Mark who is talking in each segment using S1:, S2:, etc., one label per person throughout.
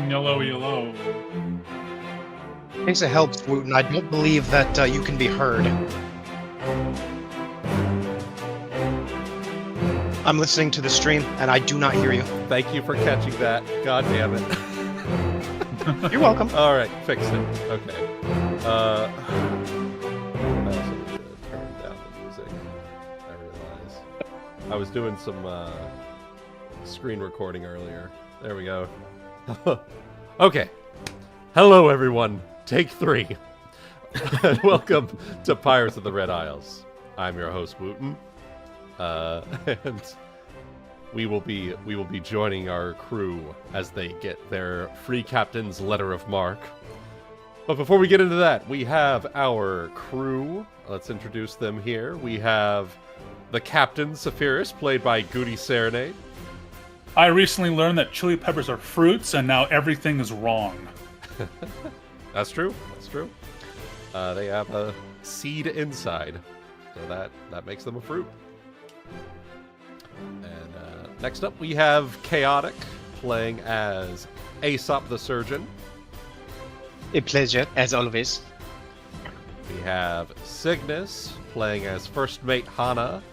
S1: Yellow, yellow.
S2: Thanks, it helps, Wuten. I don't believe that you can be heard. I'm listening to the stream, and I do not hear you.
S3: Thank you for catching that. God damn it.
S2: You're welcome.
S3: All right, fixed it. Okay. I also need to turn down the music. I realize I was doing some screen recording earlier. There we go. Okay. Hello, everyone. Take 3. And welcome to Pirates of the Red Isles. I'm your host, Wuten. And we will be joining our crew as they get their free captain's letter of marque. But before we get into that, we have our crew. Let's introduce them here. We have the captain, Saphyrus, played by GutiSerenade.
S1: I recently learned that chili peppers are fruits, and now everything is wrong.
S3: That's true. That's true. They have a seed inside, so that makes them a fruit. And next up, we have Chaotic, playing as Aesop the Surgeon.
S2: A pleasure, as always.
S3: We have Cygnus, playing as First Mate Hana.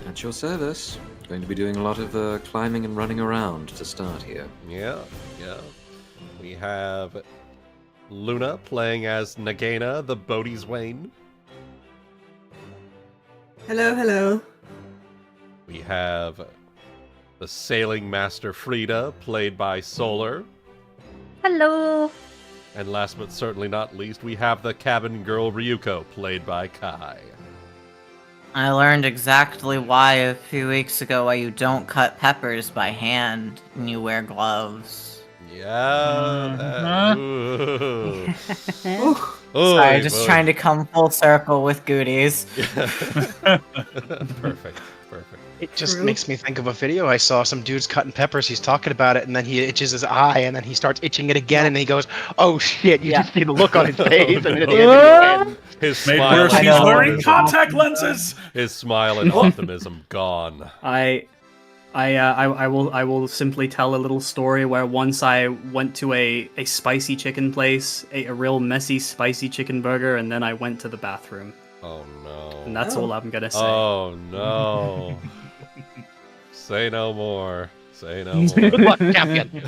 S4: At your service. Going to be doing a lot of climbing and running around to start here.
S3: Yeah. We have Luna, playing as Nagaina, the Bodhi's Wain.
S5: Hello.
S3: We have the Sailing Master Frieda, played by Solar.
S6: Hello.
S3: And last but certainly not least, we have the Cabin Girl Ryuuko, played by Kai.
S6: I learned exactly why a few weeks ago why you don't cut peppers by hand and you wear gloves.
S3: Yeah.
S6: Sorry, just trying to come full circle with goodies.
S3: Perfect.
S2: It just makes me think of a video I saw. Some dude's cutting peppers. He's talking about it, and then he itches his eye, and then he starts itching it again, and he goes, "Oh shit!" You just see the look on his face, and at the end,
S3: his
S1: Made
S3: smile.
S1: worse, he's wearing contact lenses.
S3: His smile and optimism gone.
S5: I will simply tell a little story where once I went to a spicy chicken place, ate a real messy spicy chicken burger, and then I went to the bathroom.
S3: Oh no.
S5: And that's all I'm gonna say.
S3: Oh no. Say no more. Say no more.
S2: Good luck, champion.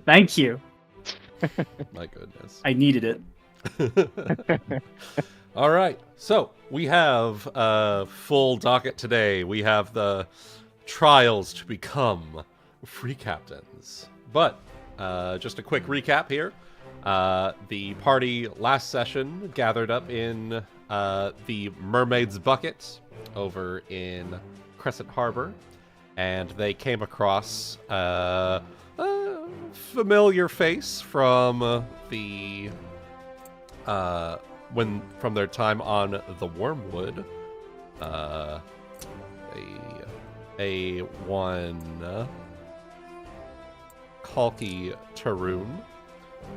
S5: Thank you.
S3: My goodness.
S5: I needed it.
S3: All right. So we have a full docket today. We have the trials to become free captains. But just a quick recap here. The party last session gathered up in the Mermaid's Bucket over in Crescent Harbor, and they came across a familiar face from the from their time on the Wormwood. A one Kalki Tarun,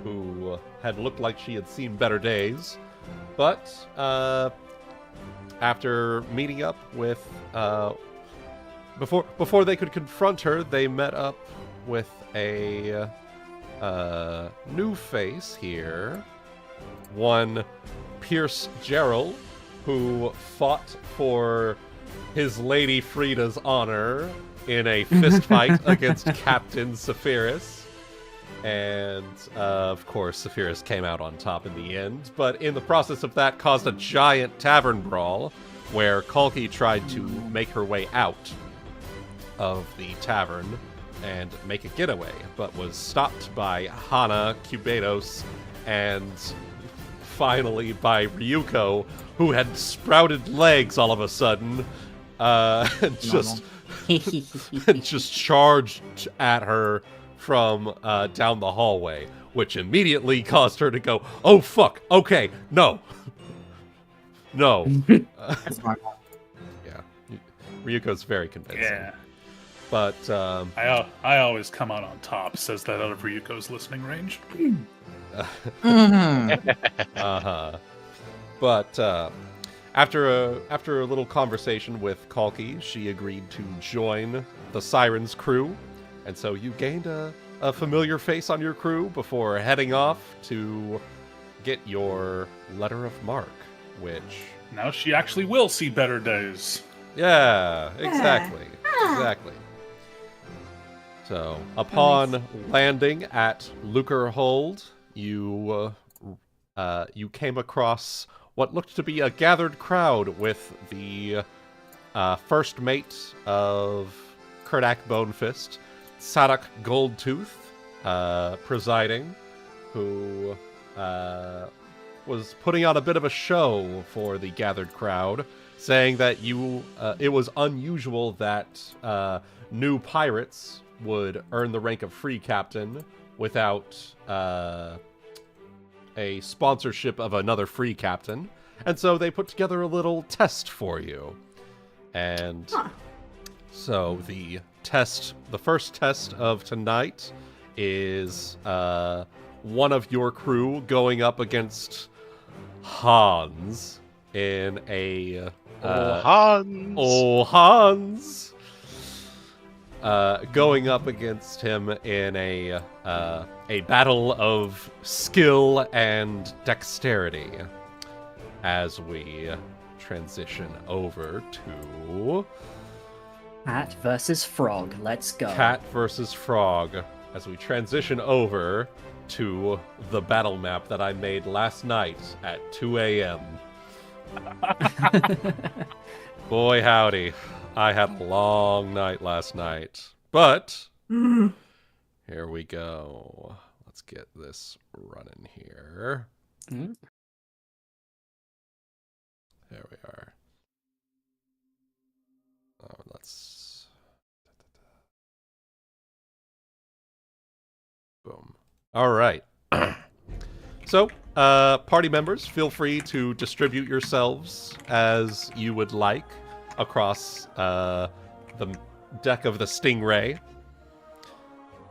S3: who had looked like she had seen better days, but after meeting up with before they could confront her, they met up with a new face here, one Pierce Gerald, who fought for his lady Frieda's honor in a fistfight against Captain Saphyrus. And, of course, Saphyrus came out on top in the end, but in the process of that caused a giant tavern brawl where Kalki tried to make her way out of the tavern and make a getaway, but was stopped by Hana, Cubados, and finally by Ryuuko, who had sprouted legs all of a sudden, and just charged at her from down the hallway. which immediately caused her to go, "Oh fuck, okay, no." No.
S6: That's normal.
S3: Yeah. Ryuko's very convincing.
S1: Yeah.
S3: But,
S1: I always come out on top, says that out of Ryuko's listening range.
S3: uh-huh. But, after a little conversation with Kalki, she agreed to join the Siren's crew, and so you gained a familiar face on your crew before heading off to get your letter of marque, which...
S1: Now she actually will see better days.
S3: Yeah, exactly. Exactly. So, upon landing at Lucrehold, you came across what looked to be a gathered crowd with the first mate of Kurdak Bonefist, Sadak Goldtooth, presiding, who was putting on a bit of a show for the gathered crowd, saying that it was unusual that new pirates would earn the rank of free captain without a sponsorship of another free captain, and so they put together a little test for you. And so the first test of tonight is one of your crew going up against Hans in a Hans going up against him in a battle of skill and dexterity as we transition over to
S5: Cat versus Frog. Let's go.
S3: Cat versus Frog as we transition over to the battle map that I made last night at 2 a.m. Boy, howdy. I had a long night last night. But, here we go. Let's get this running here. There we are. Oh, let's... Boom. All right. So, party members, feel free to distribute yourselves as you would like across the deck of the Stingray.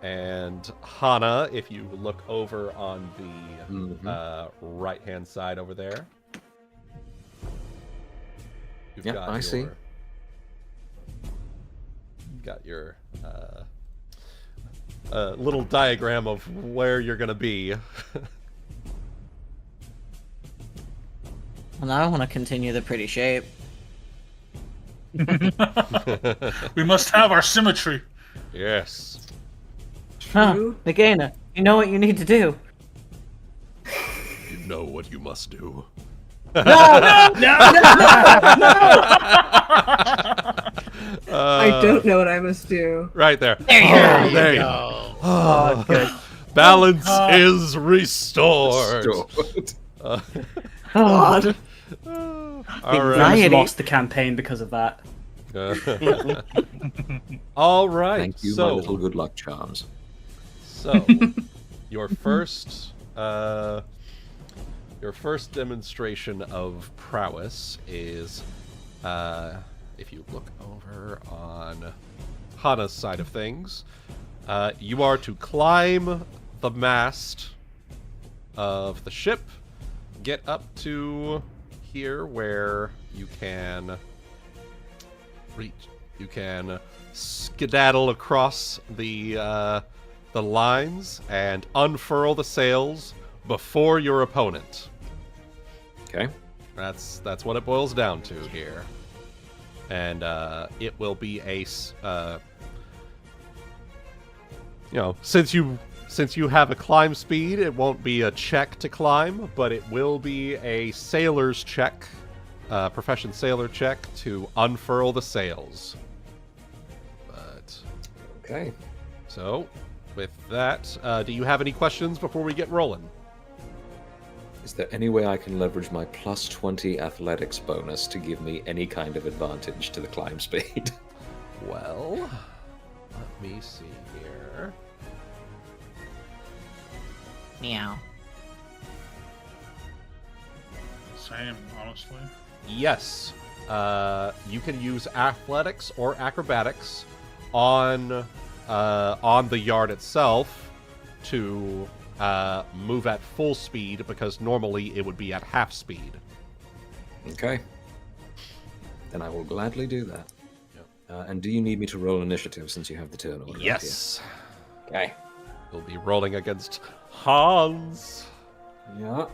S3: And Hana, if you look over on the right-hand side over there.
S4: I see.
S3: You've got your little diagram of where you're going to be.
S6: Well, now I want to continue the pretty shape.
S1: We must have our symmetry.
S3: Yes.
S6: Huh, Nagaina, you know what you need to do.
S3: You know what you must do.
S7: I don't know what I must do.
S3: Right there.
S6: There you
S3: go.
S5: Oh, good.
S3: Balance is restored.
S7: God.
S3: All right.
S5: Ramos lost the campaign because of that.
S3: All right.
S4: Thank you, my little good luck charms.
S3: So, your first demonstration of prowess is, if you look over on Hana's side of things, you are to climb the mast of the ship, get up to here where you can reach. You can skedaddle across the lines and unfurl the sails before your opponent.
S4: Okay.
S3: That's what it boils down to here. And it will be a since you have a climb speed, it won't be a check to climb, but it will be a sailor's check, profession sailor check to unfurl the sails. But
S4: Okay.
S3: so, with that, do you have any questions before we get rolling?
S4: Is there any way I can leverage my plus 20 athletics bonus to give me any kind of advantage to the climb speed?
S3: Well, let me see here.
S6: Meow.
S1: Same, honestly.
S3: Yes. You can use athletics or acrobatics on the yard itself to move at full speed, because normally it would be at half speed.
S4: Okay. Then I will gladly do that. And do you need me to roll initiative since you have the turn order?
S3: Yes.
S4: Okay.
S3: We'll be rolling against Hans.
S4: Yeah.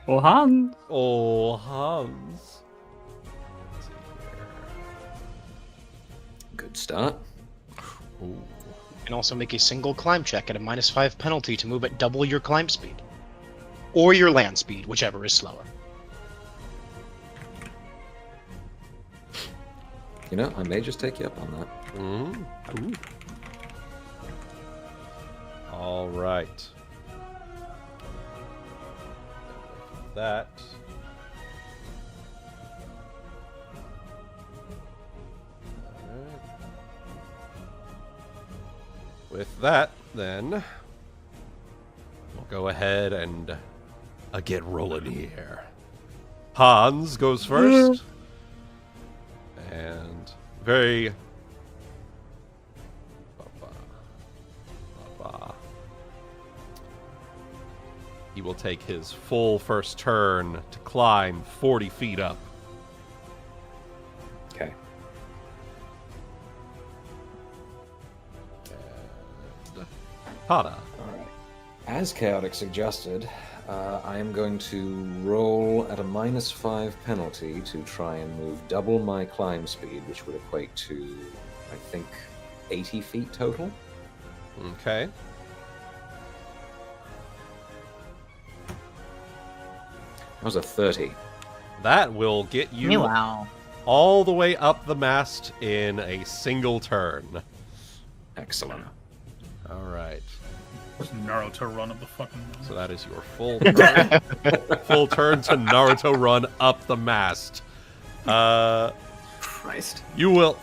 S5: Oh, Hans.
S3: Oh, Hans. Let's see here.
S4: Good start.
S3: Ooh.
S2: You can also make a single climb check at a -5 penalty to move at double your climb speed. Or your land speed, whichever is slower.
S4: You know, I may just take you up on that.
S3: Mm-hmm. All right. That. Alright. With that, then, we'll go ahead and get rolling here. Hans goes first. And very... He will take his full first turn to climb 40 feet up.
S4: Okay.
S3: And Hana.
S4: Alright. As Chaotic suggested, I am going to roll at a -5 penalty to try and move double my climb speed, which would equate to, I think, 80 feet total.
S3: Okay.
S4: That was a 30.
S3: That will get you
S6: Meow.
S3: all the way up the mast in a single turn.
S4: Excellent.
S3: All right.
S1: Just Naruto run up the fucking.
S3: So that is your full turn. Full turn to Naruto run up the mast.
S5: Christ.
S3: You will...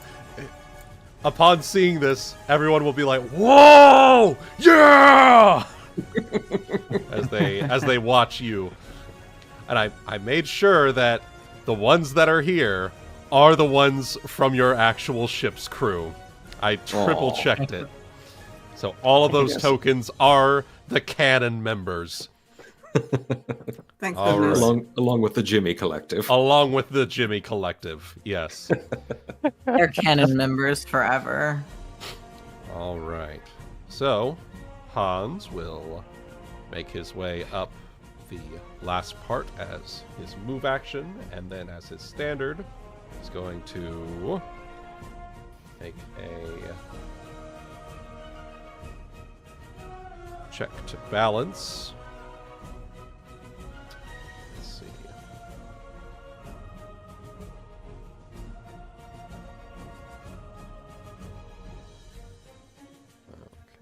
S3: Upon seeing this, everyone will be like, "Whoa! Yeah!" as they watch you. And I made sure that the ones that are here are the ones from your actual ship's crew. I triple checked it. So all of those tokens are the canon members.
S7: Thank
S3: All
S7: goodness.
S3: right.
S4: Along with the Jimmy Collective.
S3: Along with the Jimmy Collective, yes.
S6: They're canon members forever.
S3: All right. So, Hans will make his way up the last part as his move action, and then as his standard, he's going to make a check to balance. Let's see.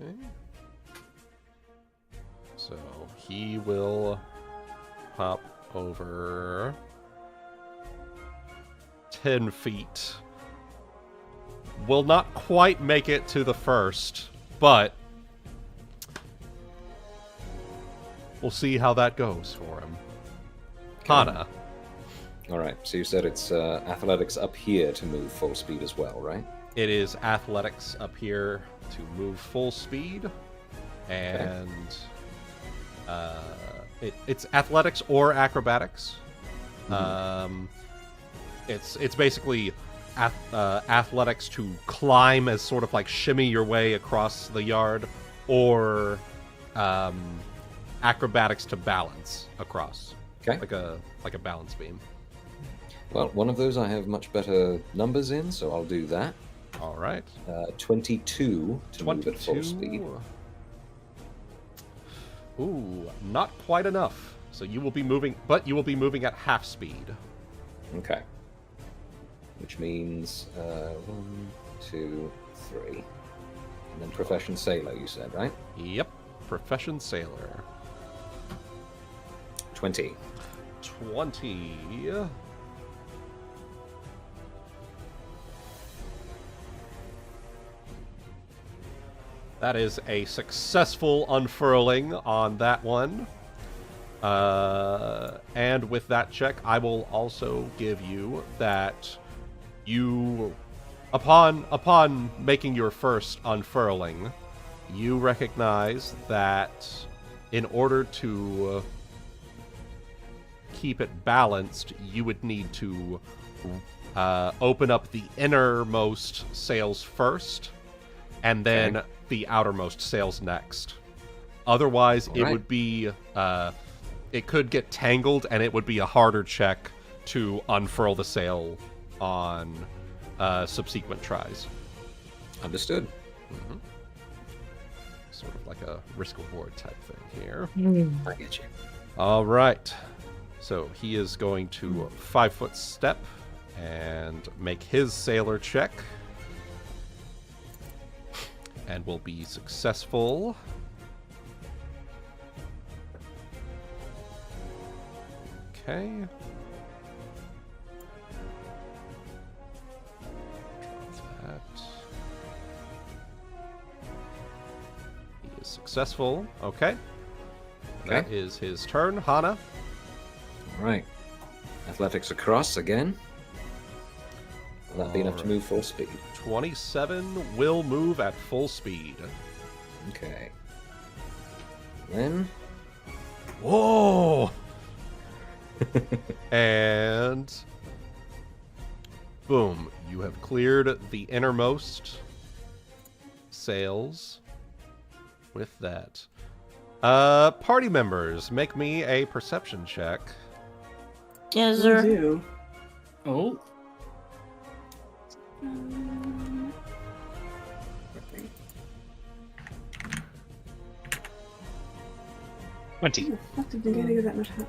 S3: Okay. So he will hop over 10 feet. Will not quite make it to the first, but we'll see how that goes for him. Hana.
S4: Alright, so you said it's athletics up here to move full speed as well, right?
S3: It is athletics up here to move full speed, and it's athletics or acrobatics. It's basically athletics to climb, as sort of like shimmy your way across the yard, or acrobatics to balance across.
S4: Okay.
S3: Like a balance beam.
S4: Well, one of those I have much better numbers in, so I'll do that.
S3: All right.
S4: 22 to move at full speed.
S3: Ooh, not quite enough. So you will be moving, but you will be moving at half speed.
S4: Okay. Which means 1, 2, 3. And then Profession Sailor, you said, right?
S3: Yep. Profession Sailor.
S4: 20.
S3: 20. That is a successful unfurling on that one. And with that check, I will also give you that you, upon making your first unfurling, you recognize that in order to keep it balanced, you would need to open up the innermost sails first, and then the outermost sails next. Otherwise, it would be... it could get tangled, and it would be a harder check to unfurl the sail on subsequent tries.
S4: Understood.
S3: Mm-hmm. Sort of like a risk-reward type thing here.
S4: I get you.
S3: All right. So he is going to 5-foot step and make his sailor check. And will be successful. Okay. That. He is successful. Okay. That is his turn. Hana.
S4: All right. Athletics across again. Will that be enough to move full speed?
S3: 27 will move at full speed.
S4: Okay. Then...
S3: Whoa! And... boom. You have cleared the innermost sails with that. Party members, make me a perception check.
S6: Yes,
S7: I
S6: sir.
S7: do.
S5: Oh.
S7: What the fuck did they get that much help?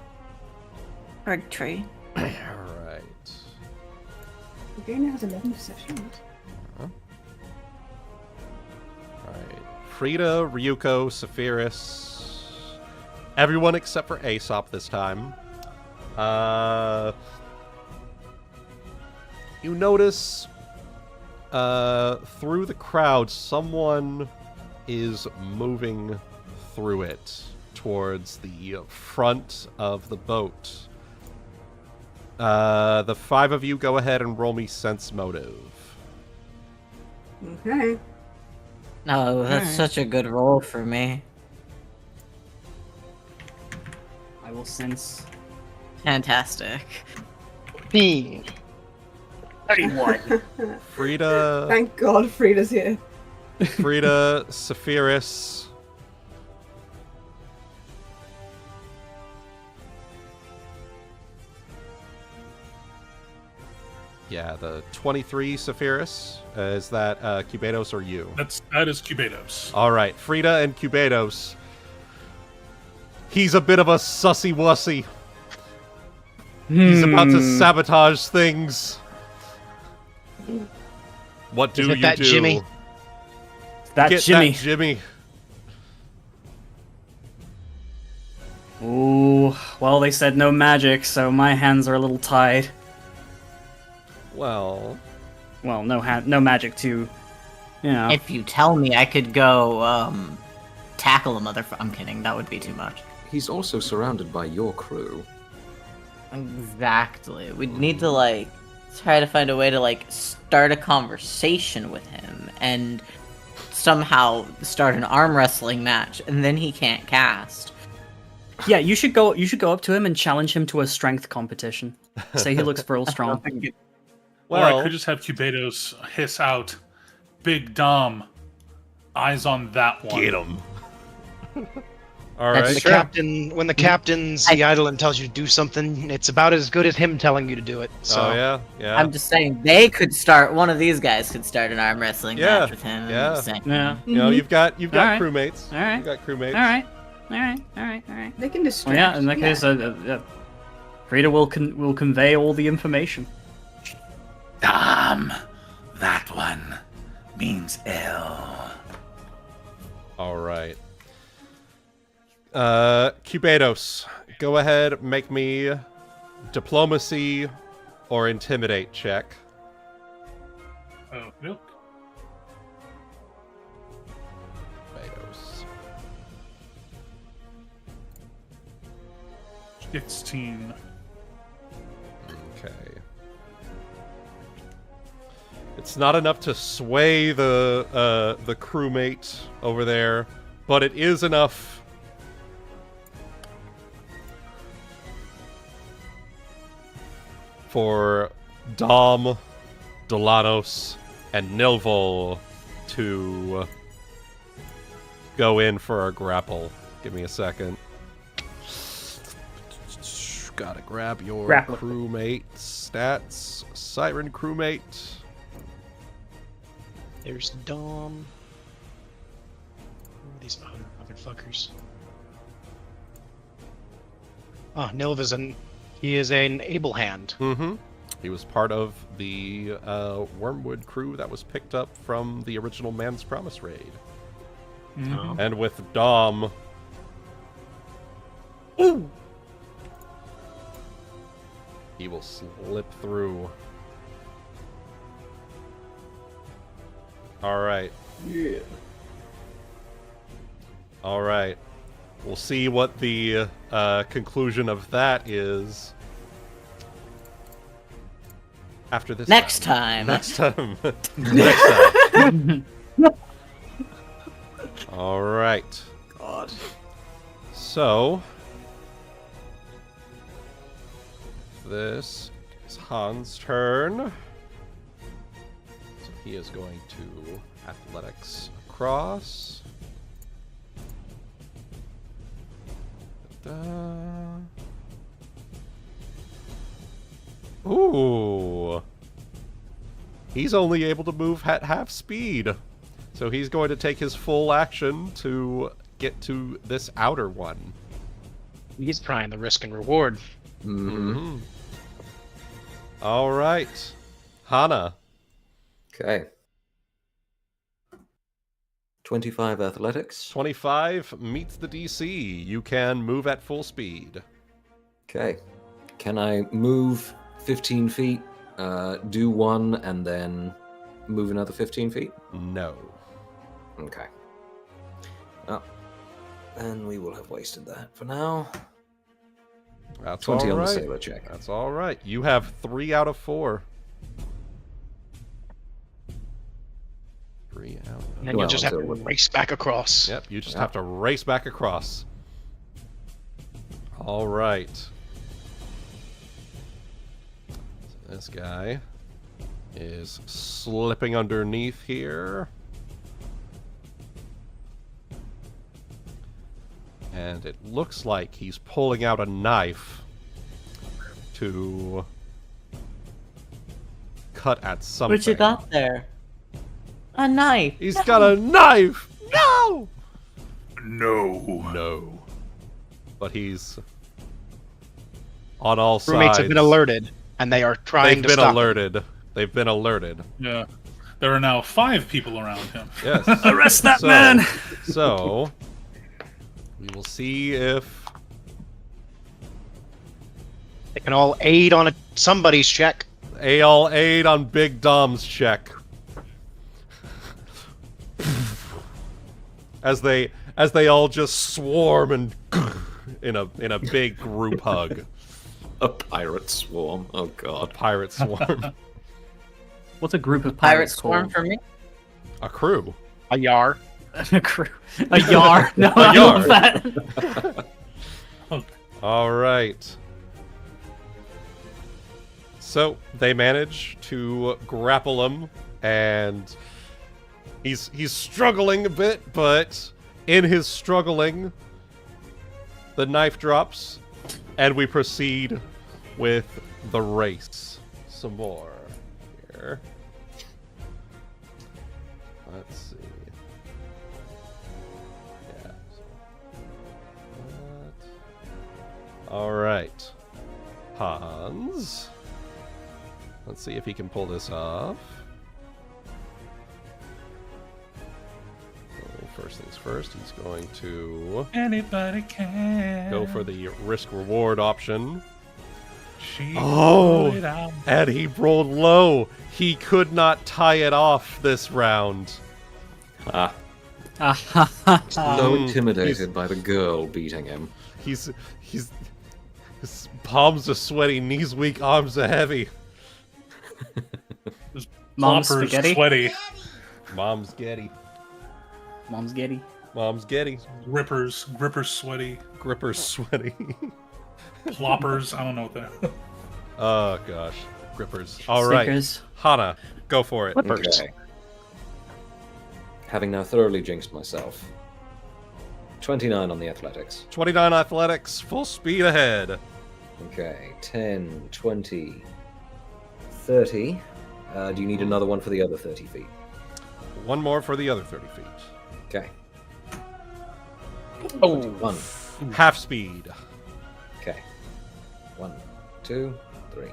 S6: Hard tree.
S3: Alright.
S7: The game now has 11 perceptions.
S3: Alright. Frieda, Ryuuko, Saphyrus. Everyone except for Aesop this time. You notice through the crowd, someone is moving through it towards the front of the boat. The 5 of you go ahead and roll me sense motive.
S7: Okay.
S6: No, that's such a good roll for me.
S5: I will sense.
S6: Fantastic.
S2: 31.
S3: Frieda,
S7: Thank God Frieda's here.
S3: Frieda, Saphyrus. Yeah, the 23 Saphyrus. Is that Cubados or you?
S1: That is Cubados.
S3: All right, Frieda and Cubados. He's a bit of a sussy-wussy. He's about to sabotage things. What do
S2: Is it
S3: you
S2: that
S3: do?
S2: Jimmy?
S5: That
S3: Get
S5: Jimmy.
S3: that Jimmy.
S5: Ooh, well, they said no magic, so my hands are a little tied.
S3: Well,
S5: no magic to, you know.
S6: If you tell me I could go, tackle a motherfucker. I'm kidding, that would be too much.
S4: He's also surrounded by your crew.
S6: Exactly. We'd need to, try to find a way to, start a conversation with him and somehow start an arm wrestling match, and then he can't cast.
S5: Yeah, you should go up to him and challenge him to a strength competition. Say he looks real strong.
S1: Or I could just have Cubados hiss out, "Big Dom, eyes on that one."
S3: get him. All
S6: That's
S3: right.
S6: true.
S2: When the captain's the idol and tells you to do something, it's about as good as him telling you to do it. So.
S3: Oh yeah.
S6: I'm just saying, one of these guys could start an arm wrestling match with him.
S3: Yeah.
S6: I'm just saying.
S5: Yeah.
S3: You know, you've got
S5: Alright.
S3: crewmates.
S5: Alright.
S3: You've got crewmates.
S5: All right.
S7: They can distract.
S5: Well, yeah, in that case, Frieda will convey all the information.
S8: Dom, that one means ill.
S3: All right. Cubados, go ahead, make me diplomacy or intimidate check.
S1: Oh, milk. 16.
S3: Okay. It's not enough to sway the crewmate over there, but it is enough for Dom, Delanos, and Nilvol to go in for a grapple. Give me a second. Gotta grab your
S5: Grapple.
S3: crewmate stats. Siren crewmate.
S2: There's Dom. Who are these other motherfuckers? Oh, Nilv he is an able hand.
S3: Mm-hmm. He was part of the Wormwood crew that was picked up from the original Man's Promise raid.
S1: Mhm.
S3: And with Dom... Ooh! He will slip through. Alright.
S4: Yeah.
S3: Alright. We'll see what the conclusion of that is after this
S6: Next
S3: round.
S6: time.
S3: Next time. Next time. Alright.
S4: God.
S3: So... this is Han's turn. So he is going to athletics across. Ooh. He's only able to move at half speed. So he's going to take his full action to get to this outer one.
S2: He's trying the risk and reward.
S3: Mm-hmm. All right. Hana.
S4: Okay. 25 athletics.
S3: 25 meets the DC. You can move at full speed.
S4: Okay. Can I move 15 feet, do one, and then move another 15 feet?
S3: No.
S4: Okay. Well, then we will have wasted that for now.
S3: That's
S4: 20
S3: all
S4: on the
S3: right.
S4: sailor check.
S3: That's all right. You have 3 out of 4. 3 out of
S2: And then you just have to race back across.
S3: Yep, you just have to race back across. All right. So this guy is slipping underneath here. And it looks like he's pulling out a knife to cut at something.
S6: What you got there? A knife.
S3: He's got a knife! No!
S1: No.
S3: No. But he's on all
S2: Roommates
S3: sides.
S2: have been alerted, and they are trying
S3: They've
S2: to
S3: been
S2: stop
S3: alerted. They've been alerted.
S1: Yeah. There are now 5 people around him.
S3: Yes.
S5: Arrest that man!
S3: So, we will see if...
S2: They can all aid on somebody's check.
S3: All aid on Big Dom's check. As they all just swarm and in a big group hug.
S4: A pirate swarm. Oh god.
S3: Pirate swarm.
S5: What's a group of
S6: Pirate
S5: pirates
S6: swarm
S5: called?
S6: for me.
S3: A crew.
S2: A Yarrrr.
S5: A crew. A Yarrrr. No,
S3: A
S5: I love
S3: Yarrrr.
S5: that.
S3: All right. So they manage to grapple him, and he's struggling a bit, but in his struggling, the knife drops, and we proceed with the race. Some more here. Let's see. Yeah. All right. Hans. Let's see if he can pull this off. So first things first, he's going to
S1: Anybody can.
S3: go for the risk-reward option.
S1: She
S3: Oh,
S1: pulled it out.
S3: and he rolled low. He could not tie it off this round.
S4: Ah.
S5: Ah,
S4: So intimidated by the girl beating him.
S3: He's His palms are sweaty, knees weak, arms are heavy.
S5: Mom's
S1: Plopper's
S5: spaghetti.
S1: sweaty.
S3: Mom's getty.
S5: Mom's Getty.
S3: Mom's getty.
S1: Grippers sweaty.
S3: Gripper's sweaty.
S1: Ploppers, I don't know what that.
S3: Oh gosh. Grippers. Alright.
S5: Snickers.
S3: Hana, go for it.
S4: Okay. Having now thoroughly jinxed myself. 29 on the athletics.
S3: 29 athletics, full speed ahead.
S4: Okay, 10, 20, 30. Do you need another one for the other 30 feet?
S3: One more for the other 30 feet.
S4: Okay.
S2: Oh,
S4: 21.
S3: Half speed.
S4: Okay. 1, 2, 3.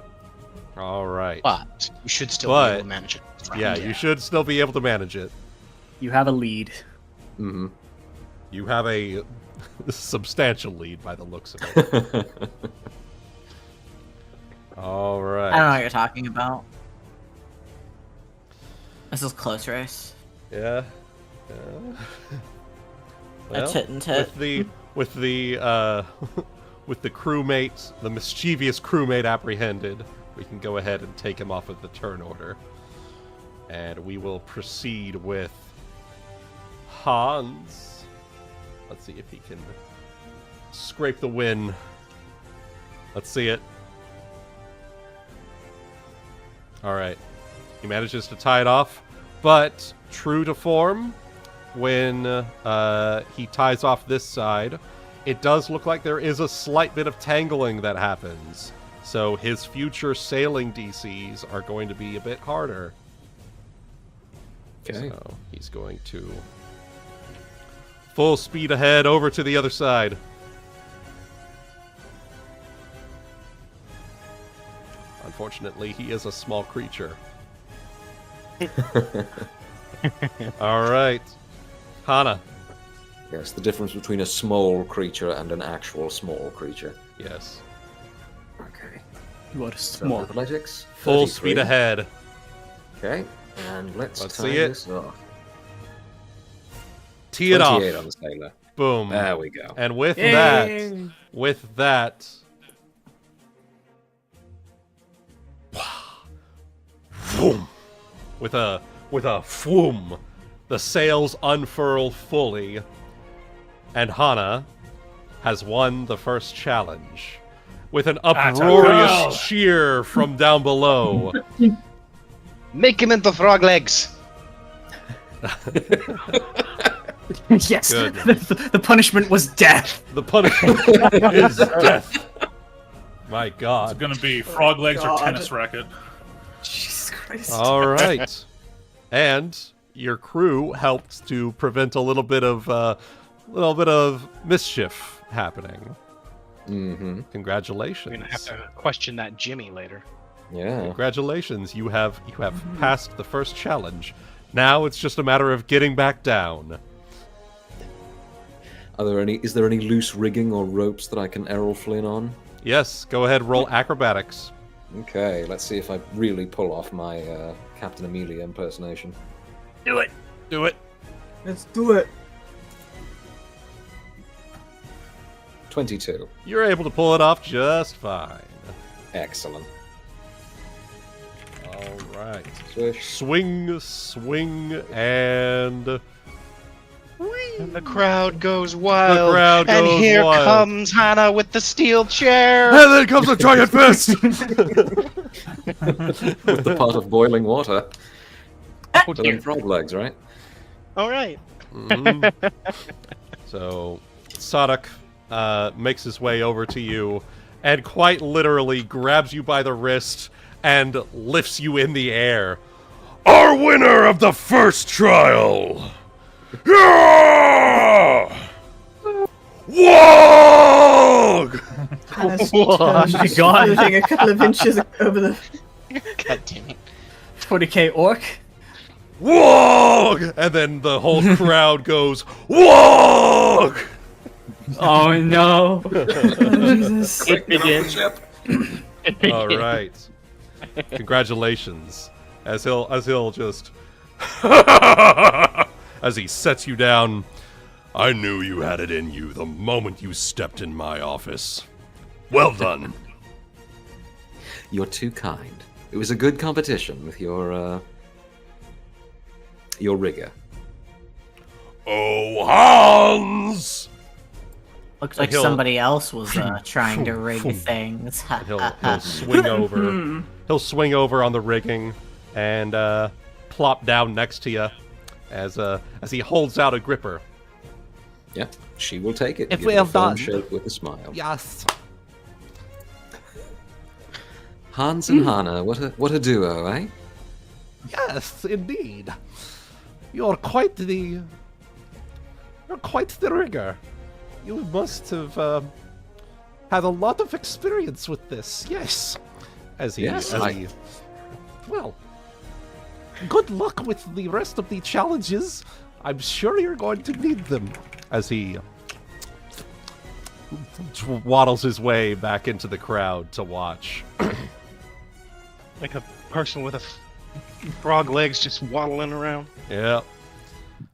S3: Alright.
S2: but you should still be
S3: But-
S2: able to manage it.
S3: Yeah, you should still be able to manage it.
S5: You have a lead.
S4: Mm-hmm.
S3: You have a substantial lead by the looks of it. Alright.
S6: I don't know what you're talking about. This is close race.
S3: Yeah.
S6: A tit and tit.
S3: With the crewmate, the mischievous crewmate apprehended, we can go ahead and take him off of the turn order. And we will proceed with Hans. Let's see if he can scrape the win. Let's see it. Alright. He manages to tie it off, but true to form, when he ties off this side, it does look like there is a slight bit of tangling that happens. So his future sailing DCs are going to be a bit harder.
S4: Okay.
S3: So he's going to full speed ahead over to the other side. Unfortunately, he is a small creature. All right. Hana.
S4: Yes, the difference between a small creature and an actual small creature.
S3: Yes.
S4: Okay.
S5: You are
S4: So
S5: small.
S4: athletics.
S3: Full
S4: 33.
S3: speed ahead.
S4: Okay. And let's
S3: Let's
S4: tie
S3: see it.
S4: this off.
S3: Tee it off.
S4: 28 on the sailor.
S3: Boom.
S4: There we go.
S3: And with
S5: Yay!
S3: that, Vroom. with a swoom, the sails unfurl fully, and Hana has won the first challenge. With an
S1: That's a
S3: uproarious
S1: girl.
S3: cheer from down below,
S2: Make him into frog legs.
S5: Yes.
S3: Good.
S5: The punishment was death.
S3: the punishment is death. My
S1: It's
S3: God.
S1: gonna be frog legs or
S5: God.
S1: tennis racket.
S5: Jesus Christ.
S3: All right, and your crew helped to prevent a little bit of mischief happening.
S4: Mm-hmm.
S3: Congratulations!
S2: We're gonna have to question that Jimmy later.
S4: Yeah.
S3: Congratulations! You have passed the first challenge. Now it's just a matter of getting back down.
S4: Is there any loose rigging or ropes that I can Errol Flynn on?
S3: Yes, go ahead. Roll acrobatics.
S4: Okay, let's see if I really pull off my Captain Amelia impersonation.
S5: Do it.
S3: Do it.
S7: Let's do it.
S4: 22.
S3: You're able to pull it off just fine.
S4: Excellent.
S3: All right.
S4: Swish.
S3: Swing, and
S2: And the crowd goes wild.
S3: crowd
S2: and
S3: goes
S2: here
S3: wild.
S2: comes Hana with the steel chair.
S3: and then comes a giant fist.
S4: With the pot of boiling water.
S2: Oh,
S4: So then frog legs, right?
S2: All right.
S3: Mhm. So, Sadok makes his way over to you and quite literally grabs you by the wrist and lifts you in the air. Our winner of the first trial! Yeah! Wog!
S5: Oh my God.
S7: Moving a couple of inches over the.
S2: God damn it.
S5: 40k orc.
S3: Wog! And then the whole crowd goes, Wog!
S5: Oh no. Oh, Jesus.
S2: It begins.
S3: All right. Congratulations. As he'll just as he sets you down. I knew you had it in you the moment you stepped in my office. Well done.
S4: You're too kind. It was a good competition with your rigor.
S3: Oh, Hans!
S6: Looks like
S3: He'll-
S6: somebody else was trying to rig things.
S3: He'll swing over. He'll swing over on the rigging and plop down next to you as he holds out a gripper.
S4: Yeah, she will take it.
S3: If
S4: Give
S3: we
S4: it a
S3: have
S4: firm
S3: done.
S4: shake with a smile.
S3: Yes.
S4: Hans and Hana, what a duo, eh?
S3: Yes, indeed. You're quite the rigger. You must have had a lot of experience with this. Yes. Well, good luck with the rest of the challenges. I'm sure you're going to need them. As he waddles his way back into the crowd to watch.
S2: Like a person with frog legs just waddling around.
S3: Yeah.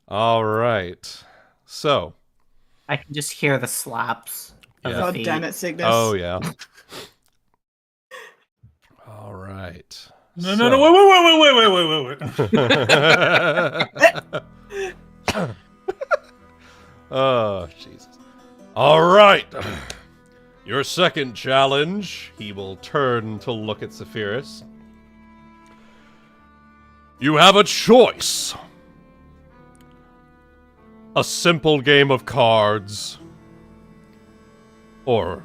S3: All right. So.
S6: I can just hear the slaps. Of
S3: Yeah.
S6: the
S7: God
S6: feet.
S7: damn it, Cygnus.
S3: Oh yeah. All right.
S1: No, wait.
S3: Oh, Jesus. All right. Your second challenge. He will turn to look at Saphyrus. You have a choice. A simple game of cards. Or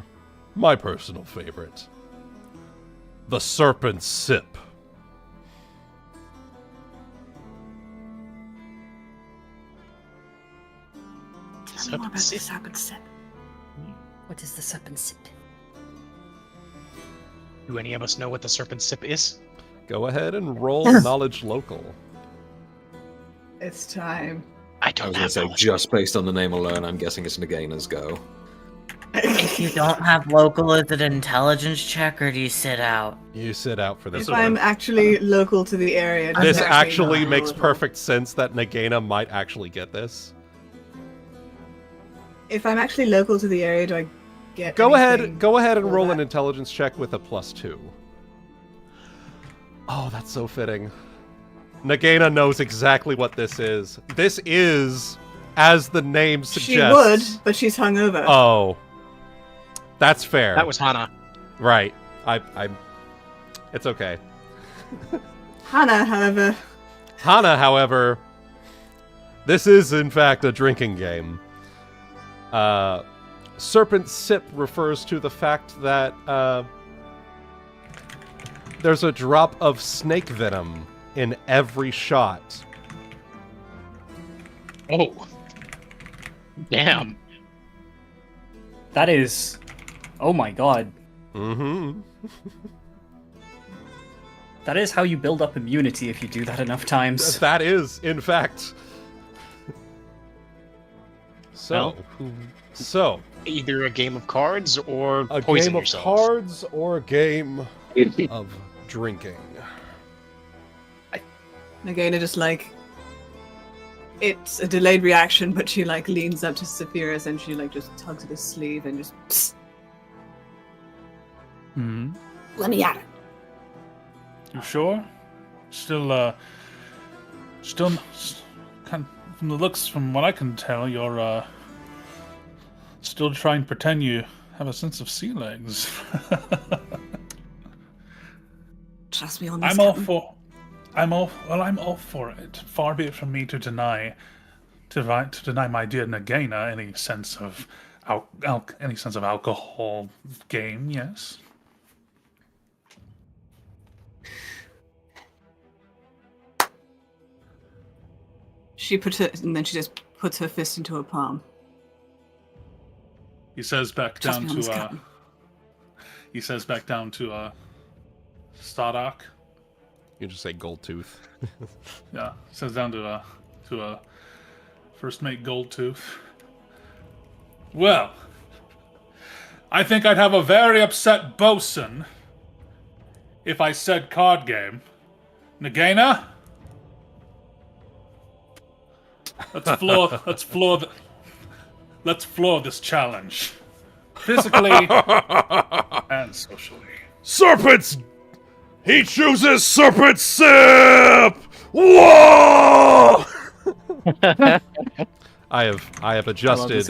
S3: my personal favorite. The Serpent Sip.
S7: Tell me more about the serpent sip. What is the serpent sip?
S2: Do any of us know what the serpent sip is?
S3: Go ahead and roll knowledge local.
S7: It's time.
S2: I
S4: I
S2: don't
S4: was going
S2: have
S4: to say,
S2: knowledge.
S4: just based on the name alone, I'm guessing it's Nagaina's go.
S6: If you don't have local, is it an intelligence check or do you sit out?
S3: You sit out for this
S7: If I'm
S3: one.
S7: actually local to the area, does
S3: This
S7: it
S3: actually
S7: not
S3: makes
S7: roll?
S3: perfect sense that Nagaina might actually get this.
S7: If I'm actually local to the area, do I get?
S3: Go
S7: anything
S3: ahead and
S7: for
S3: roll
S7: that?
S3: an intelligence check with a +2. Oh, that's so fitting. Nagaina knows exactly what this is. This is, as the name suggests.
S7: She would, but she's hungover.
S3: Oh, that's fair.
S2: That was Hana.
S3: right. It's okay.
S7: Hana, however,
S3: Hana, however, this is in fact a drinking game. Serpent Sip refers to the fact that there's a drop of snake venom in every shot.
S2: Oh. Damn.
S5: That is... Oh my god.
S3: Mm-hmm.
S5: That is how you build up immunity if you do that enough times.
S3: That is, in fact. So,
S2: Either a game of cards or
S3: a
S2: poison
S3: game of
S2: yourselves.
S3: cards or a game of drinking.
S7: Nagaina just like... It's a delayed reaction, but she like leans up to Saphyrus and she like just tugs at his sleeve and just... Psst,
S1: Hmm.
S7: let me at it.
S1: You sure? Still, kind from the looks, from what I can tell, you're, still trying to pretend you have a sense of sea legs.
S7: Trust me on this.
S1: I'm all
S7: Captain.
S1: I'm all for it. Far be it from me to deny my dear Nagaina any sense of alcohol game. Yes.
S7: She puts it, and then she just puts her fist into her palm.
S1: He says back
S7: Trust
S1: down
S7: me on this,
S1: to
S7: Captain.
S1: Stardock.
S3: You just say gold tooth.
S1: Yeah, says down to first mate Goldtooth. Well, I think I'd have a very upset bosun if I said card game. Nagaina? Let's floor this challenge. physically and socially.
S3: Serpents! He chooses serpent sip! Whoa! I have adjusted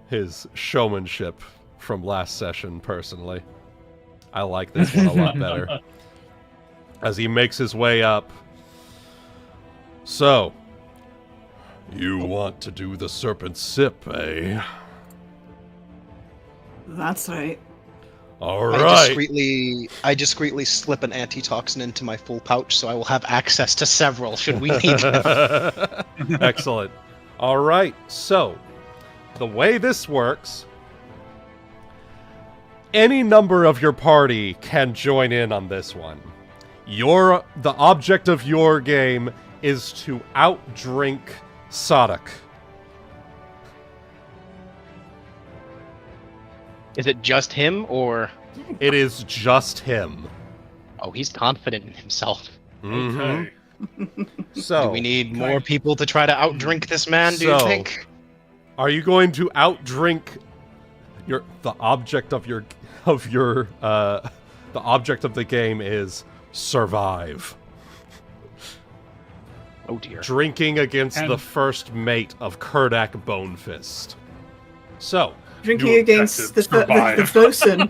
S3: his showmanship from last session personally. I like this one a lot better. As he makes his way up. So, you want to do the serpent sip, eh?
S7: That's right.
S3: All right.
S2: I discreetly slip an antitoxin into my full pouch, so I will have access to several should we need them.
S3: Excellent. All right. So, the way this works, any number of your party can join in on this one. The object of your game is to outdrink Sadak.
S2: Is it just him, or...?
S3: It is just him.
S2: Oh, he's confident in himself.
S1: Okay.
S3: So,
S2: do we need more people to try to outdrink this man, do you think?
S3: Are you going to outdrink the object of the object of the game is survive.
S2: Oh dear.
S3: Drinking against the first mate of Kurdak Bonefist. So,
S7: drinking against the bosun.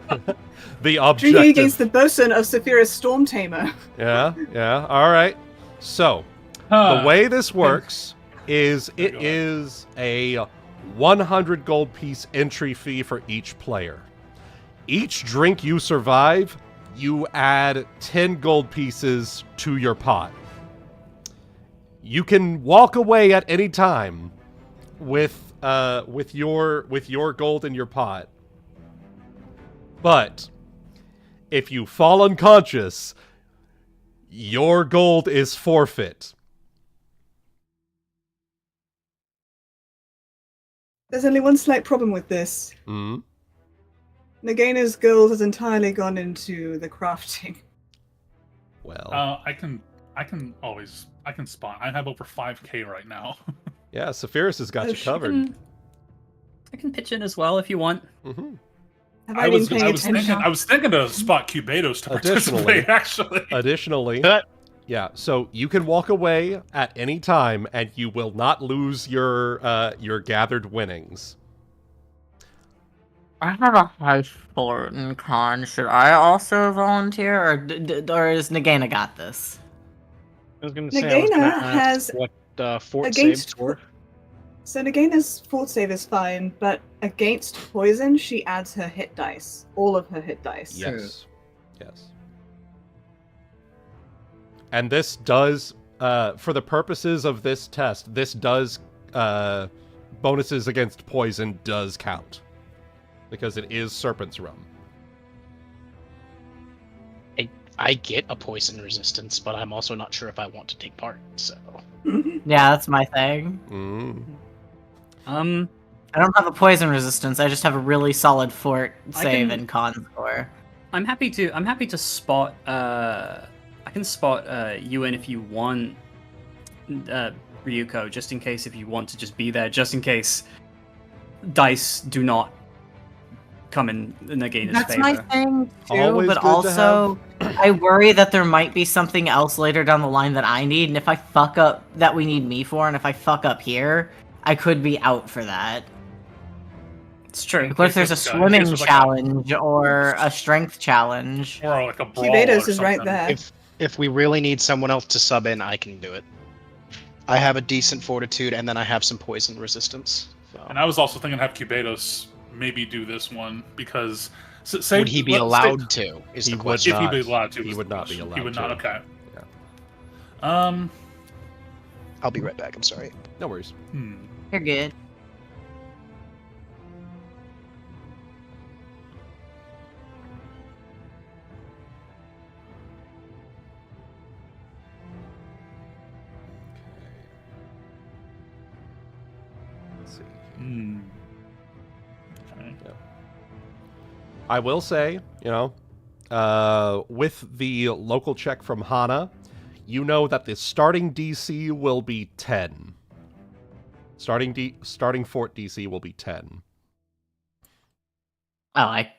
S3: The objective.
S7: Drinking against the bosun of Saphyrus Storm Tamer.
S3: Yeah, alright. So, the way this works is it is a 100 gold piece entry fee for each player. Each drink you survive, you add 10 gold pieces to your pot. You can walk away at any time with your gold in your pot. But if you fall unconscious, your gold is forfeit.
S7: There's only one slight problem with this.
S3: Hmm?
S7: Nagaina's gold has entirely gone into the crafting.
S3: Well,
S1: I can spawn. I have over 5k right now.
S3: yeah, Saphyrus has got you covered.
S5: I can pitch in as well if you want.
S3: Mm-hmm.
S1: I was thinking to spot Cubados to participate, actually.
S3: Additionally, yeah, so you can walk away at any time, and you will not lose your gathered winnings.
S6: I have a high score in con. Should I also volunteer, or is Nagaina got this?
S2: I was going to say,
S7: Nagaina has
S2: what fort saves for.
S7: So Nagaina's fort save is fine, but against poison, she adds her hit dice, all of her hit dice.
S3: Yes, yes. And this does, for the purposes of this test, this does bonuses against poison does count. Because it is Serpent's Rum.
S2: I get a poison resistance, but I'm also not sure if I want to take part, so...
S6: Yeah, that's my thing.
S3: Mm.
S6: I don't have a poison resistance, I just have a really solid fort save and con score.
S5: I'm happy to spot I can spot you in if you want, Ryuuko, just in case, if you want to just be there, just in case dice do not come in Nagaina's
S6: That's
S5: favor.
S6: my thing too,
S3: Always
S6: but
S3: good to
S6: also I worry that there might be something else later down the line that I need, and if I fuck up that we need me for, and if I fuck up here, I could be out for that.
S5: It's true.
S6: Like, what if there's a swimming challenge or a strength challenge?
S1: Or like a brawl
S7: Cubados
S1: or
S7: is right
S1: something.
S7: there.
S2: If we really need someone else to sub in, I can do it. I have a decent fortitude, and then I have some poison resistance. So.
S1: And I was also thinking have Cubados maybe do this one, because... Say,
S2: would he be allowed to, is the question.
S1: If he'd be allowed to.
S3: He would not be allowed to.
S1: He would not, okay.
S3: Yeah.
S2: I'll be right back, I'm sorry.
S3: No worries.
S6: You're good.
S3: Let's see.
S1: Okay.
S3: Yeah. I will say, with the local check from Hana, you know that the starting DC will be 10. Starting fort DC will be 10.
S6: Oh, I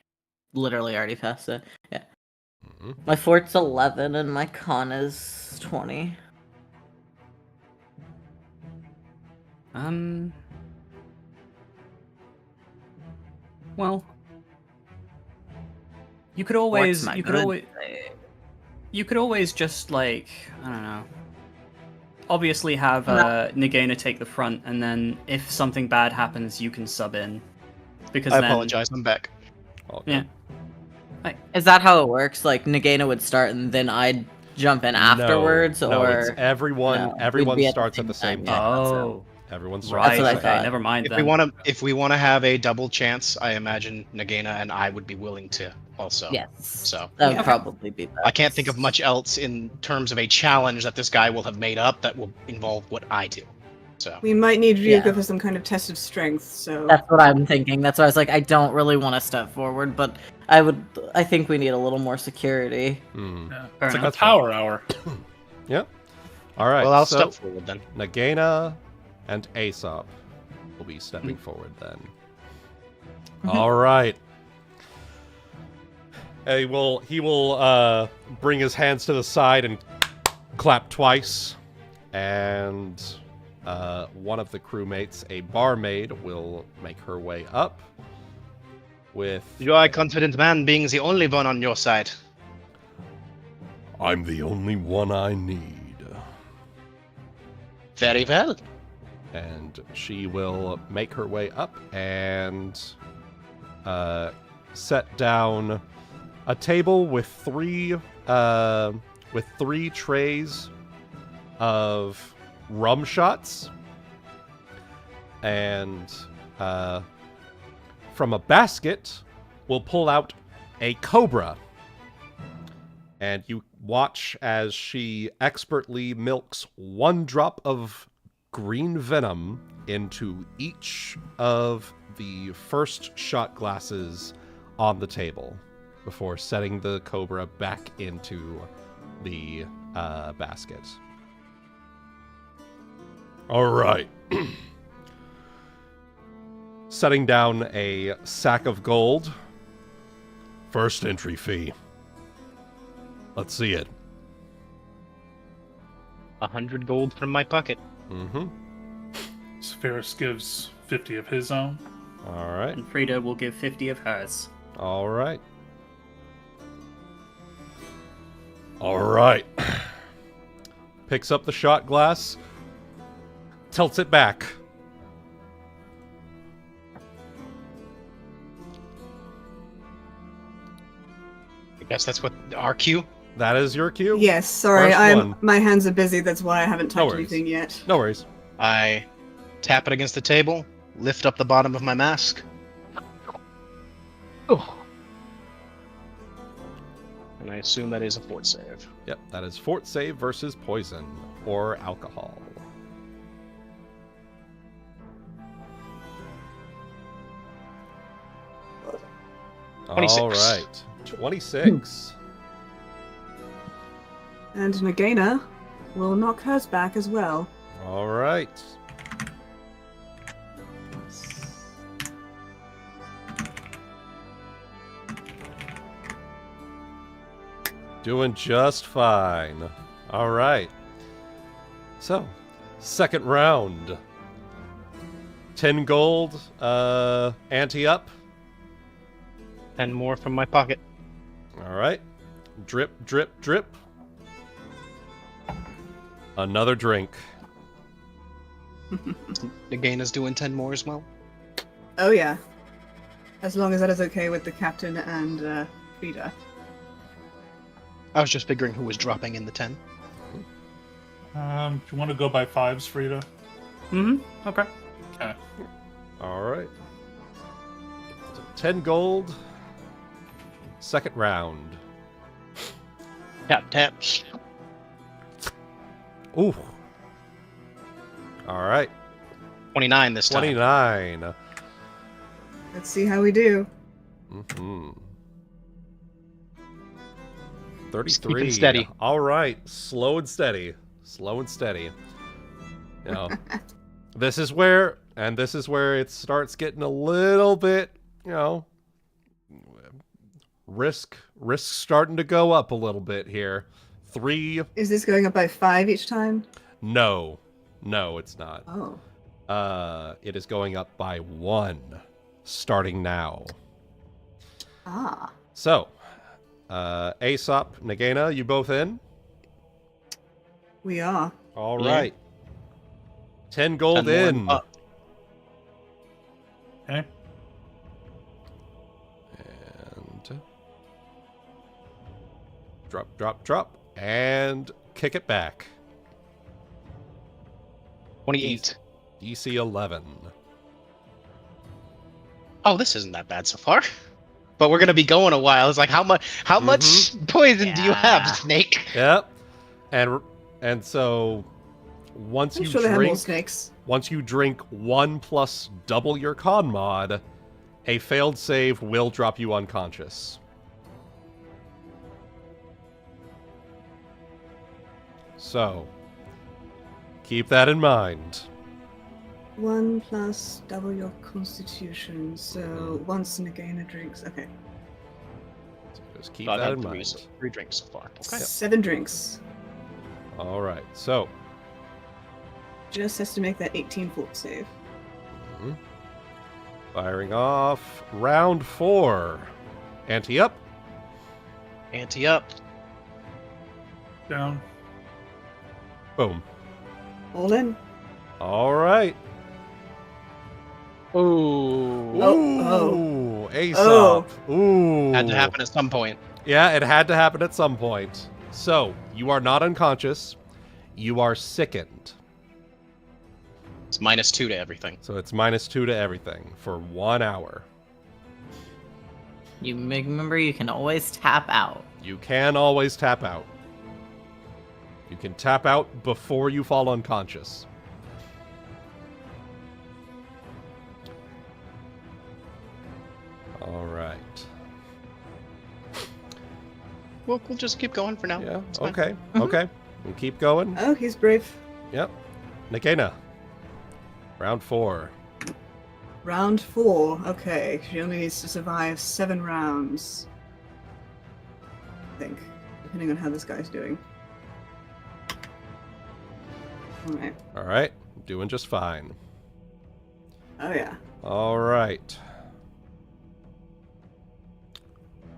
S6: literally already passed it. Yeah.
S3: Mhm.
S6: My fort's 11 and my con is 20.
S5: Well, you could
S6: Fort's
S5: always,
S6: my
S5: you could
S6: good
S5: always,
S6: save.
S5: you could always just like, I don't know. Obviously, have Nagaina take the front, and then if something bad happens, you can sub in. Because
S2: I
S5: then,
S2: apologize. I'm back.
S3: Okay.
S5: Yeah.
S6: Is that how it works? Like Nagaina would start and then I'd jump in afterwards,
S3: no,
S6: or
S3: it's everyone.
S6: No,
S3: everyone
S6: we'd be
S3: starts at the same time.
S5: Oh,
S3: Everyone starts.
S5: right.
S3: at the
S6: what I
S3: same
S5: Okay,
S6: thought.
S5: never mind
S2: If
S5: then.
S2: we want to have a double chance, I imagine Nagaina and I would be willing to also.
S6: Yes.
S2: So
S6: That would
S7: Yeah.
S6: probably be best.
S2: I can't think of much else in terms of a challenge that this guy will have made up that will involve what I do. So
S7: We might need Ryuuko
S6: Yeah.
S7: for some kind of test of strength, so...
S6: That's what I'm thinking. That's why I was like, I don't really want to step forward, but I think we need a little more security.
S3: Hmm.
S1: Yeah.
S5: Fair
S1: It's like
S5: enough.
S1: a power hour.
S3: Yep. All right.
S2: well, I'll
S3: so
S2: step forward then.
S3: Nagaina and Aesop will be stepping forward then. All right. He will bring his hands to the side and clap twice, and one of the crewmates, a barmaid, will make her way up with...
S2: You are a confident man, being the only one on your side.
S3: I'm the only one I need.
S2: Very well.
S3: And she will make her way up and set down a table with three trays of rum shots, and from a basket will pull out a cobra, and you watch as she expertly milks one drop of green venom into each of the first shot glasses on the table before setting the cobra back into the basket. All right. Setting down a sack of gold. First entry fee. Let's see it.
S2: 100 gold from my pocket.
S3: Mm-hmm.
S1: Saphyrus gives 50 of his own.
S3: All right.
S5: And Frieda will give 50 of hers.
S3: All right. All right. Picks up the shot glass, tilts it back.
S2: I guess that's what our cue.
S3: That is your cue?
S7: Yes, sorry,
S3: First one.
S7: my hands are busy, that's why I haven't
S3: No
S7: touched
S3: worries.
S7: anything yet.
S3: No worries.
S2: I tap it against the table, lift up the bottom of my mask. Oh. And I assume that is a fort save.
S3: Yep, that is fort save versus poison or alcohol. All
S2: 26.
S3: right. 26.
S7: And Nagaina will knock hers back as well.
S3: All right. Doing just fine. All right. So, second round. 10 gold, ante up.
S2: 10 more from my pocket.
S3: All right. Drip, drip, drip. Another drink.
S2: Nagaina's doing 10 more as well.
S7: Oh yeah. As long as that is okay with the captain and Frieda.
S2: I was just figuring who was dropping in the 10.
S1: Do you want to go by fives, Frieda?
S5: Mm-hmm. Okay.
S1: Okay.
S3: All right. So 10 gold. Second round.
S2: Tap, tap.
S3: Ooh. All right.
S2: 29 this time.
S3: 29.
S7: Let's see how we do.
S3: Mm-hmm.
S2: Just
S3: 33.
S2: keeping steady.
S3: All right. Slow and steady. Slow and steady. You know, this is where it starts getting a little bit, you know, risk starting to go up a little bit here. 3.
S7: Is this going up by 5 each time?
S3: No, it's not.
S7: Oh.
S3: It is going up by 1, starting now.
S7: Ah.
S3: So, Aesop, Nagaina, you both in?
S7: We are.
S3: All
S2: Yeah.
S3: right. 10 gold
S2: 10 more
S3: in.
S2: up.
S1: Okay.
S3: And drop, and kick it back.
S2: 28.
S3: DC 11.
S2: Oh, this isn't that bad so far. But we're gonna be going a while. It's like how much poison do you have,
S6: Yeah.
S2: Snake?
S3: Yep. And so once
S7: I'm
S3: you
S7: sure they have more
S3: drink
S7: snakes.
S3: 1 plus double your con mod, a failed save will drop you unconscious. So keep that in mind.
S7: 1 plus double your constitution. So once Nagaina drinks. Okay.
S3: So just keep
S2: So I've
S3: that
S2: had
S3: in
S2: 3,
S3: mind.
S2: so 3 drinks so far. Okay.
S7: 7 drinks.
S3: All right. So
S7: Just has to make that 18 fort save.
S3: firing off round 4. Ante up.
S2: Ante up.
S1: Down.
S3: Boom.
S7: All in.
S3: All right.
S2: Ooh.
S7: Oh.
S3: Ooh, Aesop. Ooh.
S2: Had to happen at some point.
S3: Yeah, it had to happen at some point. So, you are not unconscious. You are sickened.
S2: It's -2 to everything.
S3: So it's -2 to everything for 1 hour.
S6: You remember you can always tap out.
S3: You can always tap out. You can tap out before you fall unconscious. All right.
S2: We'll just keep going for now.
S3: Yeah,
S2: It's fine.
S3: okay, okay. We'll keep going.
S7: Oh, he's brave.
S3: Yep. Nagaina. Round 4.
S7: Round 4. Okay. She only needs to survive 7 rounds. I think. Depending on how this guy's doing. Alright.
S3: All right. Doing just fine.
S7: Oh yeah.
S3: All right.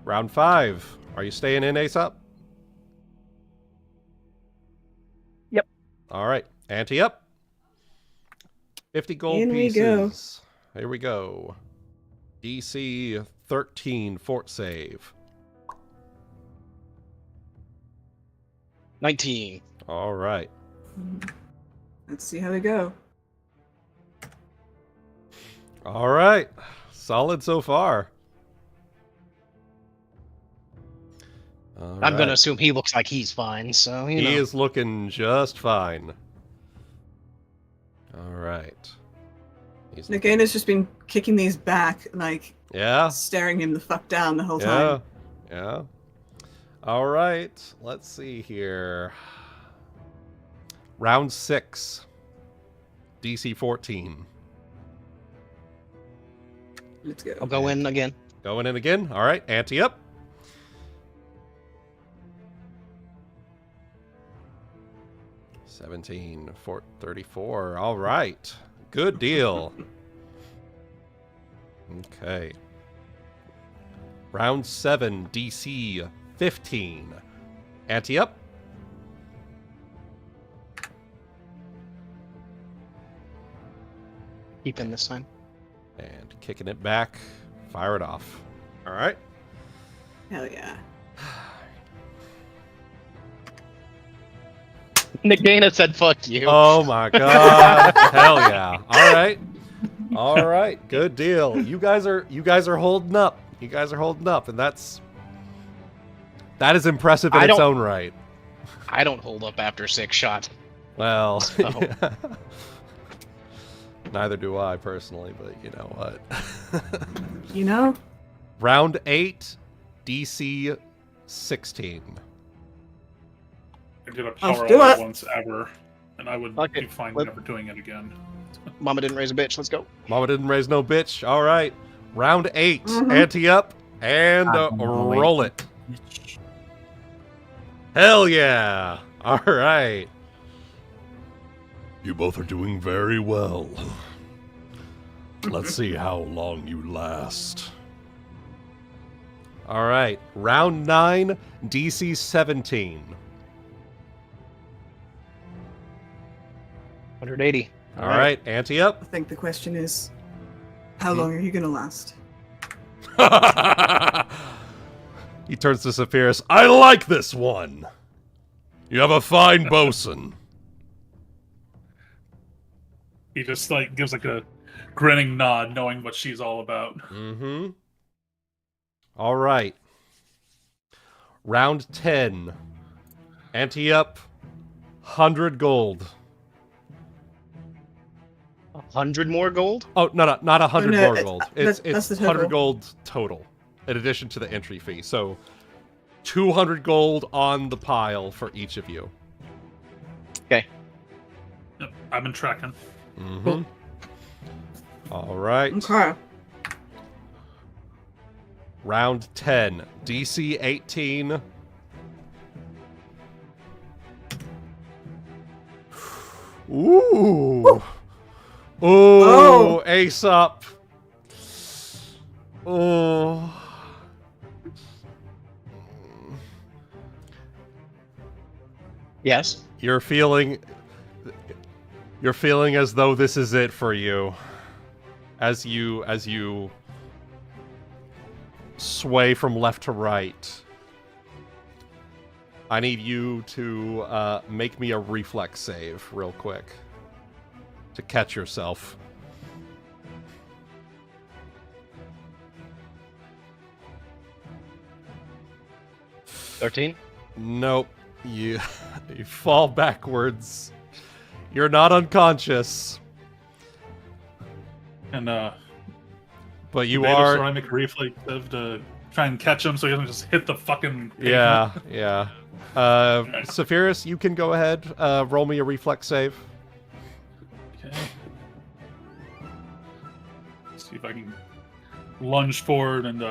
S3: Round 5. Are you staying in, Aesop?
S2: Yep.
S3: All right. Ante up. 50 gold
S7: In we
S3: pieces.
S7: go.
S3: Here we go. DC 13 fort save.
S2: 19.
S3: All right.
S7: Let's see how we go.
S3: All right. Solid so far. All
S2: I'm gonna
S3: right.
S2: assume he looks like he's fine, so you know.
S3: He is looking just fine. All right. He's
S7: Nagaina's just been kicking these back, like
S3: yeah.
S7: staring him the fuck down the whole time.
S3: Yeah. All right. Let's see here. Round 6. DC 14.
S7: Let's go.
S2: I'll go in again.
S3: Going in again. All right. Ante up. 17, 34. All right. Good deal. Okay. Round 7, DC 15. Ante up.
S2: Keep in this time.
S3: And kicking it back. Fire it off. All right.
S7: Hell yeah.
S2: Nagaina said fuck you.
S3: Oh my god. Hell yeah. All right. All right. Good deal. You guys are holding up. You guys are holding up, and that is impressive in its own right.
S2: I don't hold up after 6 shots.
S3: Well,
S2: So.
S3: neither do I personally, but you know what?
S7: You know?
S3: Round 8, DC 16.
S1: I did a
S7: Let's
S1: power
S7: do
S1: hour
S7: it.
S1: once ever, and I would
S2: Okay,
S1: be fine
S2: let-
S1: never doing it again.
S2: Mama didn't raise a bitch. Let's go.
S3: Mama didn't raise no bitch. All right. Round 8,
S7: Mhm.
S3: ante up. And roll it. Hell yeah! All right. You both are doing very well. Let's see how long you last. All right, round 9, DC 17.
S2: 180.
S3: All right, ante up.
S7: I think the question is, how long are you gonna last?
S3: He turns to Saphyrus. I like this one. You have a fine bosun.
S1: He just like gives like a grinning nod, knowing what she's all about.
S3: Mm-hmm. All right. Round 10. Ante up. 100 gold.
S2: 100 more gold?
S3: Oh, no, not 100
S7: No,
S3: more gold.
S7: that's
S3: It's
S7: the
S3: 100
S7: total.
S3: gold total, in addition to the entry fee. So, 200 gold on the pile for each of you.
S2: Okay.
S1: Yep, I've been tracking.
S3: Mm-hmm. All right.
S7: Okay.
S3: Round 10. DC 18. Ooh. Ooh.
S7: Oh.
S3: Aesop. Oh.
S2: Yes.
S3: You're feeling as though this is it for you. As you sway from left to right. I need you to make me a reflex save real quick. To catch yourself.
S2: $13?
S3: Nope. You fall backwards. You're not unconscious.
S1: And
S3: But you
S1: Beta,
S3: are.
S1: So I make a reflex to try and catch him so he doesn't just hit the fucking pavement.
S3: Yeah. Saphyrus, you can go ahead. Roll me a reflex save.
S1: Okay. Let's see if I can lunge forward and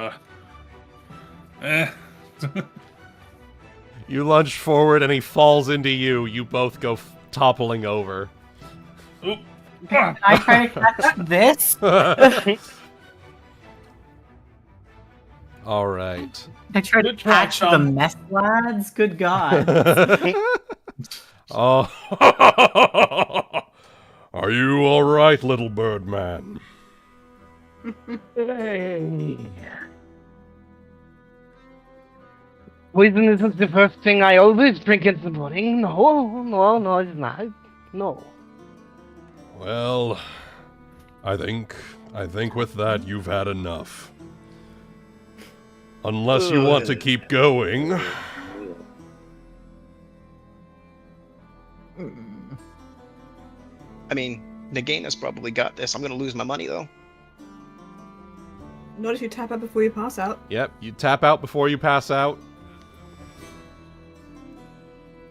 S3: You lunge forward and he falls into you. You both go toppling over.
S1: Oop.
S6: Can I try to catch this?
S3: All right.
S6: I try to
S1: Good try,
S6: catch the
S1: chum.
S6: mess lads? Good God.
S3: Oh. Are you all right, little bird man?
S9: Poison isn't the first thing I always drink in the morning. No, it's not. No.
S3: Well, I think with that you've had enough. Unless you want to keep going.
S2: I mean, Nagaina's probably got this. I'm gonna lose my money, though.
S7: Not if you tap out before you pass out.
S3: Yep, you tap out before you pass out.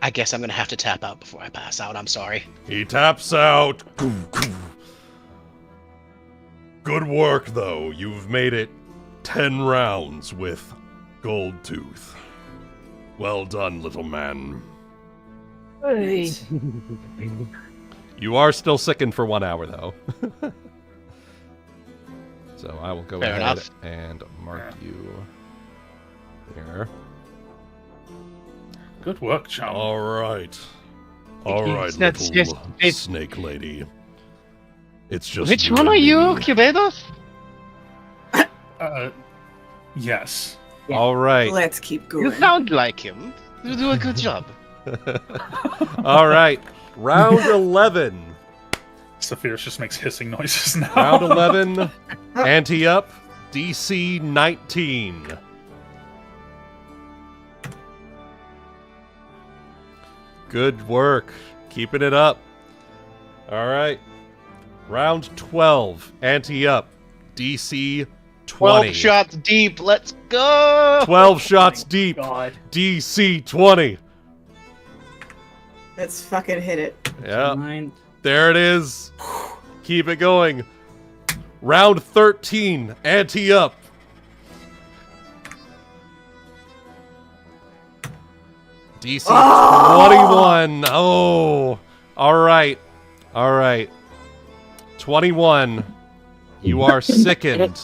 S2: I guess I'm gonna have to tap out before I pass out. I'm sorry.
S3: He taps out. Good work, though. You've made it 10 rounds with Gold Tooth. Well done, little man. You are still sickened for 1 hour, though. So I will go
S2: Fair
S3: ahead
S2: enough.
S3: and mark you here.
S1: Good work, chum.
S3: All right. All right,
S9: That's
S3: little
S9: just-
S3: snake lady. It's just
S9: Which
S3: you
S9: one
S3: and
S9: are you,
S3: me.
S9: Cubados?
S1: Yes.
S3: All right.
S7: Let's keep
S9: You
S7: going.
S9: sound like him. You do a good job.
S3: All right. Round 11.
S1: Saphyrus just makes hissing noises now.
S3: Round 11. Ante up. DC 19. Good work. Keeping it up. All right. Round 12. Ante up. DC 20.
S2: 12 shots deep. Let's go.
S3: 12 shots deep.
S5: God.
S3: DC 20.
S7: Let's fucking hit it.
S3: Yeah.
S5: 9.
S3: There it is. Keep it going. Round 13. Ante up. DC 21. Oh, all right. 21. You are sickened.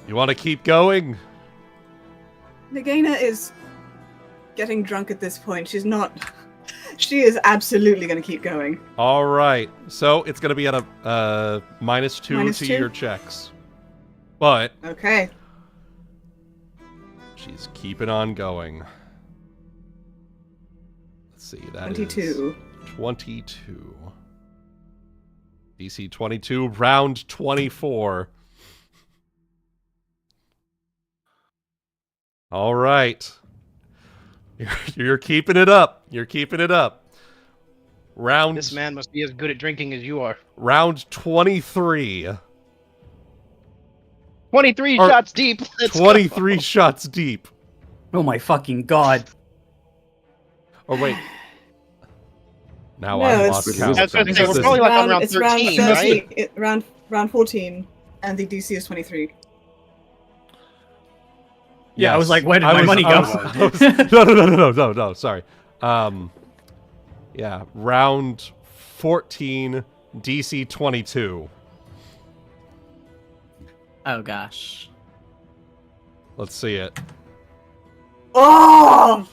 S3: You want to keep going?
S7: Nagaina is getting drunk at this point. She's not. She is absolutely going to keep going.
S3: All right. So it's going to be at a -2
S7: Minus
S3: to
S7: 2?
S3: your checks. But
S7: Okay.
S3: she's keeping on going. Let's see. That is
S7: 22.
S3: 22. DC 22, round 24. All right. You're keeping it up. Round.
S2: This man must be as good at drinking as you are.
S3: Round 23.
S2: 23
S3: Or-
S2: shots deep. Let's
S3: 23
S2: go.
S3: shots deep.
S5: Oh my fucking god.
S3: Oh wait. Now
S7: No,
S3: I
S7: it's-
S3: lost
S4: It's-
S3: count.
S2: I was gonna say,
S3: This
S2: we're
S3: is-
S2: probably like on round
S7: it's
S2: 13,
S7: round
S2: right?
S7: 30, round 14, and the DC is 23.
S5: Yeah, I was
S3: Yes.
S5: like, where did
S3: I
S5: my
S3: was-
S5: money
S3: I
S5: go?
S3: was- no, sorry. Yeah, round 14, DC 22.
S6: Oh gosh.
S3: Let's see it.
S7: Oh!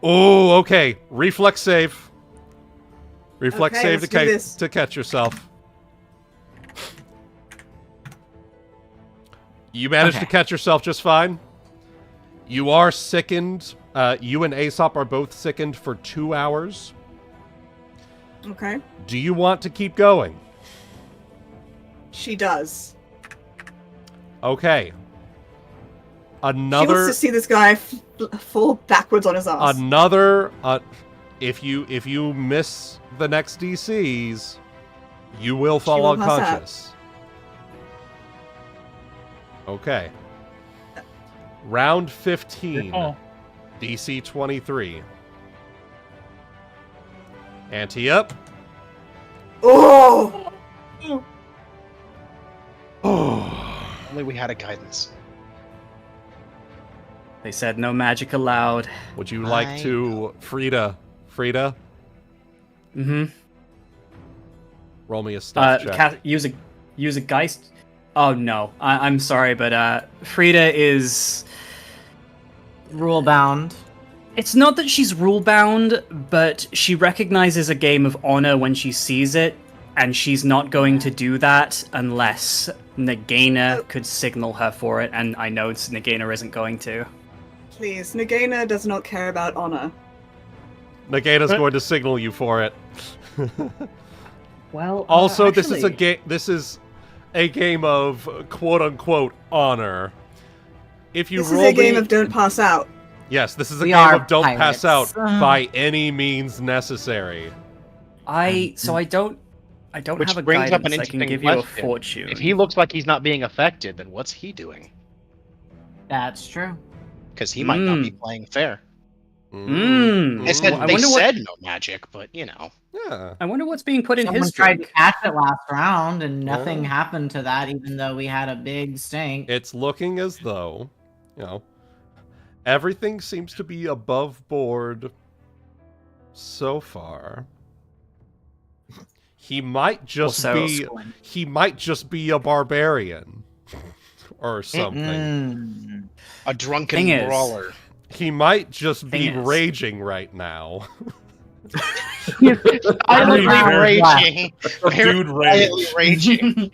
S3: Oh, okay. Reflex save. Reflex
S7: Okay,
S3: save
S7: let's do this.
S3: to catch yourself. You managed to
S6: Okay.
S3: catch yourself just fine. You are sickened. You and Aesop are both sickened for 2 hours.
S7: Okay.
S3: Do you want to keep going?
S7: She does.
S3: Okay.
S7: She wants
S3: Another
S7: to see this guy fall backwards on his ass.
S3: another if you miss the next DCs, you will fall
S7: will pass out.
S3: unconscious. Okay. Round 15.
S1: Oh.
S3: DC 23. Ante up.
S7: Oh!
S2: Only we had a guidance.
S5: They said no magic allowed.
S3: Would you like to Frieda?
S5: Mm-hmm.
S3: Roll me a stealth check.
S5: Use a Geist. Oh no, I'm sorry, but Frieda is.
S6: Rule bound.
S5: It's not that she's rule bound, but she recognizes a game of honor when she sees it, and she's not going to do that unless Nagaina could signal her for it, and I know Nagaina isn't going to.
S7: Please, Nagaina does not care about honor.
S3: Nagaina's going to signal you for it.
S5: Well,
S3: Also,
S5: actually,
S3: this is a game. This is a game of quote unquote honor. If you
S7: This is
S3: roll
S7: a game
S3: me-
S7: of don't pass out.
S3: Yes, this is a
S6: We
S3: game
S6: are
S3: of don't pass
S6: pirates.
S3: out by any means necessary.
S5: I don't
S2: Which
S5: have a
S2: brings up an
S5: guidance. I can
S2: interesting
S5: give you a
S2: question.
S5: fortune.
S2: If he looks like he's not being affected, then what's he doing?
S6: That's true.
S2: Because he might not be playing fair.
S5: Mm.
S2: They said,
S5: I
S2: they
S5: wonder what-
S2: said no magic, but you know.
S3: Yeah.
S5: I wonder what's being put in
S6: Someone
S5: his
S6: tried to
S5: drink.
S6: catch it last round, and nothing
S3: Oh.
S6: happened to that, even though we had a big stink.
S3: It's looking as though, everything seems to be above board so far. He might just he might just be a barbarian or something.
S2: A drunken
S5: Thing is-
S2: brawler.
S3: He might just be
S5: Thing is-
S3: raging right now.
S2: Silently
S6: Wow.
S2: raging. Very
S1: Dude
S2: quietly raging.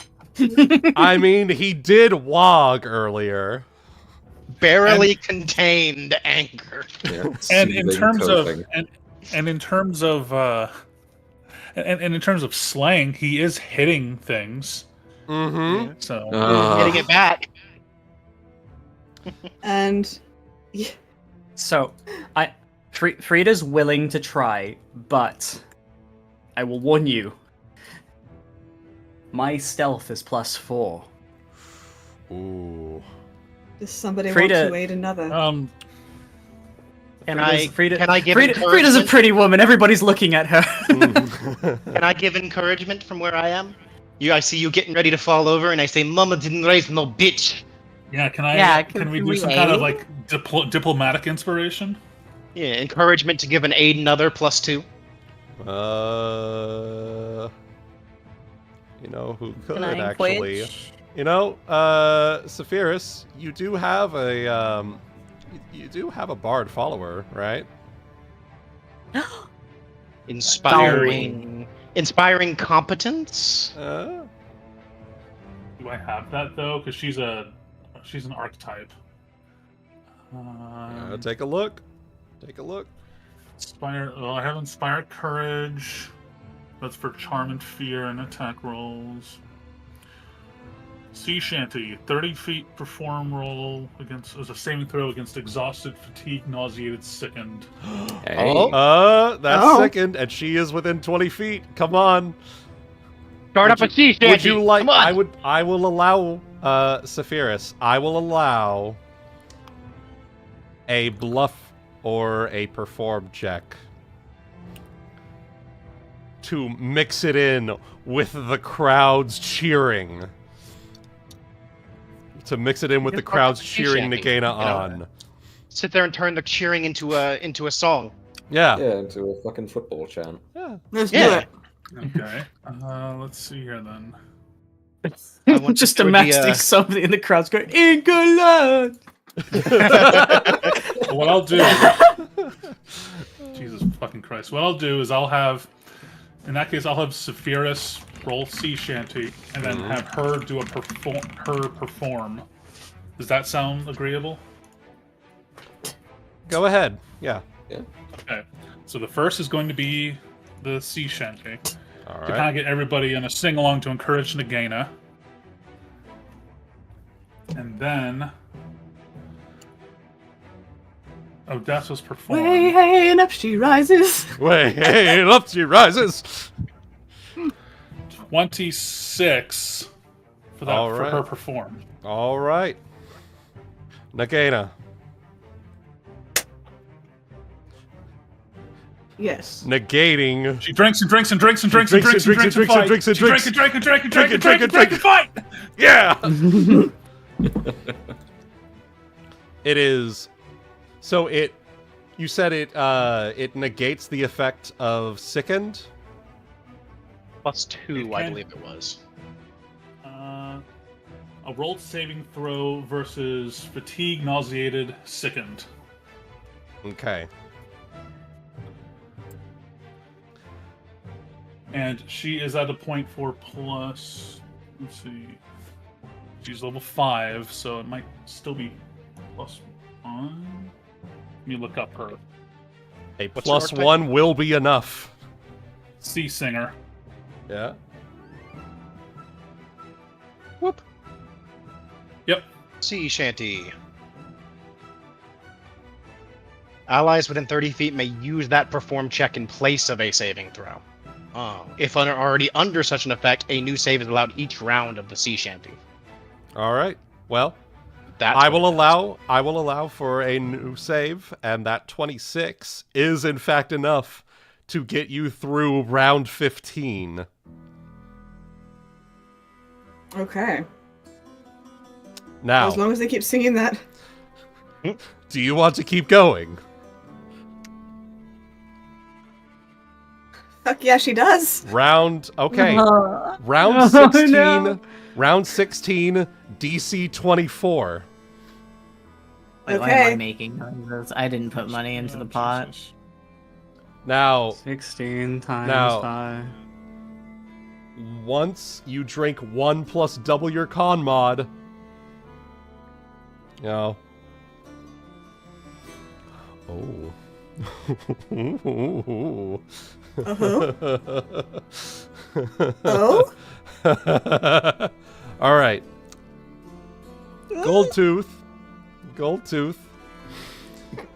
S3: I mean, he did wog earlier.
S2: Barely contained anger.
S4: Yeah,
S1: And in
S4: soothing
S1: terms of
S4: coping.
S1: and in terms of and in terms of slang, he is hitting things.
S3: Mm-hmm.
S1: So
S2: Getting it back.
S7: And
S5: So, Frieda's willing to try, but I will warn you. My stealth is +4.
S3: Ooh.
S7: does somebody
S5: Frieda-
S7: want to aid another?
S1: um
S2: Can I give
S5: Frieda's a
S2: encouragement?
S5: pretty woman. Everybody's looking at her.
S2: Can I give encouragement from where I am? I see you getting ready to fall over, and I say, "Mama didn't raise no bitch."
S1: yeah, can I
S6: Yeah,
S1: can
S6: can
S1: we do
S6: we
S1: some kind of
S6: aid?
S1: like diplomatic inspiration?
S2: Yeah, encouragement to give an aid another +2.
S3: You know who could
S6: Can I
S3: actually?
S6: quench?
S3: You know, Saphyrus, you do have a bard follower, right?
S2: Inspiring competence.
S1: Do I have that though? Because she's an archetype.
S3: Take a look. Take a look.
S1: I have Inspired Courage. That's for Charm and Fear and attack rolls. Sea Shanty, 30 feet perform roll as a saving throw against exhausted, fatigued, nauseated, sickened.
S4: Hey.
S3: That's sickened, and she is within 20 feet. Come on.
S9: Start up a sea shanty.
S3: Would you like?
S2: Come on.
S3: I will allow Saphyrus. I will allow a bluff or a perform check to mix it in with the crowd's cheering. To mix it in with the crowd's cheering Nagaina on.
S2: Sit there and turn the cheering into a song.
S3: Yeah.
S4: Yeah, into a fucking football chant.
S3: Yeah.
S7: Let's do
S2: Yeah.
S7: it.
S1: Okay. Let's see here then.
S2: I want
S5: Just
S2: to do
S5: imagining
S2: the,
S5: somebody in the crowd's going, England!
S1: What I'll do... Jesus fucking Christ. What I'll do is in that case, I'll have Saphyrus roll Sea Shanty, and then have her do perform. Does that sound agreeable?
S3: Go ahead. Yeah.
S1: Okay. So the first is going to be the Sea Shanty.
S3: All
S1: To kind
S3: right.
S1: of get everybody in a sing-along to encourage Nagaina. And then... Odessa's perform.
S7: Way hey, and up she rises.
S3: Way hey, up she rises.
S1: 26 for that
S3: All
S1: for
S3: right.
S1: her perform.
S3: All right. Nagaina.
S7: Yes.
S3: Negating.
S1: She drinks and drinks and drinks and drinks and drinks and drinks and fight.
S3: drinks and
S1: She drinks and drinks and drinks and drinks and drinks and drinks and fight.
S3: Yeah. It is. So you said it negates the effect of sickened.
S2: +2, I believe it was.
S1: A rolled saving throw versus fatigue, nauseated, sickened.
S3: Okay.
S1: And she is at a point for plus. Let's see. She's level 5, so it might still be +1. Let me look up her.
S3: A
S2: What's her
S3: +1
S2: archetype?
S3: will be enough.
S1: Sea Singer.
S3: Yeah.
S2: Whoop.
S1: Yep.
S2: Sea Shanty. Allies within 30 feet may use that perform check in place of a saving throw. If already under such an effect, a new save is allowed each round of the Sea Shanty.
S3: All right. Well,
S2: That's
S3: I
S2: what
S3: will
S2: it does.
S3: allow for a new save, and that 26 is in fact enough to get you through round 15.
S7: Okay.
S3: Now,
S7: As long as they keep singing that.
S3: do you want to keep going?
S7: Fuck yeah, she does.
S3: Okay.
S7: Oh,
S3: Round 16.
S7: no.
S3: Round 16, DC 24.
S6: Wait, why am I
S7: Okay.
S6: making noises? I didn't put money into the pot.
S3: Now,
S5: 16 times
S3: Now-
S5: 5.
S3: once you drink 1 plus double your con mod, you know. Oh.
S7: Oh?
S3: All right. Gold Tooth.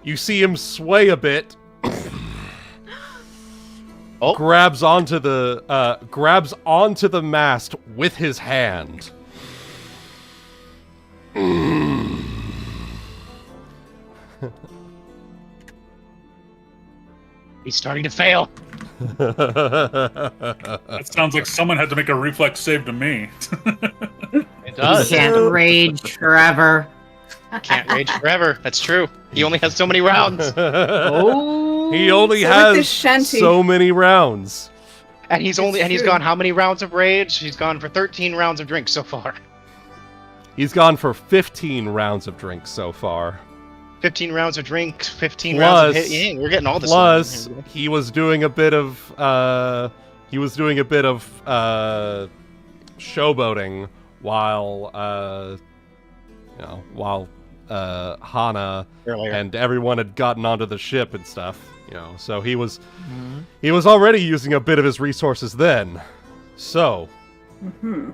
S3: You see him sway a bit.
S2: Oh.
S3: Grabs onto the mast with his hand.
S2: He's starting to fail.
S1: That sounds like someone had to make a reflex save to me.
S2: It does.
S6: You can't rage forever.
S2: Can't rage forever. That's true. He only has so many rounds.
S5: Oh.
S3: He only
S7: So with
S3: has
S7: this shanty-
S3: so many rounds.
S2: And he's
S7: true.
S2: gone how many rounds of rage? He's gone for 13 rounds of drink so far.
S3: He's gone for 15 rounds of drinks so far.
S2: 15 rounds of drink, 15
S3: Plus-
S2: rounds of hit. Yeah, we're getting all this.
S3: Plus, he was doing a bit of showboating while Hana
S2: earlier.
S3: and everyone had gotten onto the ship and stuff. So he was already using a bit of his resources then. So,
S7: Mm-hmm.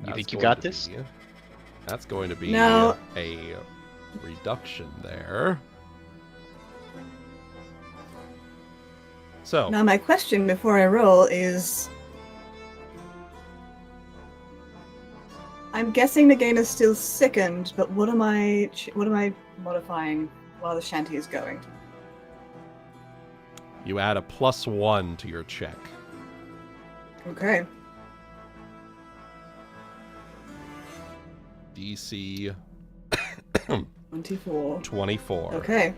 S2: You think you got this?
S3: That's going to be
S7: No.
S3: a reduction there. So,
S7: Now my question before I roll is, I'm guessing Nagaina's still sickened, but what am I modifying while the shanty is going?
S3: you add a +1 to your check.
S7: Okay.
S3: DC
S7: 24.
S3: 24.
S7: Okay.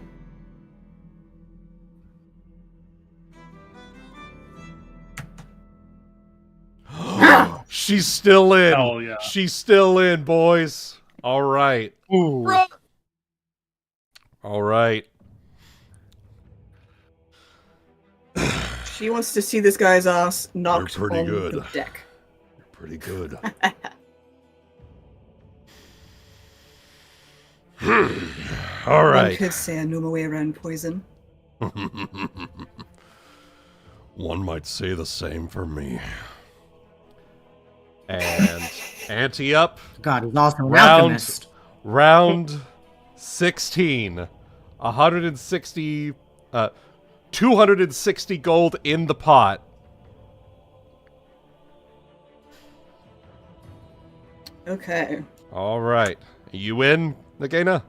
S3: She's still in.
S1: Hell yeah.
S3: She's still in, boys. All right.
S2: Ooh.
S3: All right.
S7: She wants to see this guy's ass knocked
S3: You're pretty
S7: on
S3: good.
S7: the deck.
S3: Pretty good. All
S7: One
S3: right.
S7: could say I know my way around poison.
S3: One might say the same for me. And ante up.
S6: God, he's also an
S3: Round-
S6: alchemist.
S3: Round 16. 260 gold in the pot.
S7: Okay.
S3: All right. You in, Nagaina?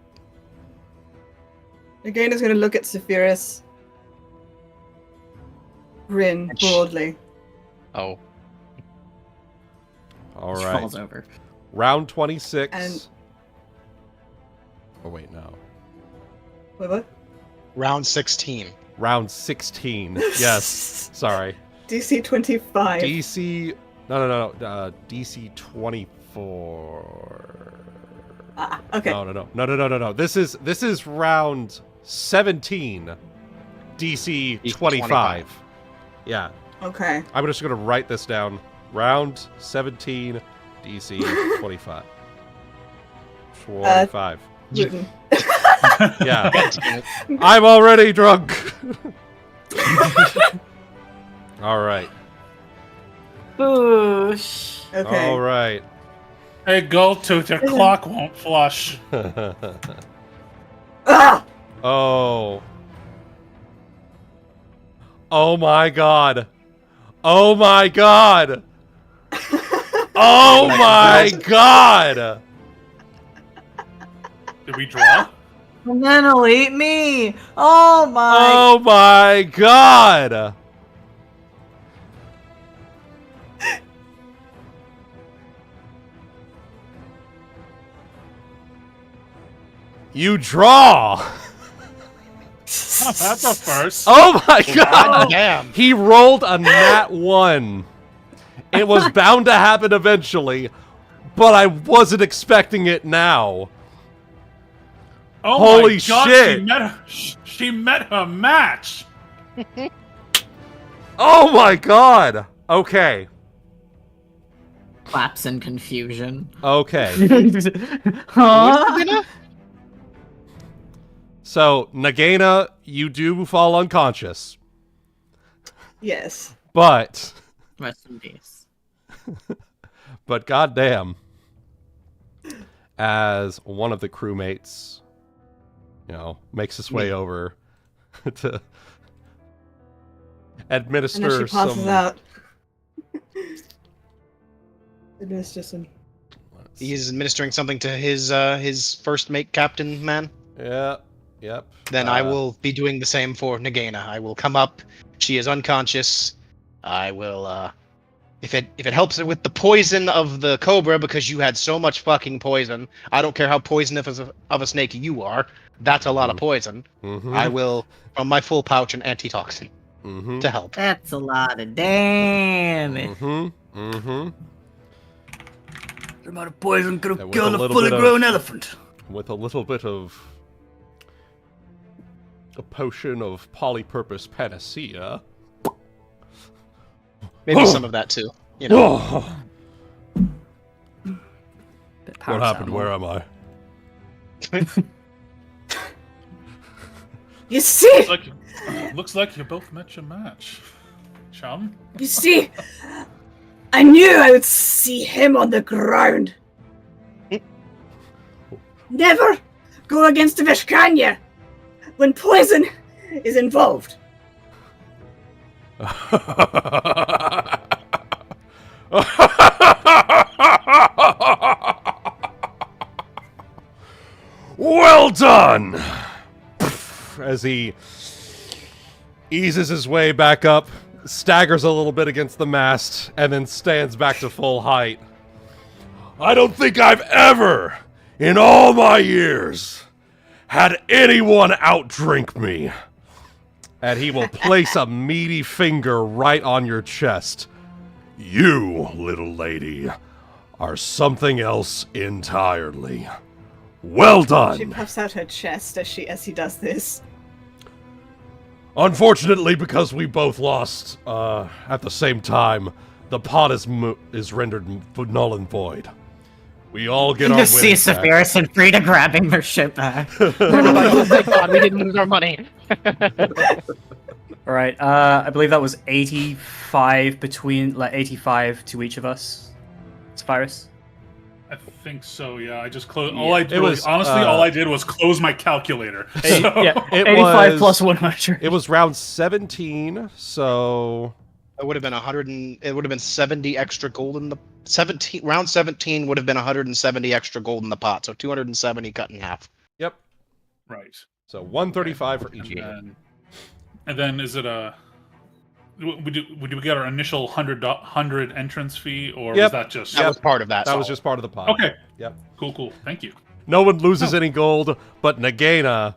S7: Nagaina's gonna look at Saphyrus. Grin broadly.
S2: Oh.
S3: All
S6: She
S3: right.
S6: falls over.
S3: Round 26.
S7: And-
S3: Oh, wait, no.
S7: Wait, what?
S2: Round 16.
S3: Round 16. Yes. Sorry.
S7: DC 25.
S3: DC. No. DC 24.
S7: Ah, okay.
S3: No. This is round 17. DC 25. Yeah.
S7: Okay.
S3: I'm just gonna write this down. Round 17. DC 25. 25.
S7: Wuten.
S3: Yeah. I'm already drunk. All right.
S6: Boosh.
S7: Okay.
S3: All right.
S1: Hey, Goldtooth, your clock won't flush.
S7: Ah!
S3: Oh. Oh my god. Oh my god. Oh my god.
S1: Did we draw?
S6: And then he'll eat me. Oh my.
S3: Oh my god. You draw.
S1: That's a first.
S3: Oh my god.
S2: Damn.
S3: He rolled a nat 1. It was bound to happen eventually, but I wasn't expecting it now.
S1: Oh
S3: Holy
S1: my God,
S3: shit.
S1: She met her match.
S3: Oh my god. Okay.
S6: Claps in confusion.
S3: Okay.
S6: Huh?
S3: So, Nagaina, you do fall unconscious.
S7: Yes.
S3: But
S6: Rest in peace.
S3: goddamn, as one of the crewmates, makes his way over to
S7: And
S3: administer
S7: then she passes
S3: some.
S7: out. Administer some.
S2: He's administering something to his first mate captain man.
S3: Yeah. Yep.
S2: Then I will be doing the same for Nagaina. I will come up. She is unconscious. I will If it helps it with the poison of the cobra because you had so much fucking poison, I don't care how poisonous of a snake you are. That's a lot of poison. I will from my full pouch an antitoxin to help.
S6: That's a lot of damage.
S5: The amount of poison could have killed a fully grown elephant.
S3: With a little bit of a potion of polypurpose panacea.
S2: Maybe some of that too. You know.
S3: What happened? Where am I?
S7: You see?
S1: Looks like you both met your match. Chum?
S7: You see? I knew I would see him on the ground. Never go against the Vishkanya when poison is involved.
S3: Well done! As he eases his way back up, staggers a little bit against the mast, and then stands back to full height. I don't think I've ever, in all my years, had anyone outdrink me. And he will place a meaty finger right on your chest. You, little lady, are something else entirely. Well done!
S7: She puffs out her chest as he does this.
S3: Unfortunately, because we both lost at the same time, the pot is rendered null and void. We all get our
S6: You just see
S3: winnings back.
S6: Saphyrus and Frieda grabbing their shit back.
S9: Oh my god, we didn't lose our money.
S5: Alright, I believe that was 85 like 85 to each of us. Saphyrus?
S1: I think so, yeah. I just closed.
S5: Yeah.
S1: All I did all I did was close my calculator. So.
S5: Yeah,
S3: It
S5: 85
S3: was-
S5: plus 100.
S3: It was round 17, so...
S2: It would have been 100 and it would have been 70 extra gold in the round 17 would have been 170 extra gold in the pot, so 270 cut in half.
S3: Yep.
S1: Right.
S3: So 135 for each of them.
S1: And then is it a... Would we get our initial 100 entrance fee, or
S3: Yep.
S1: was that just...
S2: That was part of that.
S3: That was
S2: so-
S3: just part of the pot.
S1: Okay.
S3: Yep.
S1: Cool. Thank you.
S3: No one loses any gold, but Nagaina...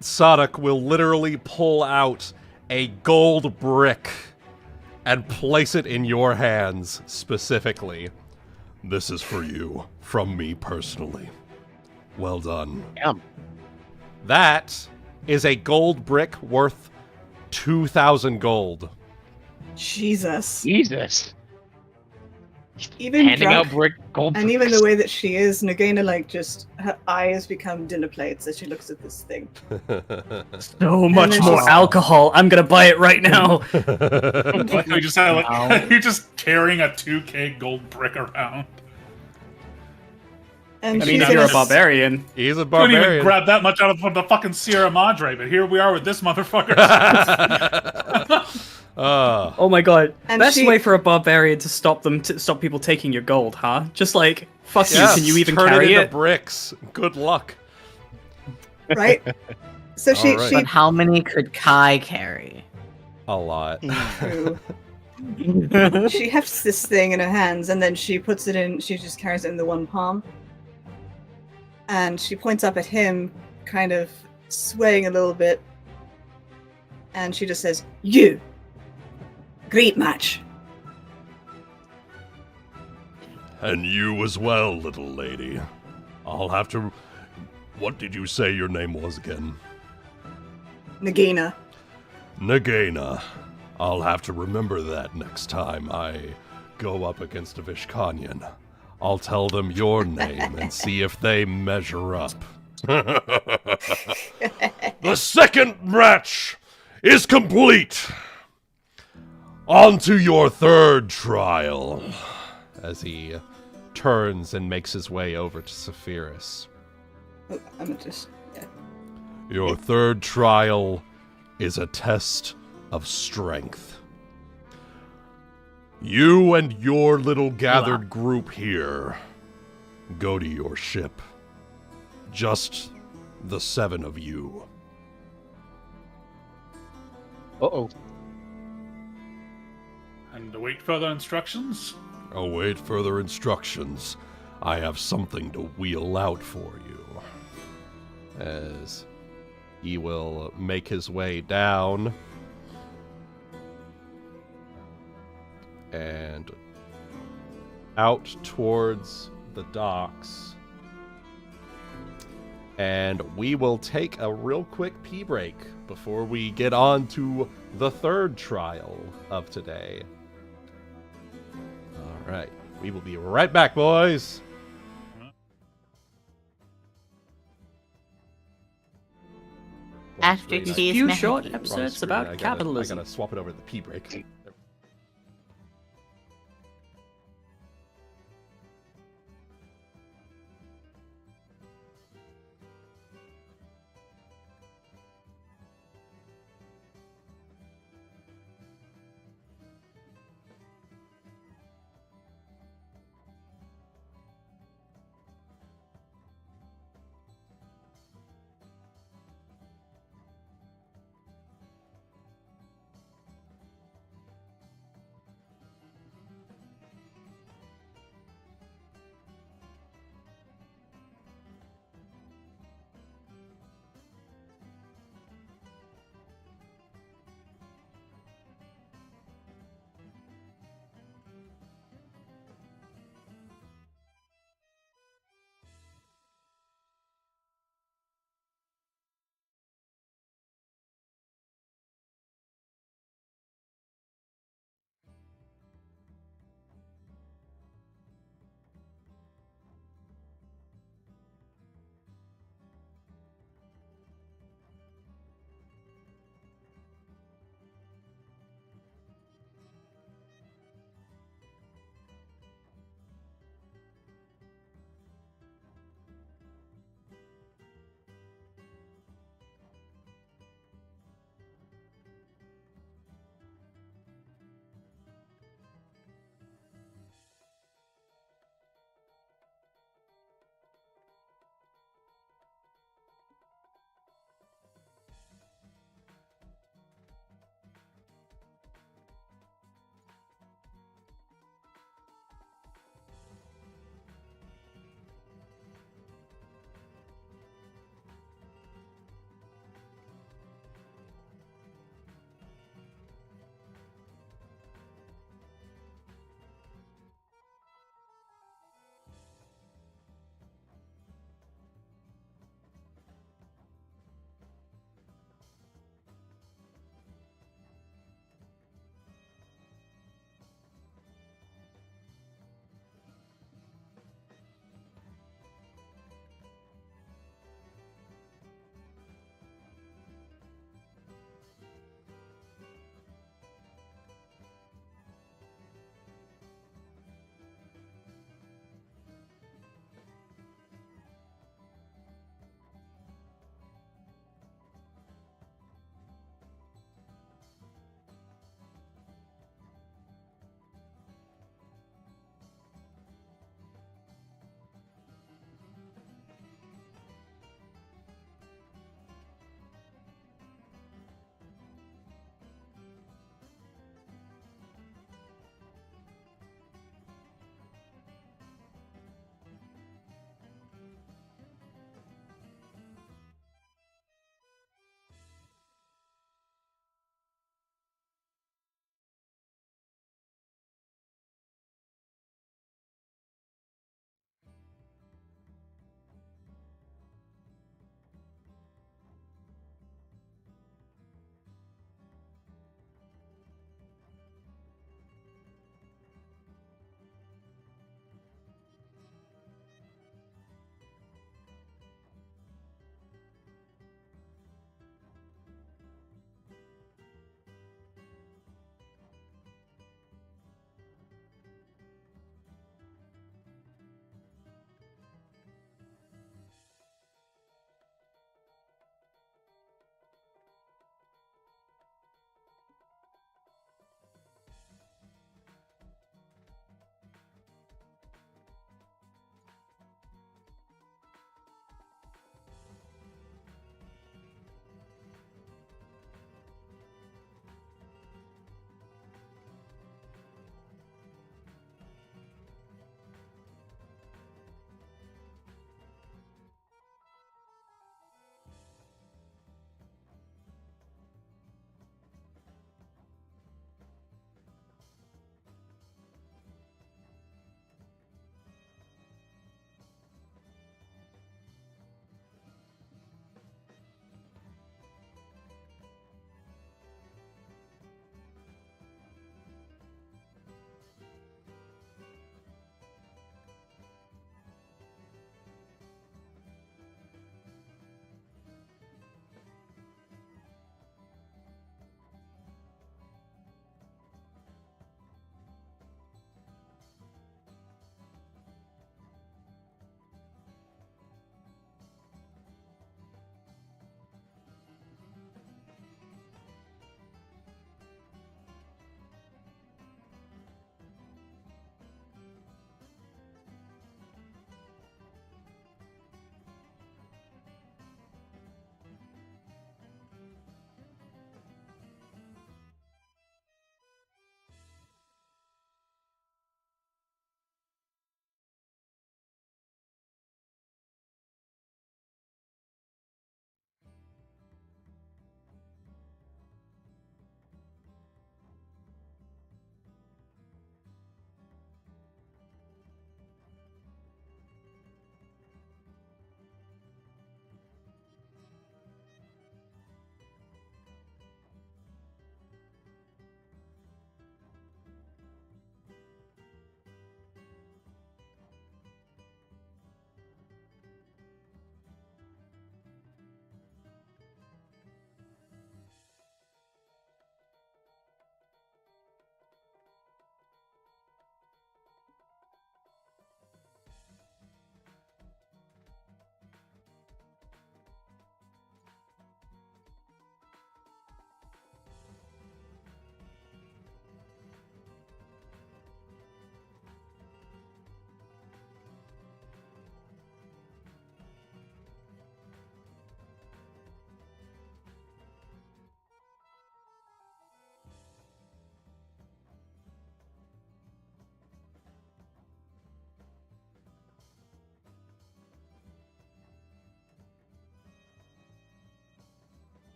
S3: Sadok will literally pull out a gold brick and place it in your hands specifically. This is for you, from me personally. Well done.
S2: Damn.
S3: That is a gold brick worth 2,000 gold.
S7: Jesus.
S9: Jesus.
S7: Even
S9: Handing
S7: drunk,
S9: out brick gold.
S7: and even the way that she is, Nagaina, just her eyes become dinner plates as she looks at this thing.
S5: So much
S7: then
S5: more
S7: she's-
S5: alcohol. I'm gonna buy it right now.
S1: You just had, you're just carrying a 2K gold brick around.
S7: And
S5: I
S7: she's
S5: mean, if
S7: gonna
S5: you're a
S7: s-
S5: barbarian.
S3: He's a
S1: Couldn't even
S3: barbarian.
S1: grab that much out of the fucking Sierra Madre, but here we are with this motherfucker.
S5: Oh my god.
S7: And
S5: Best
S7: she-
S5: way for a barbarian to stop people taking your gold, huh? Just like, fuck
S3: Yes,
S5: you, can you even
S3: turn
S5: carry
S3: it into
S5: it?
S3: bricks. Good luck.
S7: right? So she
S3: Alright.
S6: But how many could Kai carry?
S3: A lot.
S7: she hefts this thing in her hands and then she puts it in. She just carries it in the one palm, and she points up at him, kind of swaying a little bit, and she just says, "You, great match."
S3: And you as well, little lady. I'll have to... What did you say your name was again?
S7: Nagaina.
S3: Nagaina. I'll have to remember that next time I go up against a Vishkanyan. I'll tell them your name and see if they measure up. The second match is complete! On to your third trial. As he turns and makes his way over to Saphyrus.
S7: Oh, I'm just. Yeah.
S3: Your third trial is a test of strength. You and your little gathered group here go to your ship. Just the 7 of you.
S1: And await further instructions.
S3: Await further instructions. I have something to wheel out for you. As he will make his way down and out towards the docks. And we will take a real quick pee break before we get on to the third trial of today. All right, we will be right back, boys.
S6: After
S3: Nice.
S6: tea is
S5: Few
S6: Maggie.
S5: short
S3: Wrong
S5: episodes
S3: screen.
S5: about
S3: I gotta
S5: capitalism.
S3: swap it over to the pee break.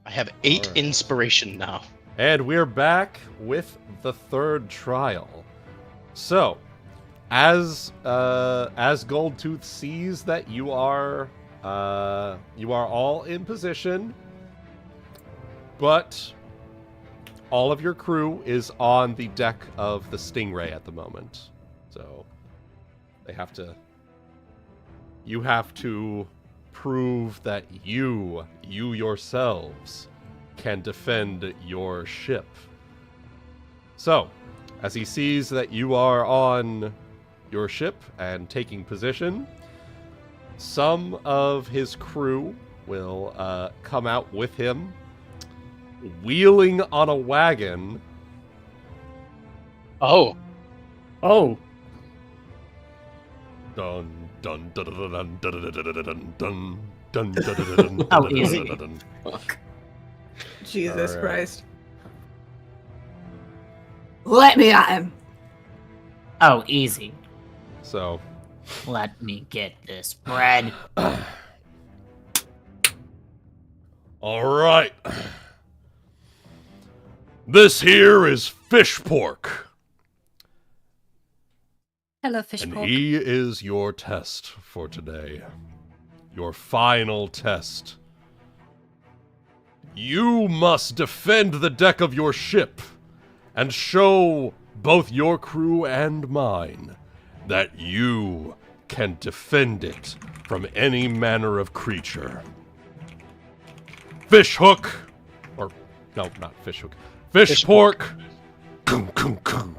S2: I have 8
S3: Alright.
S2: inspiration now.
S3: And we're back with the third trial. So, as Goldtooth sees that you are all in position, but all of your crew is on the deck of the Stingray at the moment. So, you have to prove that you yourselves can defend your ship. So, as he sees that you are on your ship and taking position, some of his crew will come out with him, wheeling on a wagon.
S2: Oh.
S5: Oh.
S3: Dun dun dun dun dun dun dun dun dun dun.
S6: How easy.
S7: Jesus
S3: Alright.
S7: Christ. Let me at him.
S6: Oh, easy.
S3: So,
S6: Let me get this bread.
S3: all right. This here is Fish Pork,
S5: Hello, fish
S3: and
S5: pork.
S3: he is your test for today. Your final test. You must defend the deck of your ship and show both your crew and mine that you can defend it from any manner of creature. Fish hook, or no, not fish hook. Fish pork. Kung, kung, kung.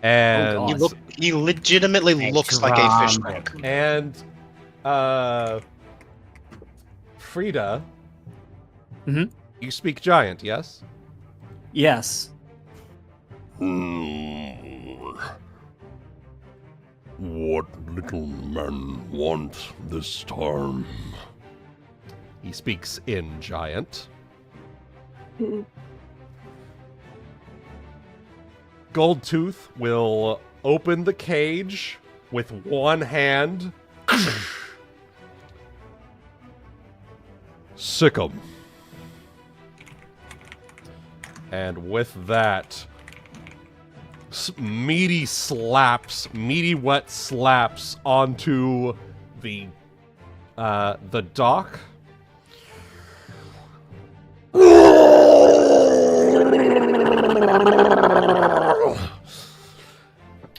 S3: And
S5: Oh, God.
S2: He legitimately looks like a fish hook.
S3: and Frieda,
S5: Mhm.
S3: you speak giant, yes?
S5: Yes.
S3: What little man want this time? He speaks in giant. Goldtooth will open the cage with one hand. Sick 'em. And with that, meaty wet slaps onto the dock.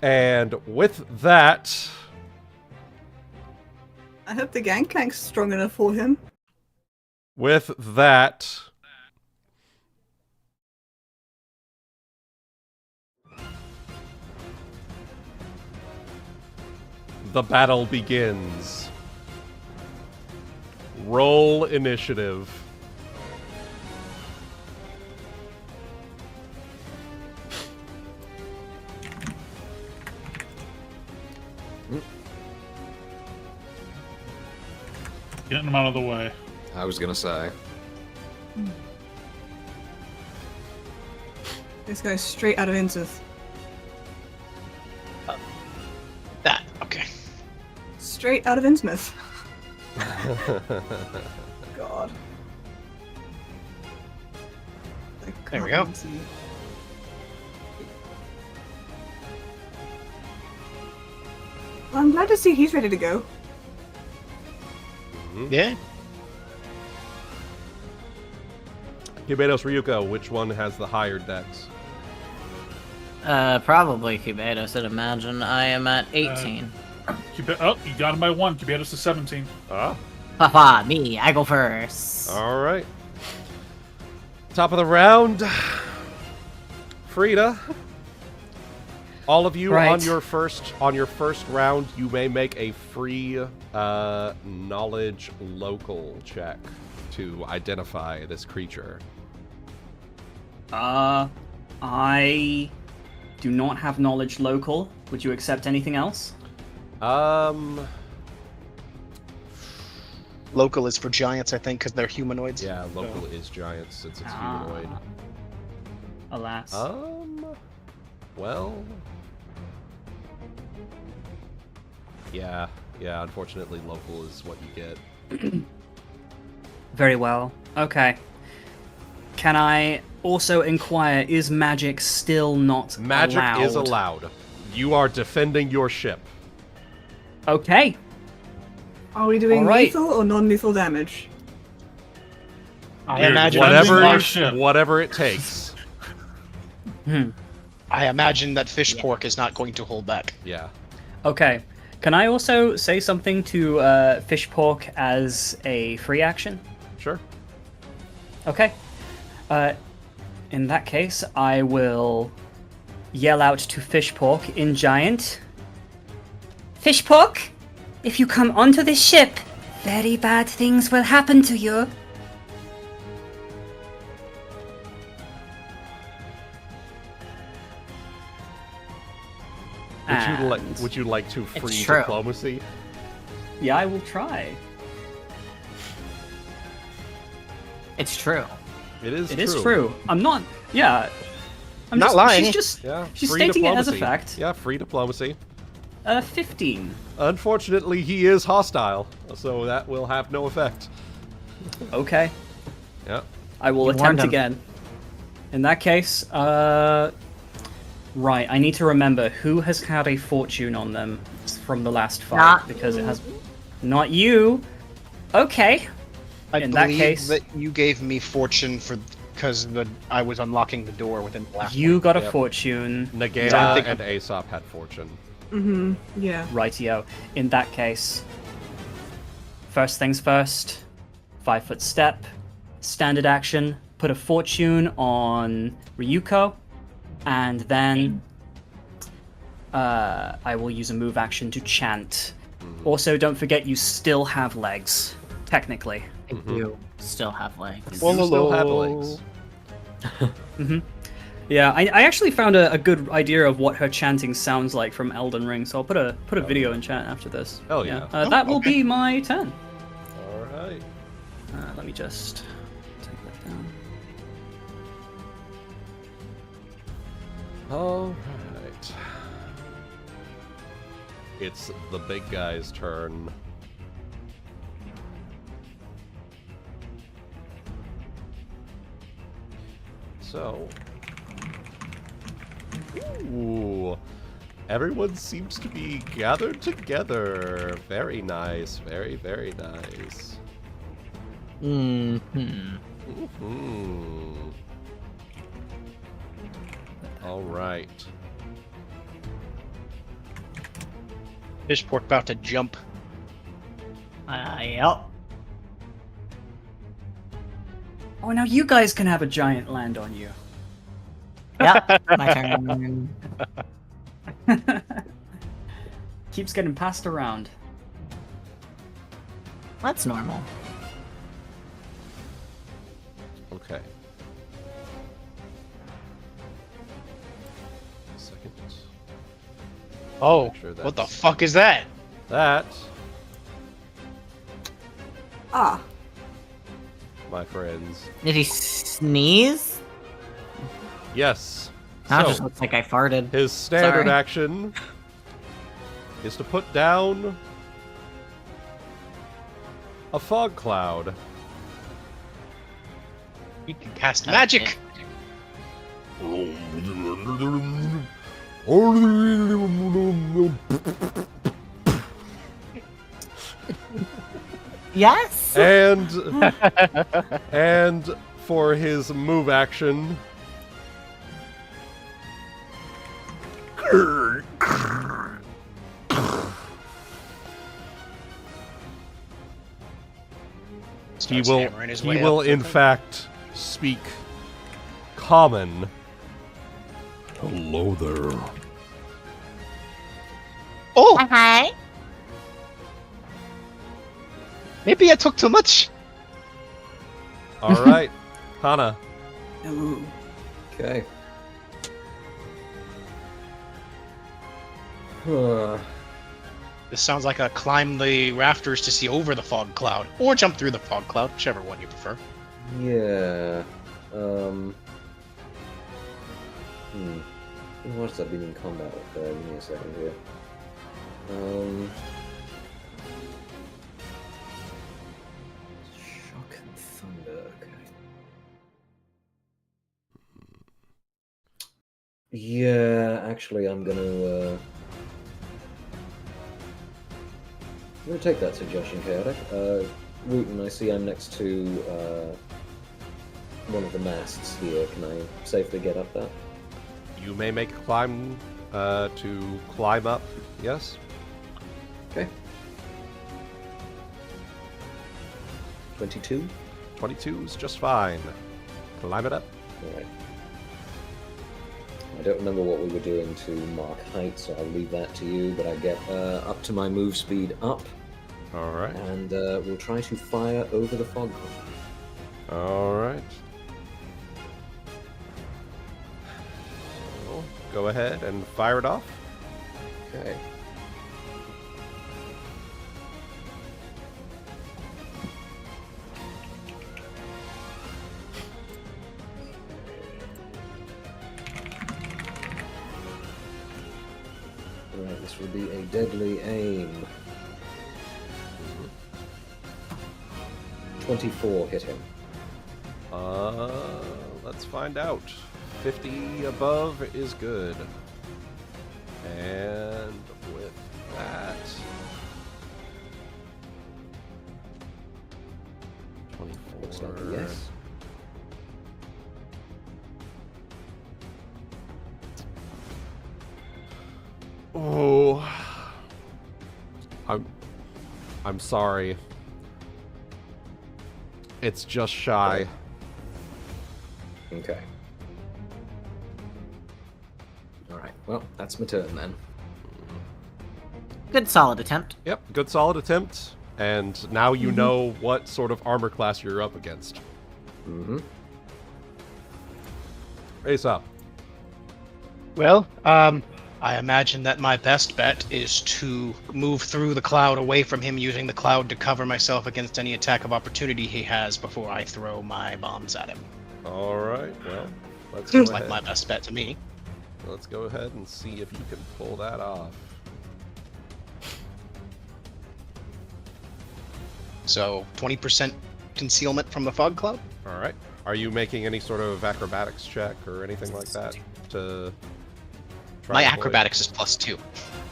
S3: And with that,
S7: I hope the gangplank's strong enough for him.
S3: the battle begins. Roll initiative.
S1: Getting him out of the way.
S4: I was gonna say.
S7: This guy's straight out of Innsmouth.
S2: That, okay.
S7: Straight out of Innsmouth. God.
S2: There we go.
S7: Well, I'm glad to see he's ready to go.
S2: Yeah.
S3: Cubados, Ryuuko, which one has the higher dex?
S6: Probably Cubados, I'd imagine. I am at 18.
S1: Oh, you got him by 1. Cubados is 17.
S3: Ah.
S6: Haha, me, I go first.
S3: All right. Top of the round. Frieda. All of you
S5: Right.
S3: on your first round, you may make a free knowledge local check to identify this creature.
S5: I do not have knowledge local. Would you accept anything else?
S2: Local is for giants, I think, because they're humanoids.
S3: Yeah, local is giant since it's
S5: Ah.
S3: humanoid.
S5: Alas.
S3: Well, yeah, unfortunately local is what you get.
S5: Very well. Okay. Can I also inquire, is magic still not
S3: Magic
S5: allowed?
S3: is allowed. You are defending your ship.
S5: Okay.
S7: Are we doing
S5: All right.
S7: lethal or non-lethal damage?
S2: I
S1: We're
S2: imagine
S1: defending our ship.
S3: Whatever it takes.
S2: I imagine that fish pork is not going to hold back.
S3: Yeah.
S5: Okay. Can I also say something to Fish Pork as a free action?
S3: Sure.
S5: Okay. In that case, I will yell out to Fish Pork in Giant. Fish Pork, if you come onto this ship, very bad things will happen to you.
S3: Would you like to free
S6: true.
S3: diplomacy?
S5: Yeah, I will try.
S6: It's true.
S3: It is
S5: It
S3: true.
S5: is true. I'm not. Yeah. I'm
S2: Not
S5: just,
S2: lying.
S5: She's just.
S3: Yeah.
S5: She's
S3: free
S5: stating
S3: diplomacy.
S5: it as a fact.
S3: Yeah, free diplomacy.
S5: 15.
S3: Unfortunately, he is hostile, so that will have no effect.
S5: Okay.
S3: Yeah.
S5: I will
S6: You warned
S5: attempt
S6: him.
S5: again. In that case, right, I need to remember who has had a fortune on them from the last fight,
S6: Not
S5: because it has... Not you! Okay.
S2: I
S5: In that
S2: believe
S5: case-
S2: that you gave me fortune because I was unlocking the door within the last
S5: You got a
S3: Yep.
S5: fortune.
S3: Nagaina
S2: Yeah, I think-
S3: and Aesop had fortune.
S7: Mm-hmm. Yeah.
S5: Rightio. In that case, first things first, 5-foot step, standard action, put a fortune on Ryuuko, and then I will use a move action to chant. Also, don't forget you still have legs, technically.
S6: I do still have legs.
S3: You do still have legs.
S5: Yeah, I actually found a good idea of what her chanting sounds like from Elden Ring, so I'll put a video in chat after this.
S3: Hell yeah.
S5: That will
S2: okay.
S5: be my turn.
S3: Alright.
S5: Let me just take that down.
S3: Alright. It's the big guy's turn. So. Ooh. Everyone seems to be gathered together. Very nice. Very, very nice.
S6: Mm-hmm.
S3: Hmm. All right.
S2: Fish pork about to jump.
S6: Yep.
S5: Oh, now you guys can have a giant land on you.
S6: Yep. My turn.
S5: Keeps getting passed around.
S6: That's normal.
S3: Okay. Second.
S2: Oh,
S3: Make sure
S2: what the
S3: that's-
S2: fuck is that?
S3: That,
S7: Ah.
S3: my friends.
S6: Did he sneeze?
S3: Yes.
S6: That
S3: So,
S6: just looks like I farted.
S3: his standard
S6: Sorry.
S3: action is to put down a fog cloud.
S2: You can cast magic.
S6: Yes.
S3: And for his move action, he
S2: Starts
S3: will
S2: hammering his way up.
S3: in fact speak common. Hello there.
S2: Oh,
S6: Hi.
S2: maybe I took too much.
S3: All right, Hana.
S7: Ooh.
S4: Okay.
S2: This sounds like a climb the rafters to see over the fog cloud, or jump through the fog cloud, whichever one you prefer.
S4: Yeah. What's that been in combat with? Give me a second here. Yeah, actually, I'm gonna take that suggestion, Chaotic. Wuten, I see I'm next to one of the masts here. Can I safely get up there?
S3: You may make a climb to climb up. Yes.
S4: Okay. 22?
S3: 22 is just fine. Climb it up.
S4: Alright. I don't remember what we were doing to mark height, so I'll leave that to you, but I get up to my move speed up,
S3: Alright.
S4: and we'll try to fire over the fog cloud.
S3: Alright. So, go ahead and fire it off.
S4: Okay. Alright, this will be a deadly aim. 24 hit him.
S3: Let's find out. 50 above is good. And with that... 24.
S4: Looks like a yes.
S3: Oh, I'm sorry. It's just shy.
S4: Okay. Alright, well, that's my turn then.
S6: Good solid attempt.
S3: Yep, good solid attempt. And now you know what sort of armor class you're up against.
S4: Mm-hmm.
S3: Aesop.
S2: Well, I imagine that my best bet is to move through the cloud away from him, using the cloud to cover myself against any attack of opportunity he has before I throw my bombs at him.
S3: Alright, well, let's go
S2: Seems
S3: ahead.
S2: like my best bet to me.
S3: Let's go ahead and see if you can pull that off.
S2: So, 20% concealment from the fog cloud?
S3: Alright. Are you making any sort of acrobatics check or anything like that to try
S2: My
S3: to avoid-
S2: acrobatics is +2.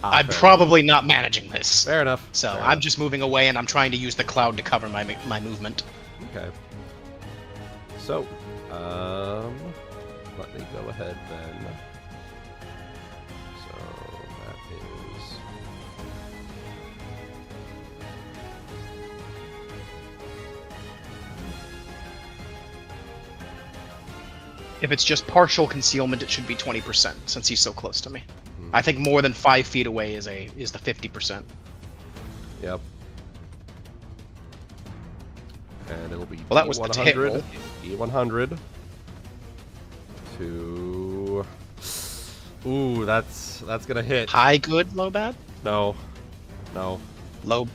S3: Ah,
S2: I'm
S3: fair
S2: probably not managing this.
S3: Fair enough.
S2: So,
S3: Fair
S2: I'm
S3: enough.
S2: just moving away and I'm trying to use the cloud to cover my movement.
S3: Okay. So, let me go ahead then. So that is...
S2: If it's just partial concealment, it should be 20%, since he's so close to me. I think more than 5 feet away is the 50%.
S3: Yep. And it'll be
S2: Well, that was the hit roll.
S3: E100 to... Ooh, that's gonna hit.
S2: High good, low bad?
S3: No.
S2: Low.
S3: Low.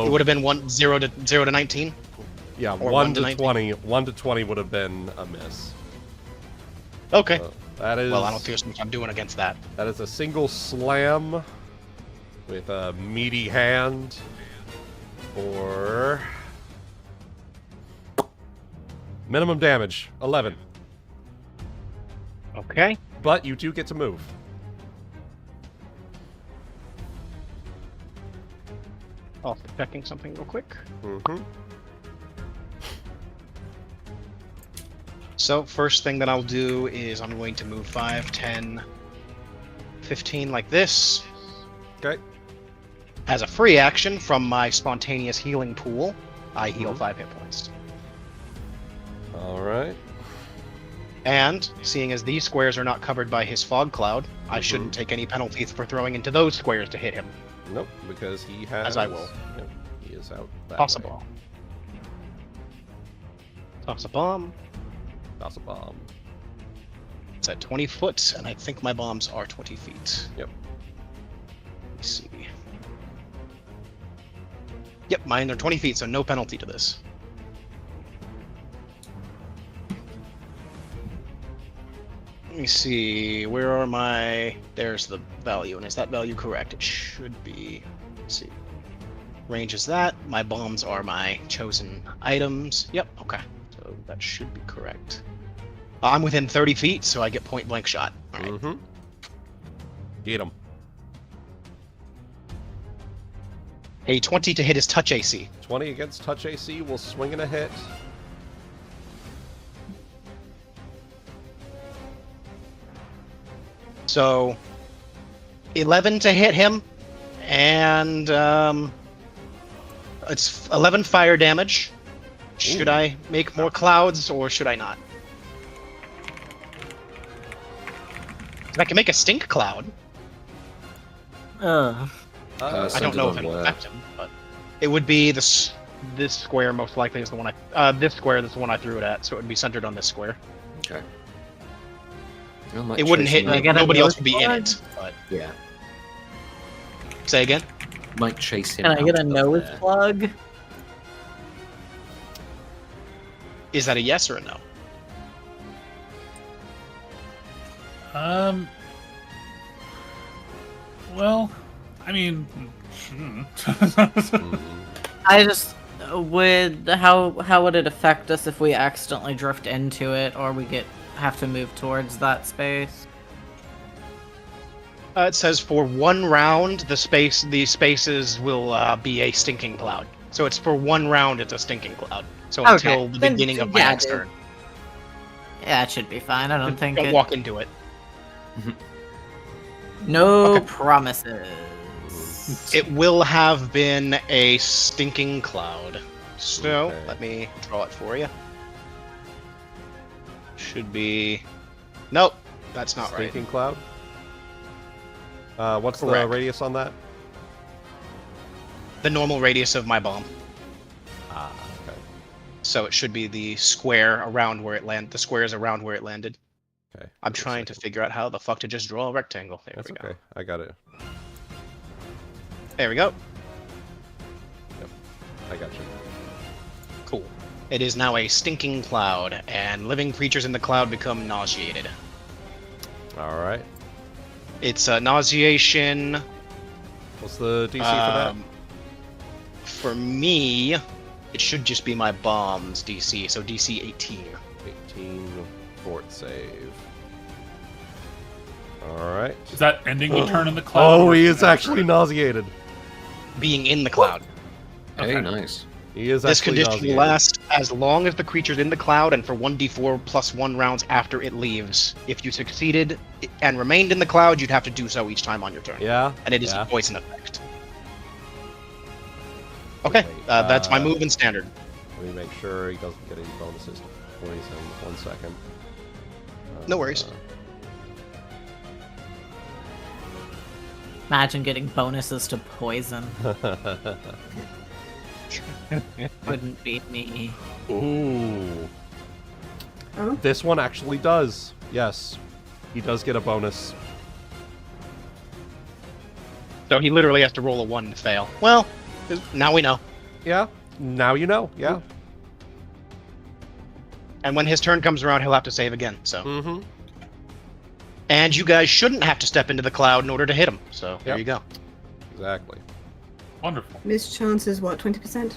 S2: It would have been 0 to 19?
S3: Yeah,
S2: or
S3: 1 to
S2: 19.
S3: 20. 1 to 20 would have been a miss.
S2: Okay.
S3: That is...
S2: Well, I don't feel so much I'm doing against that.
S3: That is a single slam with a meaty hand for minimum damage, 11.
S9: Okay.
S3: But you do get to move.
S2: Also checking something real quick.
S3: Mm-hmm.
S2: So, first thing that I'll do is I'm going to move 5, 10, 15 like this.
S3: Okay.
S2: As a free action from my spontaneous healing pool, I heal 5 hit points.
S3: All right.
S2: And, seeing as these squares are not covered by his fog cloud, I shouldn't take any penalties for throwing into those squares to hit him.
S3: Nope, because he has...
S2: As I will.
S3: Yep, he is out that
S2: Toss a
S3: way.
S2: bomb. Toss a bomb.
S3: Toss a bomb.
S2: It's at 20 foot, and I think my bombs are 20 feet.
S3: Yep.
S2: Let's see. Yep, mine are 20 feet, so no penalty to this. Let me see, where are my... There's the value, and is that value correct? It should be... Let's see. Range is that. My bombs are my chosen items. Yep, okay. So that should be correct. I'm within 30 feet, so I get point blank shot. All right.
S3: Mm-hmm. Get him.
S2: A 20 to hit his touch AC.
S3: 20 against touch AC will swing and a hit.
S2: So 11 to hit him, and it's 11 fire damage. Should I make more clouds, or should I not? I can make a stink cloud.
S6: Ugh.
S2: I don't know if it'll affect him, but it would be this square most likely is the one this square is the one I threw it at, so it would be centered on this square.
S4: Okay.
S2: It wouldn't hit me. Nobody else would be in it. But
S4: Yeah.
S2: say again.
S4: Might chase him.
S6: Can I get a
S4: out of
S6: nose
S4: there.
S6: plug?
S2: Is that a yes or a no?
S1: Well, I mean,
S6: I just would. How would it affect us if we accidentally drift into it, or we have to move towards that space?
S2: It says for 1 round, the spaces will be a stinking cloud. So it's for 1 round, it's a stinking cloud. So
S6: Okay,
S2: until the
S6: then,
S2: beginning of my
S6: yeah,
S2: next
S6: dude.
S2: turn.
S6: Yeah, it should be fine. I don't think
S2: Don't
S6: it.
S2: walk into it.
S6: No
S2: Okay.
S6: promises.
S2: It will have been a stinking cloud. So
S3: Okay.
S2: let me draw it for you. Should be. Nope, that's not right.
S3: Stinking cloud. What's the
S2: Correct.
S3: radius on that?
S2: The normal radius of my bomb.
S3: Ah, okay.
S2: So it should be the square around where it landed. The square is around where it landed.
S3: Okay.
S2: I'm
S3: Give me a
S2: trying to
S3: second.
S2: figure out how the fuck to just draw a rectangle. There
S3: That's
S2: we go.
S3: okay. I got it.
S2: There we go.
S3: I got you.
S2: Cool. It is now a stinking cloud, and living creatures in the cloud become nauseated.
S3: All right.
S2: It's a nauseation.
S3: What's the DC for that?
S2: For me, it should just be my bomb's DC, so DC 18.
S3: 18 fort save. All right.
S1: is that ending the turn in the cloud?
S3: Oh,
S1: or
S3: he
S1: it
S3: is actually
S1: after?
S3: nauseated.
S2: Being in the cloud.
S4: Hey,
S1: Okay.
S4: nice.
S3: He is
S2: This
S3: actually
S2: condition
S3: nauseated.
S2: will last as long as the creature's in the cloud and for 1d4 plus 1 rounds after it leaves. If you succeeded and remained in the cloud, you'd have to do so each time on your turn.
S3: Yeah.
S2: And it is
S3: yeah.
S2: a poison effect. Okay,
S3: Wait,
S2: that's my move in standard.
S3: Let me make sure he doesn't get any bonuses to poison. 1 second.
S2: No worries.
S6: Imagine getting bonuses to poison. Wouldn't be me.
S3: Ooh.
S7: Oh.
S3: This one actually does. Yes. He does get a bonus.
S2: So he literally has to roll a 1 to fail. Well, now we know.
S3: Yeah. Now you know. Yeah.
S2: And when his turn comes around, he'll have to save again. So,
S3: Mm-hmm.
S2: and you guys shouldn't have to step into the cloud in order to hit him. So there
S3: Yep.
S2: you go.
S3: Exactly.
S1: Wonderful.
S7: Miss chance is what, 20%?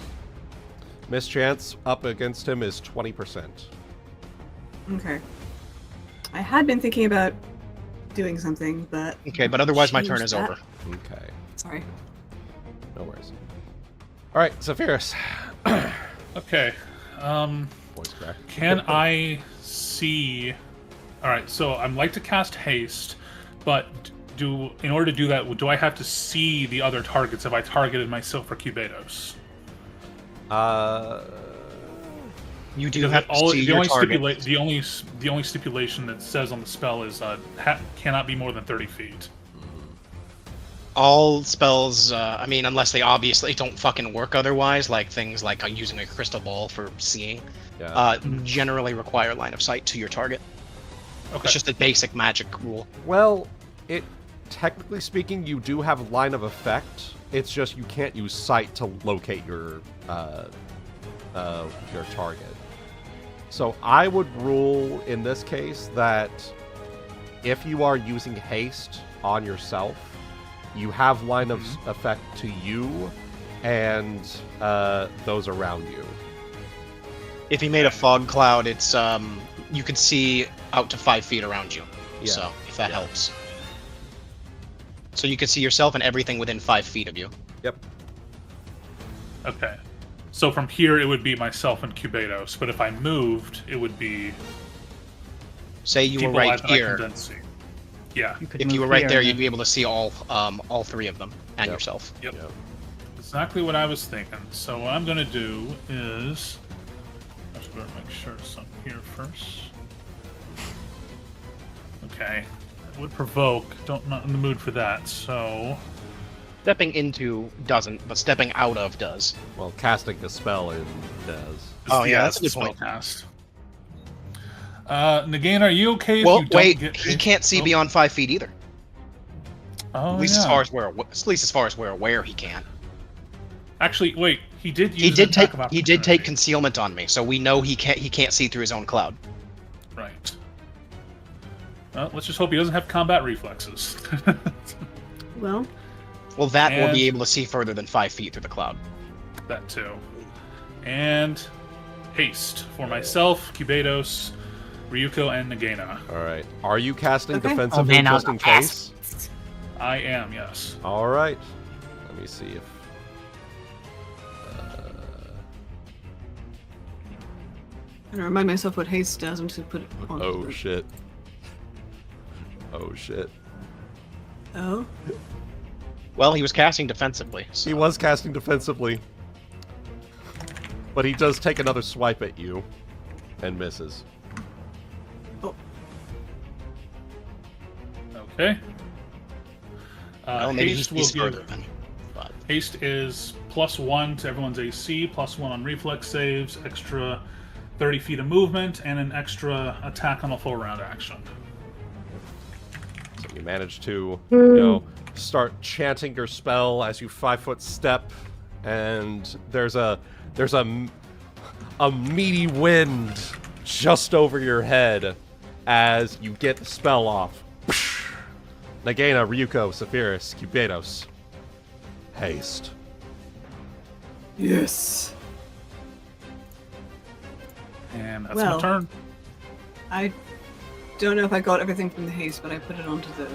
S3: Mischance up against him is 20%.
S7: Okay. I had been thinking about doing something, but
S2: Okay, but otherwise my turn
S7: Change
S2: is
S7: that.
S2: over.
S3: Okay.
S7: sorry.
S3: No worries. All right, Saphyrus.
S1: Okay.
S3: Voice crack.
S1: Can I see? All right. So I'm like to cast haste, but in order to do that, do I have to see the other targets if I targeted myself for Cubados?
S2: You do
S1: Because
S2: have to see your target.
S1: the only stipulation that says on the spell is cannot be more than 30 feet.
S2: All spells, I mean, unless they obviously don't fucking work otherwise, like things like using a crystal ball for seeing,
S3: Yeah.
S2: generally require line of sight to your target.
S1: Okay.
S2: It's just a basic magic rule.
S3: Well, technically speaking, you do have line of effect. It's just you can't use sight to locate your target. So I would rule in this case that if you are using haste on yourself, you have line of effect to you and those around you.
S2: If he made a fog cloud, it's you could see out to 5 feet around you.
S3: Yeah.
S2: So if that helps. So you can see yourself and everything within 5 feet of you.
S3: Yep.
S1: Okay. So from here, it would be myself and Cubados, but if I moved, it would be
S2: Say you were
S1: people
S2: right
S1: that I
S2: here.
S1: can then see. Yeah.
S2: If you were right there, you'd be able to see all 3 of them and
S3: Yep.
S2: yourself.
S1: Yep.
S3: Yep.
S1: Exactly what I was thinking. So what I'm gonna do is, I just better make sure it's on here first. Okay. It would provoke. Not in the mood for that. So
S2: Stepping into doesn't, but stepping out of does.
S3: Well, casting a spell in does.
S2: Oh, yeah, that's a
S1: it's
S2: good point.
S1: spellcast. Nagaina, are you okay if
S2: Well,
S1: you don't
S2: wait,
S1: get
S2: he can't see
S1: oh.
S2: beyond 5 feet either.
S1: Oh,
S2: At least
S1: yeah.
S2: as far as we're aware, he can't.
S1: Actually, wait. He did use
S2: He
S1: an
S2: did
S1: attack
S2: take
S1: of
S2: he did take
S1: opportunity.
S2: concealment on me, so we know he can't see through his own cloud.
S1: Right. Well, let's just hope he doesn't have combat reflexes.
S7: Well,
S2: Well, that will
S1: And-
S2: be able to see further than 5 feet through the cloud.
S1: That too. And haste for myself, Cubados, Ryuuko, and Nagaina.
S3: All right. Are you casting
S7: Okay.
S3: defensively
S6: man, I
S3: just
S6: was
S3: in case?
S1: I am, yes.
S3: All right. Let me see if.
S7: I'm gonna remind myself what haste does and to put it on.
S3: Oh shit. Oh shit.
S7: Oh.
S2: Well, he was casting defensively. So.
S3: He was casting defensively, but he does take another swipe at you, and misses.
S1: Okay.
S2: Well, maybe
S1: haste
S2: he's
S1: will
S2: further
S1: give.
S2: than. But
S1: Haste is +1 to everyone's AC, +1 on reflex saves, extra 30 feet of movement, and an extra attack on a full round action.
S3: So you manage to, you know, start chanting your spell as you 5-foot step, and there's a meaty wind just over your head as you get the spell off. Nagaina, Ryuuko, Saphyrus, Cubados. Haste.
S7: Yes.
S1: And that's
S7: Well.
S1: my turn.
S7: I don't know if I got everything from the haste, but I put it onto the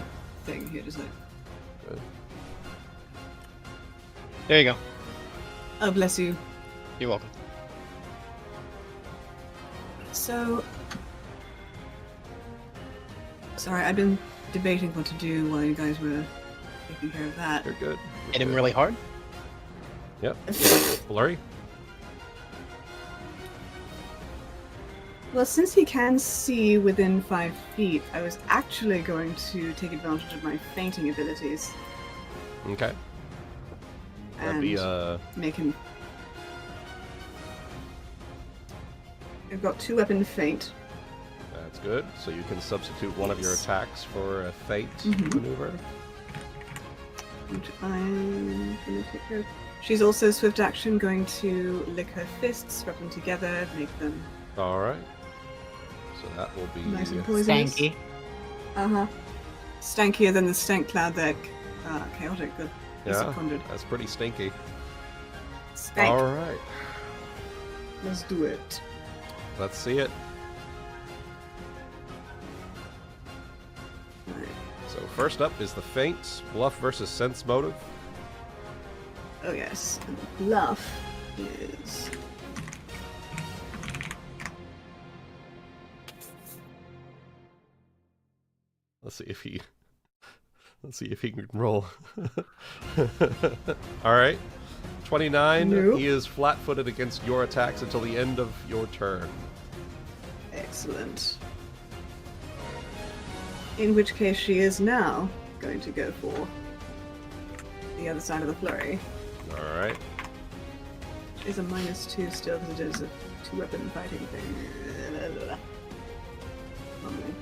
S7: thing here. Just like,
S2: there you go.
S7: oh, bless you.
S2: You're welcome.
S7: So, sorry, I've been debating what to do while you guys were taking care of that.
S3: You're good.
S2: Hit him really hard.
S3: Yep. Blurry.
S7: Well, since he can see within 5 feet, I was actually going to take advantage of my fainting abilities
S3: Okay. That'd
S7: and
S3: be
S7: make him. I've got 2-weapon feint.
S3: that's good. So you can substitute one of your
S7: Yes.
S3: attacks for a feint
S7: Mhm.
S3: maneuver.
S7: Which I'm gonna take care of. She's also swift action going to lick her fists, rub them together, make them
S3: All right. So that will be
S7: nice and poisonous.
S6: Stanky.
S7: Uh-huh. Stankier than the stank cloud that chaotic good.
S3: yeah.
S7: Seconded.
S3: That's pretty stinky.
S7: Stank.
S3: All right.
S7: Let's do it.
S3: Let's see it.
S7: Right.
S3: So first up is the feint, bluff versus sense motive.
S7: Oh yes. And the bluff is
S3: Let's see if he can roll. All right. 29.
S7: Nope.
S3: He is flat-footed against your attacks until the end of your turn.
S7: excellent. In which case she is now going to go for the other side of the flurry.
S3: All right.
S7: Is a -2 still because it is a 2-weapon fighting thing. Lovely.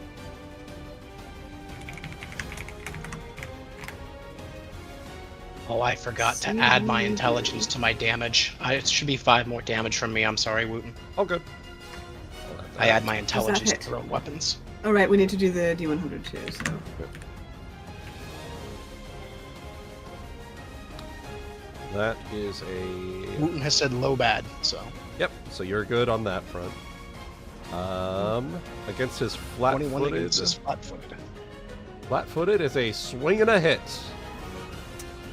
S2: Oh, I forgot to add my intelligence to my damage. It should be 5 more damage from me. I'm sorry, Wuten.
S3: Oh, good.
S2: I add my intelligence
S7: hit?
S2: to thrown weapons.
S7: Alright, we need to do the D100 too, so.
S3: that is a...
S2: Wuten has said low bad, so.
S3: Yep, so you're good on that front. Against his
S2: 21
S3: flat-footed...
S2: against his flat-footed.
S3: Flat-footed is a swing and a hit.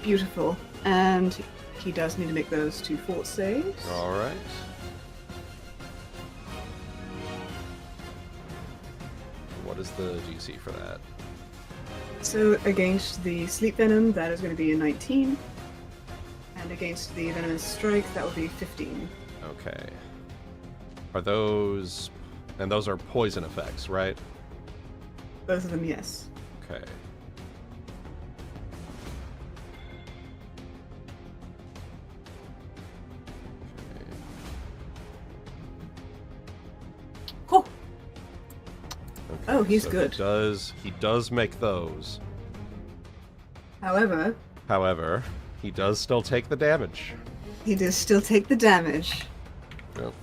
S7: Beautiful. And he does need to make those 2 fort saves.
S3: All right. What is the GC for that?
S7: So against the sleep venom, that is going to be a 19. And against the venomous strike, that will be 15.
S3: Okay. Are those... And those are poison effects, right?
S7: Both of them, yes.
S3: Okay.
S7: Cool.
S3: Okay,
S7: Oh, he's
S3: so
S7: good.
S3: He does make those.
S7: However,
S3: However, he does still take the damage.
S7: he does still take the damage.
S3: Yep.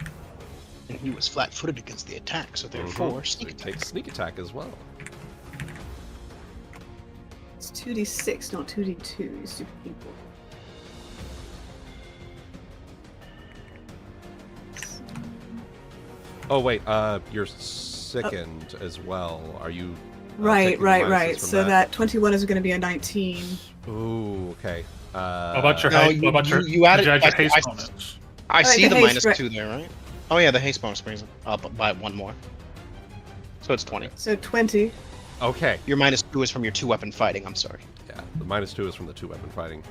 S2: And he was flat-footed against the attack, so therefore,
S3: So
S2: sneak
S3: he
S2: attack.
S3: takes sneak attack as well.
S7: It's 2d6, not 2d2, you stupid people.
S3: Oh wait, you're sickened as well. Are you?
S7: Right,
S3: taking
S7: right,
S3: minuses
S7: right.
S3: from
S7: So that 21 is going to be a 19.
S3: Ooh, okay.
S1: How about your
S2: No,
S1: haste?
S2: you-
S1: What about your,
S2: you added-
S1: did you add your
S2: I-
S1: haste
S2: I-
S1: bonus?
S2: I
S7: Alright,
S2: see
S7: the
S2: the
S7: haste
S2: -2 there, right? Oh yeah, the haste bonus brings it up by 1 more. So it's 20.
S7: So 20.
S3: Okay.
S2: Your -2 is from your 2-weapon fighting, I'm sorry.
S3: Yeah, the -2 is from the 2-weapon fighting,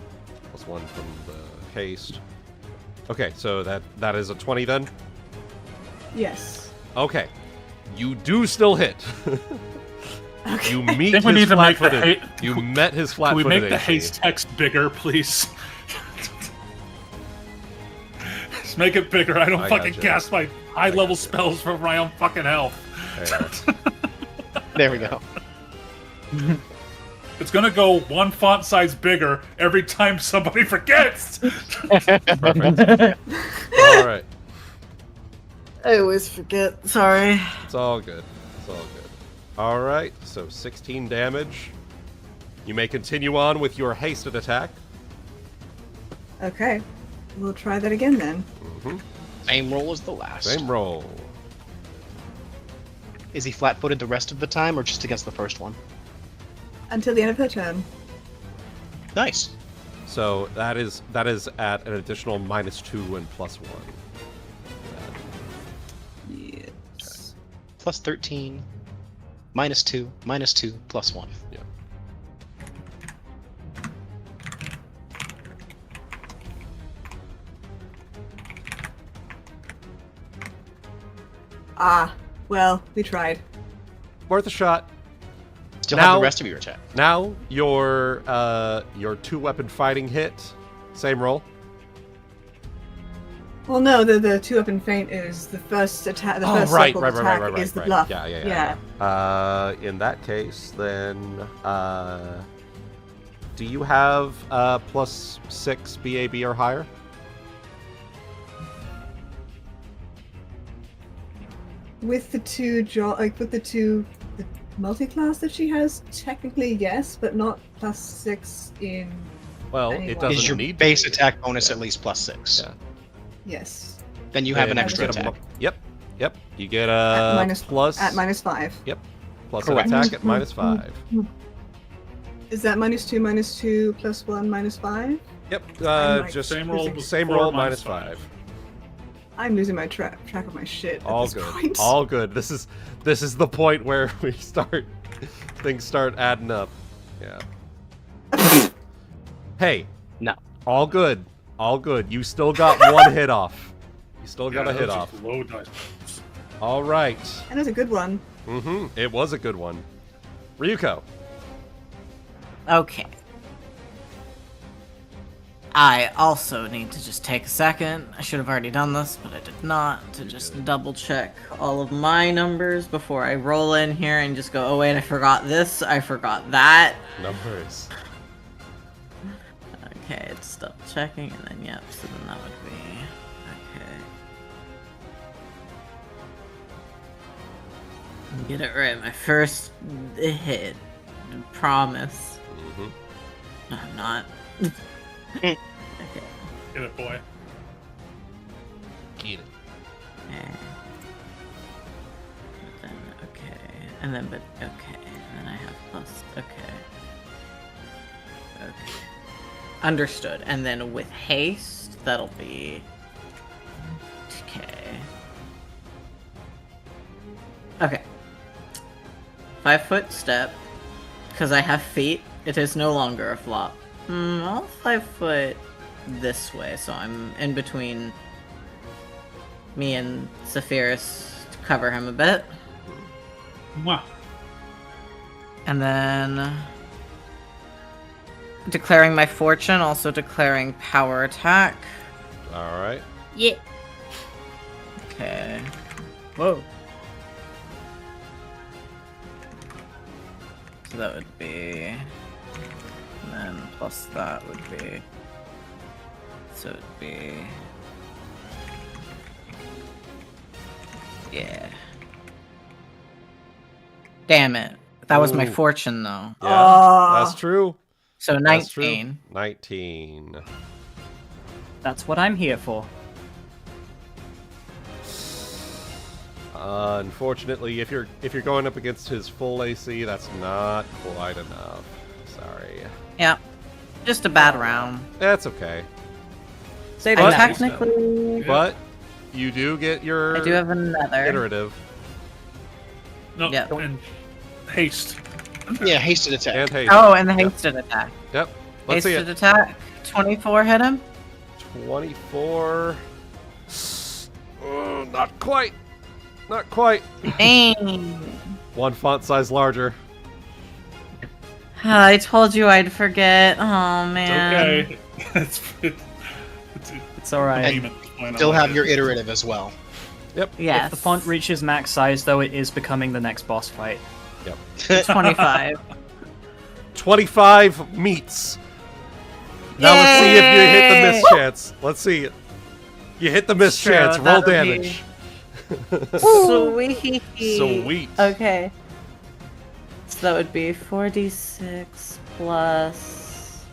S3: +1 from the haste. Okay, so that is a 20 then.
S7: Yes.
S3: Okay, you do still hit.
S7: Okay.
S3: You meet
S1: I think we
S3: his
S1: need to make the
S3: flat-footed.
S1: ha-
S3: You met his
S1: Can we
S3: flat-footed
S1: make the
S3: AC.
S1: haste text bigger, please? Just make it bigger. I don't
S3: I
S1: fucking
S3: gotcha.
S1: cast my high-level
S3: gotcha.
S1: spells for my own fucking health.
S3: Yeah.
S2: There we go.
S1: It's gonna go 1 font size bigger every time somebody forgets.
S3: Perfect. All right,
S6: I always forget. Sorry.
S3: it's all good. It's all good. All right, so 16 damage. You may continue on with your hasted attack.
S7: Okay. We'll try that again then.
S2: Same roll as the last.
S3: Same roll.
S2: Is he flat-footed the rest of the time, or just against the first one?
S7: Until the end of her turn.
S2: Nice.
S3: So that is at an additional -2 and +1.
S7: Yes.
S2: Plus 13, -2, -2, +1.
S3: Yeah.
S7: Ah, well, we tried.
S3: Worth a shot.
S2: Still have
S3: Now-
S2: the rest of your attack.
S3: Now your 2-weapon fighting hit. Same roll.
S7: Well, no, the 2-weapon feint is the first attack. The first
S3: right,
S7: circle
S3: right,
S7: attack
S3: right.
S7: is the bluff.
S3: Yeah. In that case, then, do you have +6 BAB or higher?
S7: With the the multi-class that she has, technically yes, but not +6 in.
S3: Well,
S7: Anyone.
S3: it doesn't
S2: Is your
S3: need
S2: base
S3: to be.
S2: attack bonus
S3: Yeah.
S2: at least +6?
S3: Yeah.
S7: Yes.
S2: Then you have an
S3: Then
S2: extra
S3: you get a
S2: attack.
S3: Yep. You get
S7: At
S3: a
S7: minus-
S3: plus
S7: At -5.
S3: plus an
S2: Correct.
S3: attack at -5.
S7: Is that -2, -2, +1, -5?
S3: Yep.
S7: I'm like
S3: Just
S1: Same roll.
S7: losing-
S3: same
S1: Four
S3: roll
S1: minus
S3: -5.
S7: I'm losing my track of my shit
S3: All
S7: at this
S3: good.
S7: point.
S3: All good. This is the point where we start things start adding up. Yeah. Hey.
S2: No.
S3: All good. All good. You still got 1 hit off. You still got a hit off.
S1: Low dice.
S3: All right.
S7: And it's a good one.
S3: It was a good one. Ryuuko.
S6: Okay. I also need to just take a second. I should have already done this, but I did not. To just double check all of my numbers before I roll in here and just go, oh wait, I forgot this, I forgot that.
S3: Numbers.
S6: Okay, it's double checking, and then yep, so then that would be okay. Get it right, my first hit. Promise. No, I'm not. Okay.
S1: Get it, boy.
S3: Get it.
S6: Okay. And then, but, okay. And then I have plus, okay. Okay. Understood. And then with haste, that'll be... Okay. Okay. 5 foot step. Because I have feet, it is no longer a flop. I'll 5 foot this way, so I'm in between me and Saphyrus to cover him a bit.
S1: Mwah.
S6: And then declaring my fortune, also declaring power attack.
S3: All right.
S6: Yeah. Okay. Whoa. So that would be, and then plus that would be, so it would be, yeah. Damn it. That was my
S3: Ooh.
S6: fortune, though.
S3: Yeah, that's true.
S6: So
S3: That's true.
S6: 19.
S3: 19.
S5: That's what I'm here for.
S3: Unfortunately, if you're going up against his full AC, that's not quite enough. Sorry.
S6: Yep. Just a bad round.
S3: That's okay.
S5: Save
S6: I
S5: that.
S6: technically...
S3: But you do get your
S6: I do have another.
S3: iterative
S1: No,
S6: Yep.
S1: and haste.
S2: Yeah, hasted attack.
S3: and haste.
S6: Oh, and the
S3: Yep.
S6: hasted attack.
S3: Yep. Let's see
S6: Hasted
S3: it.
S6: attack. 24 hit him.
S3: 24. Oh, not quite. Not quite.
S6: Dang.
S3: One font size larger.
S6: I told you I'd forget. Oh, man.
S1: Okay.
S5: It's alright.
S2: Still have your iterative as well.
S3: Yep.
S6: Yes.
S5: If the font reaches max size, though, it is becoming the next boss fight.
S3: Yep.
S6: 25.
S3: 25 meets. Now let's see if you hit the miss chance. Let's see it. You hit the miss
S6: Sure,
S3: chance. Roll
S6: that'll be-
S3: damage.
S6: Sweet.
S3: Sweet.
S6: Okay. So that would be 4d6 plus...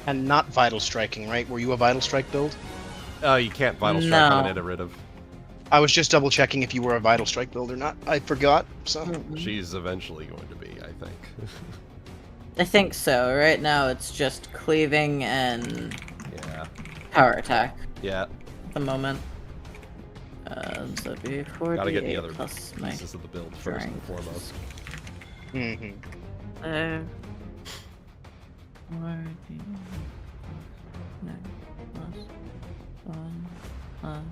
S2: And not vital striking, right? Were you a vital strike build?
S3: You can't vital strike on
S6: No.
S3: an iterative.
S2: I was just double checking if you were a vital strike build or not. I forgot. So
S3: She's eventually going to be, I think.
S6: I think so. Right now it's just cleaving and
S3: Yeah.
S6: power attack
S3: Yeah.
S6: at the moment. So it'd be 4d8
S3: Gotta get the other
S6: plus my...
S3: pieces of the build first and
S6: strength.
S3: foremost.
S2: hmm
S6: 4d8 plus 1 plus...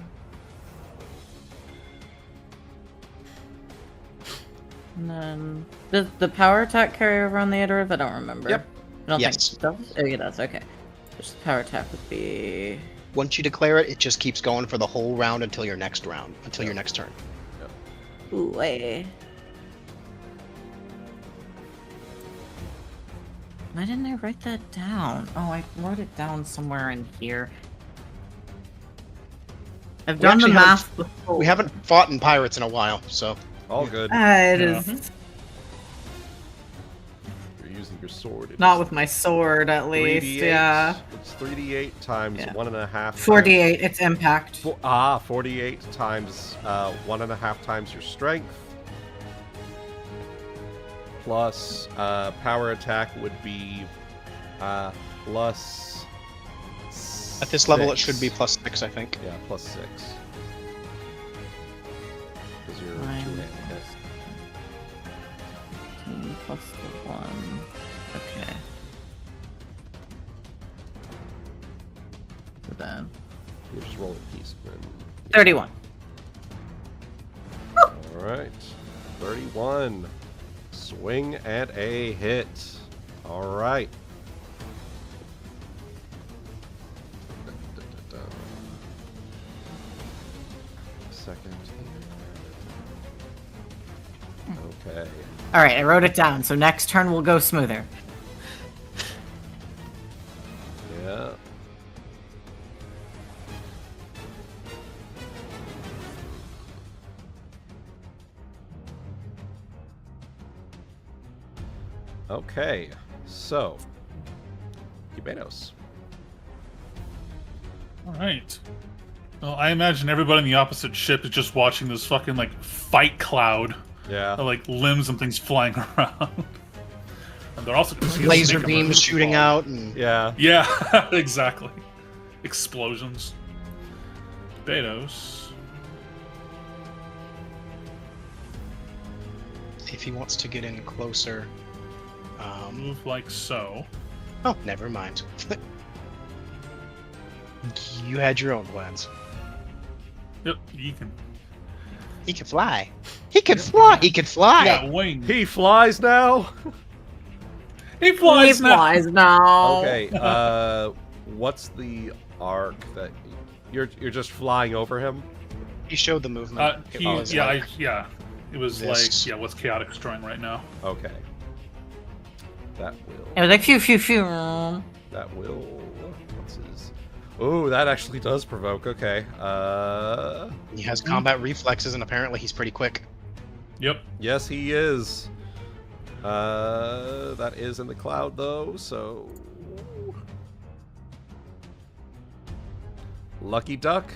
S6: And then, does the power attack carry over on the iterative? I don't remember.
S3: Yep.
S6: I don't
S2: Yes.
S6: think it does. Oh, it does. Okay. Just the power attack would be...
S2: once you declare it, it just keeps going for the whole round until your next round, until your next turn.
S6: Ooh, wait. Why didn't I write that down? Oh, I wrote it down somewhere in here. I've done the
S2: actually
S6: math before.
S2: We haven't fought in pirates in a while, so
S3: All good.
S7: It is.
S3: You're using your sword. It's
S6: Not with my sword, at
S3: 3d8.
S6: least. Yeah.
S3: It's 3d8 times
S6: Yeah.
S3: 1.5.
S6: 4d8. It's impact.
S3: 48 times 1.5 times your strength. Plus power attack would be plus.
S2: at this level it
S3: 6.
S2: should be +6, I think.
S3: Yeah, plus 6. Because you're
S6: Nine.
S3: 2 hit.
S6: 15 plus the 1. Okay. So then...
S3: You just roll a piece. Then.
S6: 31.
S3: Alright. 31. Swing and a hit. Alright. Second. Okay.
S6: Alright, I wrote it down, so next turn will go smoother.
S3: Yeah. Okay, so Cubanos.
S1: Alright. Well, I imagine everybody in the opposite ship is just watching this fucking, like, fight cloud.
S3: Yeah.
S1: Of, like, limbs and things flying around. And they're also
S2: Laser beams shooting out and
S3: Yeah.
S1: Yeah, exactly. Explosions. Betos.
S2: if he wants to get in closer.
S1: Move like so.
S2: Oh, never mind. You had your own plans.
S1: Yep, you can.
S2: He can fly. He can fly. He can fly.
S1: Yeah, wing.
S3: He flies now.
S1: He flies
S6: He
S1: now.
S6: flies now.
S3: Okay. What's the arc that you're just flying over him?
S2: He showed the movement.
S1: It was
S2: this.
S1: like, what's Chaotic's drawing right now?
S3: Okay. That will.
S6: It was like phew phew phew.
S3: That will. What's his? Oh, that actually does provoke. Okay.
S2: He has combat reflexes, and apparently he's pretty quick.
S1: Yep.
S3: Yes, he is. That is in the cloud though, so. Lucky duck.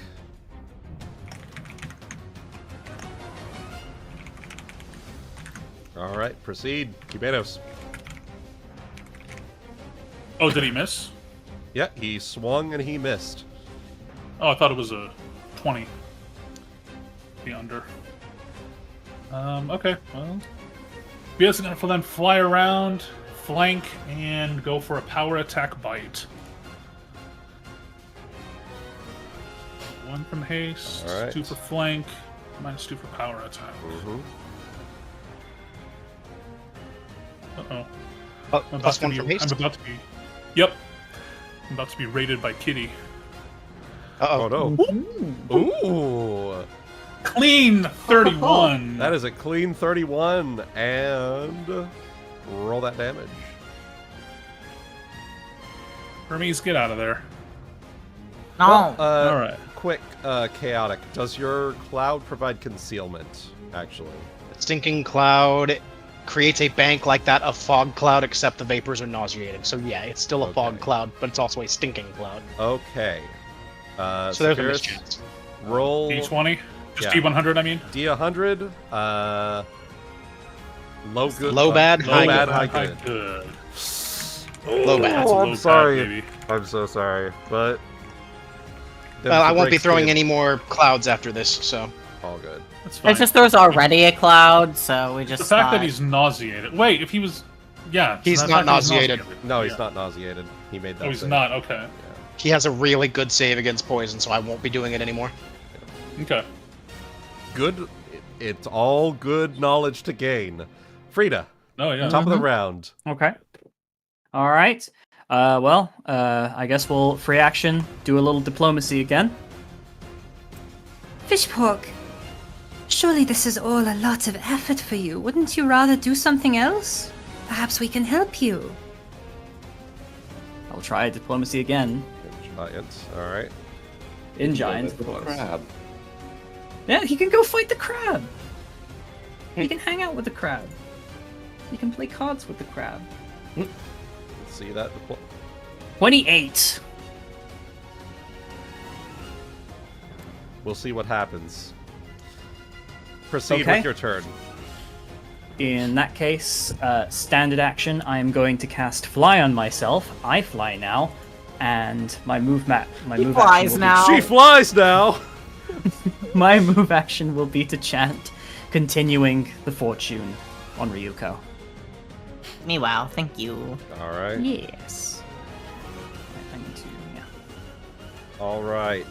S3: All right, proceed. Cubanos.
S1: Oh, did he miss?
S3: Yeah, he swung and he missed.
S1: Oh, I thought it was a 20. The under. Okay, well. BS gonna then fly around, flank, and go for a power attack bite. 1 from haste,
S3: All right.
S1: 2 for flank, -2 for power attack.
S3: Mm-hmm.
S1: Uh-oh.
S2: Oh, plus 1 from haste.
S1: I'm about to be... Yep. I'm about to be raided by Kitty.
S3: Oh no. Ooh.
S1: Clean 31!
S3: That is a clean 31, and roll that damage.
S1: Hermes, get out of there.
S6: No.
S1: Alright.
S3: Quick, chaotic. Does your cloud provide concealment? Actually.
S2: Stinking cloud creates a bank like that of fog cloud, except the vapors are nauseating. So yeah, it's still a fog
S3: Okay.
S2: cloud, but it's also a stinking cloud.
S3: Okay.
S2: So there's a
S3: Saphyrus,
S2: mischance.
S3: roll
S1: D20? Just
S3: Yeah.
S1: D100, I mean?
S3: D100. Low good.
S2: Low bad,
S3: low
S2: high
S3: bad,
S2: good.
S3: high
S1: High
S3: good.
S1: good.
S2: Low bad.
S1: That's a
S3: Oh,
S1: low
S3: I'm
S1: bad,
S3: sorry.
S1: baby.
S3: I'm so sorry, but.
S2: Well, I won't be throwing
S3: any.
S2: any more clouds after this, so.
S3: All good.
S1: That's fine.
S6: It's just there was already a cloud, so we just
S1: the fact that
S6: thought-
S1: he's nauseated. Wait, if he was... Yeah.
S2: He's
S1: the
S2: not
S1: fact that
S2: nauseated.
S3: No, he's
S1: Yeah.
S3: not nauseated. He made that.
S1: Oh, he's
S3: save.
S1: not? Okay.
S2: He has a really good save against poison, so I won't be doing it anymore.
S1: Okay.
S3: Good. It's all good knowledge to gain. Frieda,
S1: Oh, yeah.
S3: top of the round.
S5: Okay. All right. I guess we'll free action, do a little diplomacy again.
S10: Fishpork, surely this is all a lot of effort for you. Wouldn't you rather do something else? Perhaps we can help you.
S5: I'll try diplomacy again.
S3: Giants. All right.
S5: In giant, of
S4: With the
S5: course.
S4: crab.
S5: Yeah, he can go fight the crab. He can hang out with the crab. He can play cards with the crab.
S3: Let's see that.
S5: 28.
S3: We'll see what happens. Proceed
S5: Okay.
S3: with your turn.
S5: In that case, standard action, I am going to cast Fly on myself. I fly now, and my move
S6: He
S5: move
S6: flies
S5: action will
S6: now.
S3: She flies now.
S5: My move action will be to chant, continuing the fortune on Ryuuko.
S6: Me wow, thank you.
S3: All right.
S5: Yes. I need to, yeah.
S3: All right.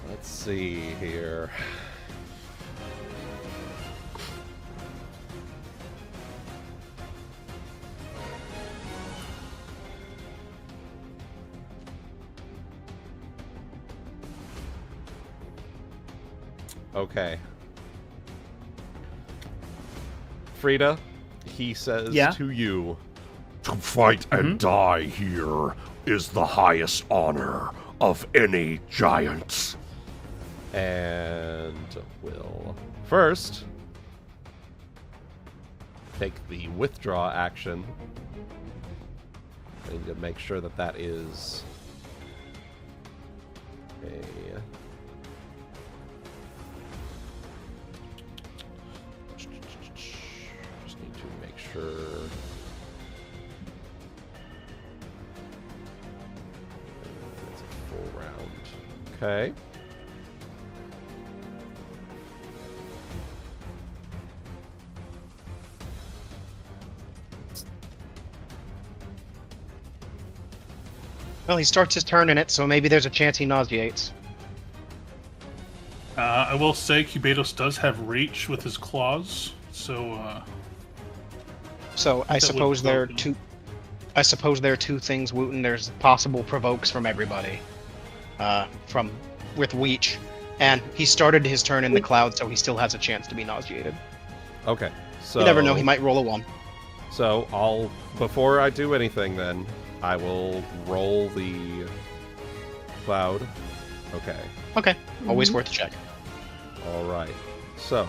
S3: Let's see here. Okay. Frieda, he says
S5: Yeah?
S3: to you,
S11: To fight and die here is the highest honor of any giants.
S3: and will first take the withdraw action. I need to make sure that that is a... Just need to make sure... It's a full round. Okay.
S2: Well, he starts his turn in it, so maybe there's a chance he nauseates.
S1: I will say Cubados does have reach with his claws, so.
S2: So I
S1: that would
S2: suppose there are
S1: provoke
S2: two. I suppose there are two things, Wooten. There's possible provokes from everybody, with Weech, and he started his turn in the cloud, so he still has a chance to be nauseated.
S3: Okay, so...
S2: You never know; he might roll a 1.
S3: So before I do anything, then I will roll the cloud. Okay.
S2: Okay, always worth a check.
S3: All right. So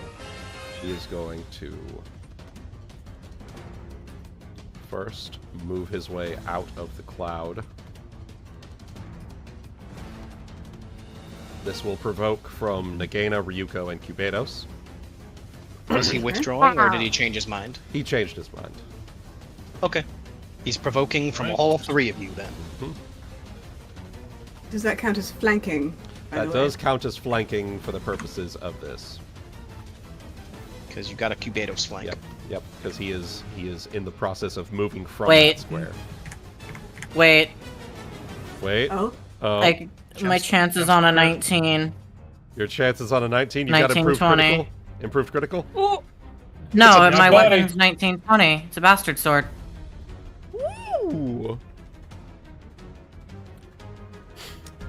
S3: he is going to first move his way out of the cloud. This will provoke from Nagaina, Ryuuko, and Cubados.
S2: Was he withdrawing, or did he change his mind?
S3: He changed his mind.
S2: Okay. He's provoking from all 3 of you, then.
S3: Mm-hmm.
S7: Does that count as flanking?
S3: That does count as flanking for the purposes of this.
S2: Because you got a Cubados flank.
S3: Yep, because he is in the process of moving from
S6: Wait.
S3: that square.
S6: Wait.
S7: Oh.
S6: Like, my chances on a 19.
S3: Your chances on a 19? You
S6: 19,
S3: got improved
S6: 20.
S3: critical? Improved critical?
S6: Ooh. No,
S1: It's a
S6: my
S1: bad
S6: weapon's 1920. It's a bastard sword.
S3: Ooh.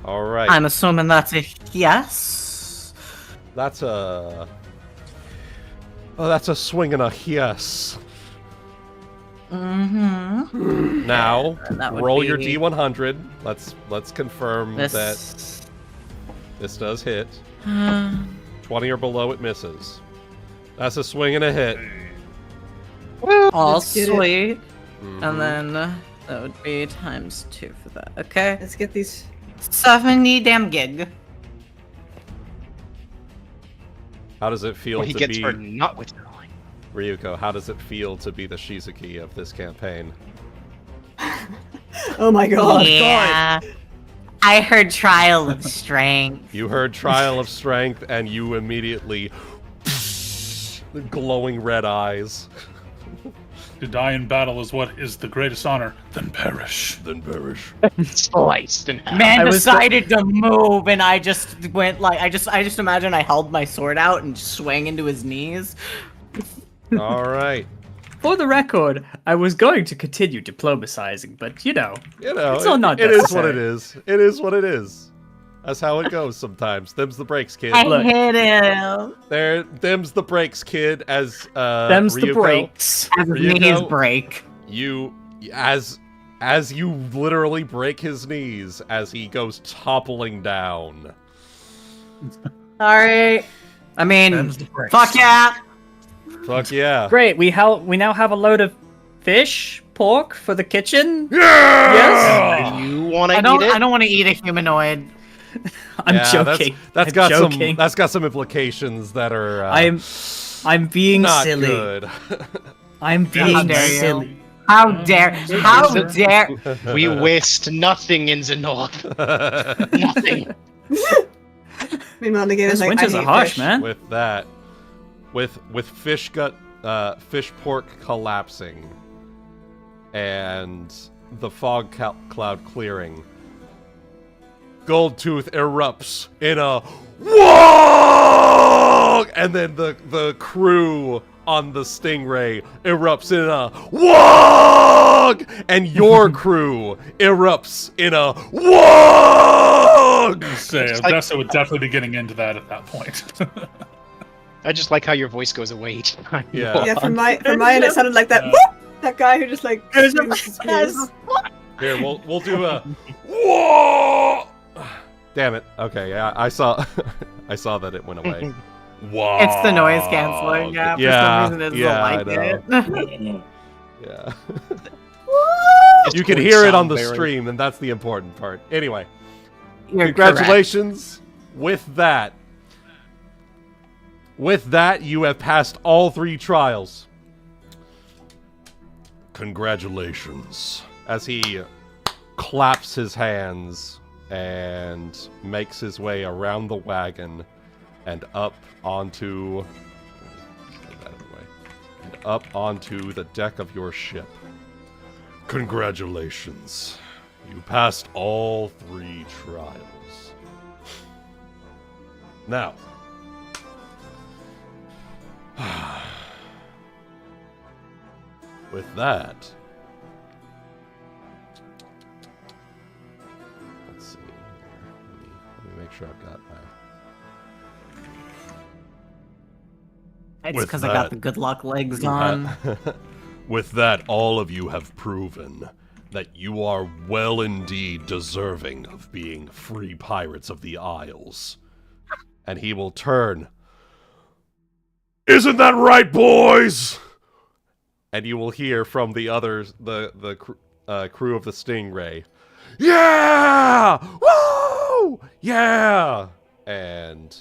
S3: Alright.
S6: I'm assuming that's a yes.
S3: That's a... Oh, that's a swing and a yes.
S6: Mm-hmm.
S3: Now,
S6: That would
S3: roll your
S6: be-
S3: D100. Let's confirm
S6: This...
S3: that this does hit. 20 or below, it misses. That's a swing and a hit.
S6: All
S7: Let's get it.
S6: sweet.
S3: Mhm.
S6: And then that would be times 2 for that. Okay.
S7: Let's get these.
S6: 70 damn gig.
S3: How does it feel
S2: Well, he
S3: to
S2: gets
S3: be...
S2: for not withdrawing.
S3: Ryuuko, how does it feel to be the Shizuki of this campaign?
S7: Oh my god.
S6: Yeah. I heard trial of strength.
S3: You heard Trial of Strength, and you immediately... glowing red eyes.
S1: To die in battle is what is the greatest honor. Then perish.
S11: Then perish.
S2: Sliced in half.
S6: Man
S5: I was
S6: decided to move, and I just went like I just imagine I held my sword out and swang into his knees.
S3: Alright.
S5: For the record, I was going to continue diplomatizing, but
S3: You know,
S5: It's all not
S3: it is what it
S5: necessary.
S3: is. It is what it is. That's how it goes sometimes. Them's the breaks, kid.
S6: I
S5: Look.
S6: hit him.
S3: Them's the breaks, kid. As
S5: them's the
S3: Ryuuko,
S5: breaks.
S6: As his
S3: Ryuuko,
S6: knees break.
S3: You as you literally break his knees as he goes toppling down.
S6: Sorry. I mean,
S1: Them's the breaks.
S6: fuck yeah.
S3: Fuck yeah.
S5: Great, we now have a load of fish, pork for the kitchen.
S3: Yeah!
S5: Yes.
S2: You want to
S6: I
S2: eat
S6: don't.
S2: it?
S6: I don't want to eat a humanoid.
S5: I'm
S3: Yeah,
S5: joking.
S3: That's
S5: I'm
S3: got
S5: joking.
S3: that's got some implications that are
S5: I'm being
S3: not
S5: silly.
S3: good.
S5: I'm being
S6: dare you.
S5: silly.
S6: How dare? How dare?
S2: We waste nothing in the north. Nothing.
S7: Meanwhile, Nagaina's
S5: Those
S7: like,
S5: winters
S7: I
S5: are
S7: hate
S5: harsh,
S7: fish.
S5: man.
S3: With that, with fish pork collapsing, and the fog cloud clearing, Goldtooth erupts in a whoa, and then the crew on the Stingray erupts in a whoa, and your crew erupts in a whoa.
S1: Say, Odessa would definitely be getting into that at that point.
S2: I just like how your voice goes away each time.
S3: Yeah.
S7: Yeah, from mine it sounded like that.
S1: Yeah.
S7: Whoop! That guy who just like. swings his spears.
S3: Here, we'll do a whoa. Damn it. Okay, yeah, I saw I saw that it went away.
S11: Wow.
S6: It's the noise canceling. Yeah, for some reason it doesn't like it.
S3: Yeah. You can hear it on the stream, and that's the important part. Anyway,
S6: You're
S3: congratulations. With that, you have passed all 3 trials.
S11: Congratulations.
S3: As he claps his hands and makes his way around the wagon and up onto the deck of your ship.
S11: Congratulations. You passed all 3 trials.
S3: Now, with that, let's see. Let me make sure I've got my.
S6: It's because I got the good luck legs on.
S11: With that, all of you have proven that you are well indeed deserving of being free pirates of the Isles.
S3: And he will turn.
S11: Isn't that right, boys?
S3: And you will hear from the others, the crew of the Stingray.
S11: Yeah!
S3: Woo! Yeah! And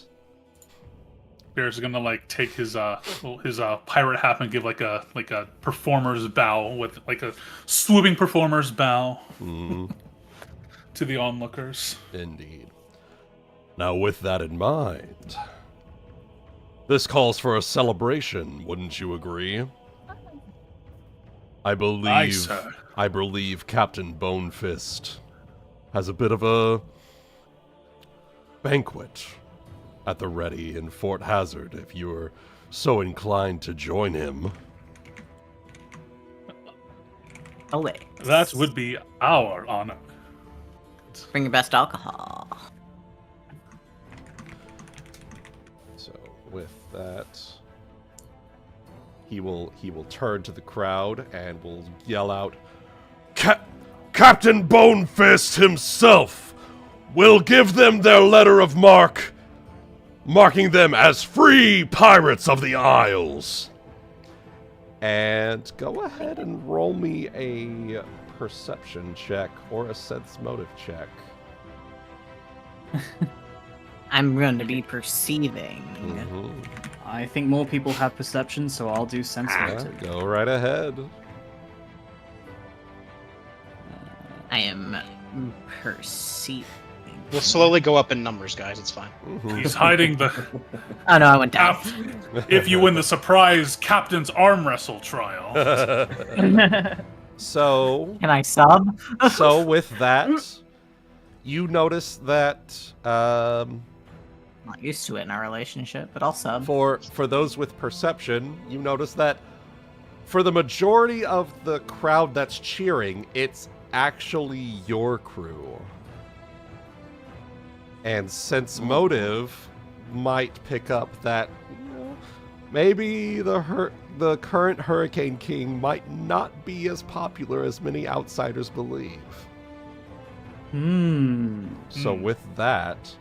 S1: Bear's gonna like take his pirate hat and give like a performer's bow with like a swooping performer's bow to the onlookers.
S11: Indeed. Now, with that in mind, this calls for a celebration, wouldn't you agree? I believe Captain Bonefist has a bit of a banquet at the ready in Fort Hazard, if you're so inclined to join him.
S1: That would be our honor.
S6: Bring your best alcohol.
S3: so with that, he will turn to the crowd and will yell out,
S11: Captain Bonefist himself will give them their letter of marque, marking them as free pirates of the Isles.
S3: And go ahead and roll me a perception check or a sense motive check.
S6: I'm going to be perceiving.
S5: I think more people have perception, so I'll do sense motive.
S3: Go right ahead.
S6: I am perceiving.
S2: We'll slowly go up in numbers, guys. It's fine.
S1: He's hiding the.
S6: Oh no, I went down.
S1: If you win the surprise captain's arm wrestle trial.
S3: So.
S6: Can I sub?
S3: So with that, you notice that.
S6: I'm not used to it in our relationship, but I'll sub.
S3: For those with perception, you notice that for the majority of the crowd that's cheering, it's actually your crew. And sense motive might pick up that, maybe the current Hurricane King might not be as popular as many outsiders believe. So with that,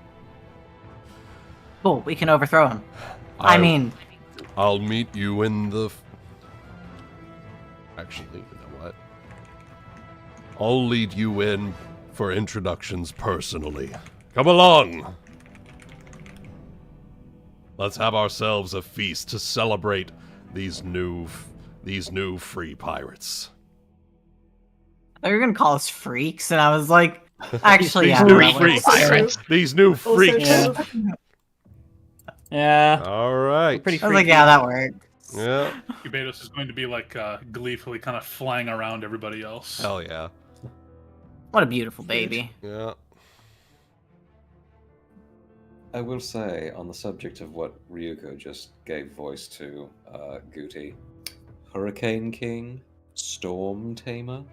S6: Oh, we can overthrow him.
S11: I'll meet you in the... Actually, you know what? I'll lead you in for introductions personally. Come along! Let's have ourselves a feast to celebrate these new free pirates.
S6: They were gonna call us freaks, and I was like, actually,
S11: These
S6: yeah,
S11: new
S6: that
S11: freaks.
S6: pirates.
S11: These new freaks.
S5: Yeah.
S3: All right.
S5: Pretty
S6: I was like, yeah, that works.
S3: Yeah.
S1: Cubados is going to be like gleefully kind of flying around everybody else.
S3: Hell yeah.
S6: What a beautiful baby.
S3: Yeah.
S4: I will say, on the subject of what Ryuuko just gave voice to, Guti, Hurricane King, Storm Tamer.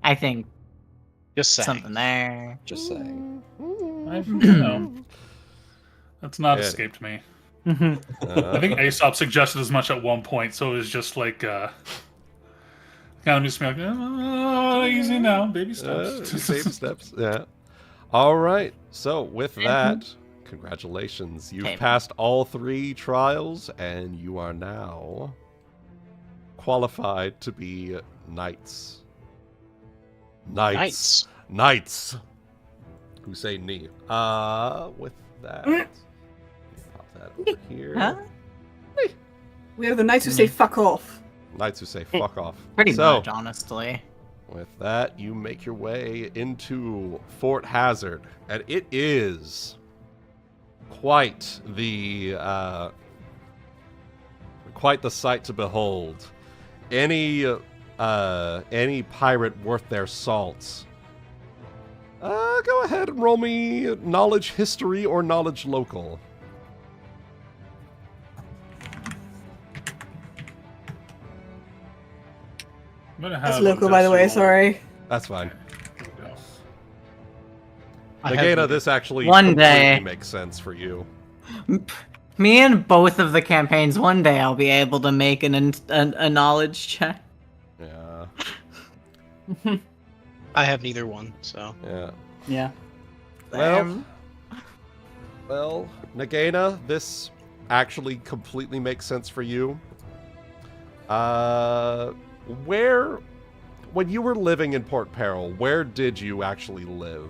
S6: I think
S2: Just saying.
S6: something there.
S4: Just saying.
S1: That's not escaped me. I think Aesop suggested as much at one point, so it was just like kind of just like, easy now, baby steps.
S3: Baby steps. Yeah. All right. So with that, Congratulations. You've
S6: Okay.
S3: passed all 3 trials, and you are now qualified to be knights. Knights. Who say knee. With that, let me pop that over here.
S6: Huh?
S7: We are the knights who say fuck off.
S3: Knights who say fuck off.
S6: Pretty
S3: So,
S6: much, honestly.
S3: with that, you make your way into Fort Hazard, and it is quite the sight to behold. Any pirate worth their salt. Go ahead and roll me knowledge history or knowledge local.
S1: I'm gonna
S7: That's
S1: have
S7: local, by the way.
S1: just
S7: Sorry.
S3: That's fine.
S1: roll-
S2: I have
S3: Nagaina,
S2: the-
S3: this actually
S6: One
S3: completely
S6: day.
S3: makes sense for you.
S6: Me and both of the campaigns, one day I'll be able to make a knowledge check.
S3: Yeah.
S2: I have neither one, so.
S3: Yeah.
S5: Yeah.
S3: Well, Nagaina, this actually completely makes sense for you. When you were living in Port Peril, where did you actually live?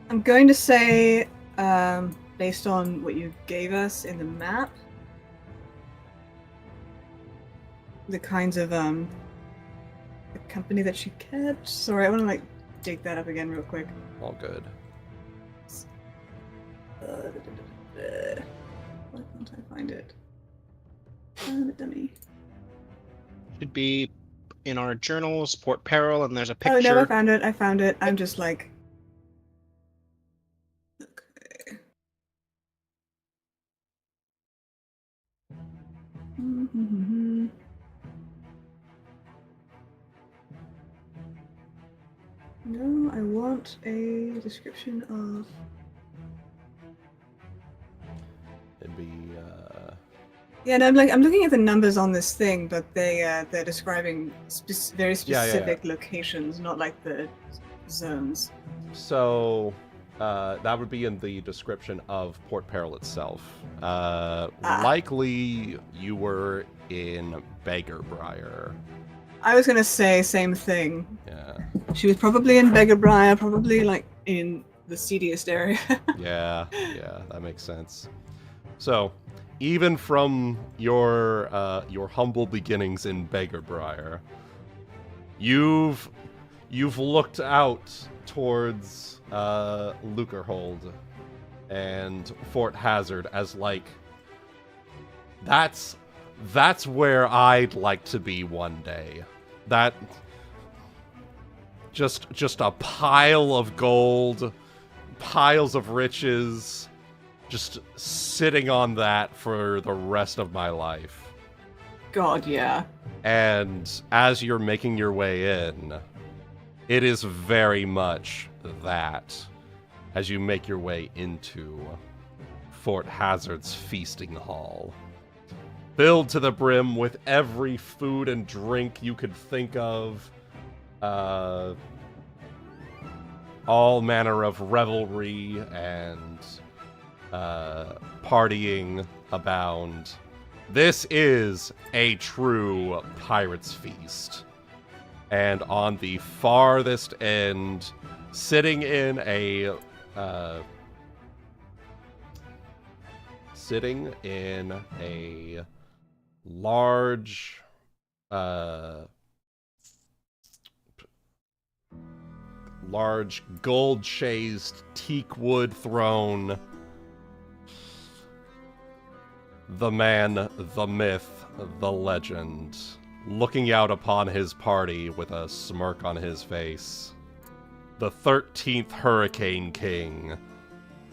S7: I'm going to say, based on what you gave us in the map, the kinds of the company that she kept. Sorry, I want to dig that up again real quick.
S3: All good.
S7: Why can't I find it? The dummy.
S2: Should be in our journals, Port Peril, and there's a
S7: Oh
S2: picture.
S7: no, I found it. I found it. I'm just like. Okay. No, I want a description of.
S3: It'd be,
S7: Yeah, no, I'm looking at the numbers on this thing, but they're describing very specific locations, not like the zones.
S3: So, that would be in the description of Port Peril itself. Likely you were in Beggarbriar.
S7: I was gonna say same thing.
S3: Yeah.
S7: She was probably in Beggarbriar, probably in the seediest area.
S3: Yeah, that makes sense. So, even from your humble beginnings in Beggarbriar, you've looked out towards Luckerhold and Fort Hazard as that's where I'd like to be one day. That just a pile of gold, piles of riches, just sitting on that for the rest of my life.
S7: God, yeah.
S3: And as you're making your way in, it is very much that as you make your way into Fort Hazard's feasting hall. Filled to the brim with every food and drink you could think of. All manner of revelry and partying abound. This is a true pirate's feast. And on the farthest end, sitting in a large gold-chased teak wood throne, the man, the myth, the legend, looking out upon his party with a smirk on his face, the 13th Hurricane King,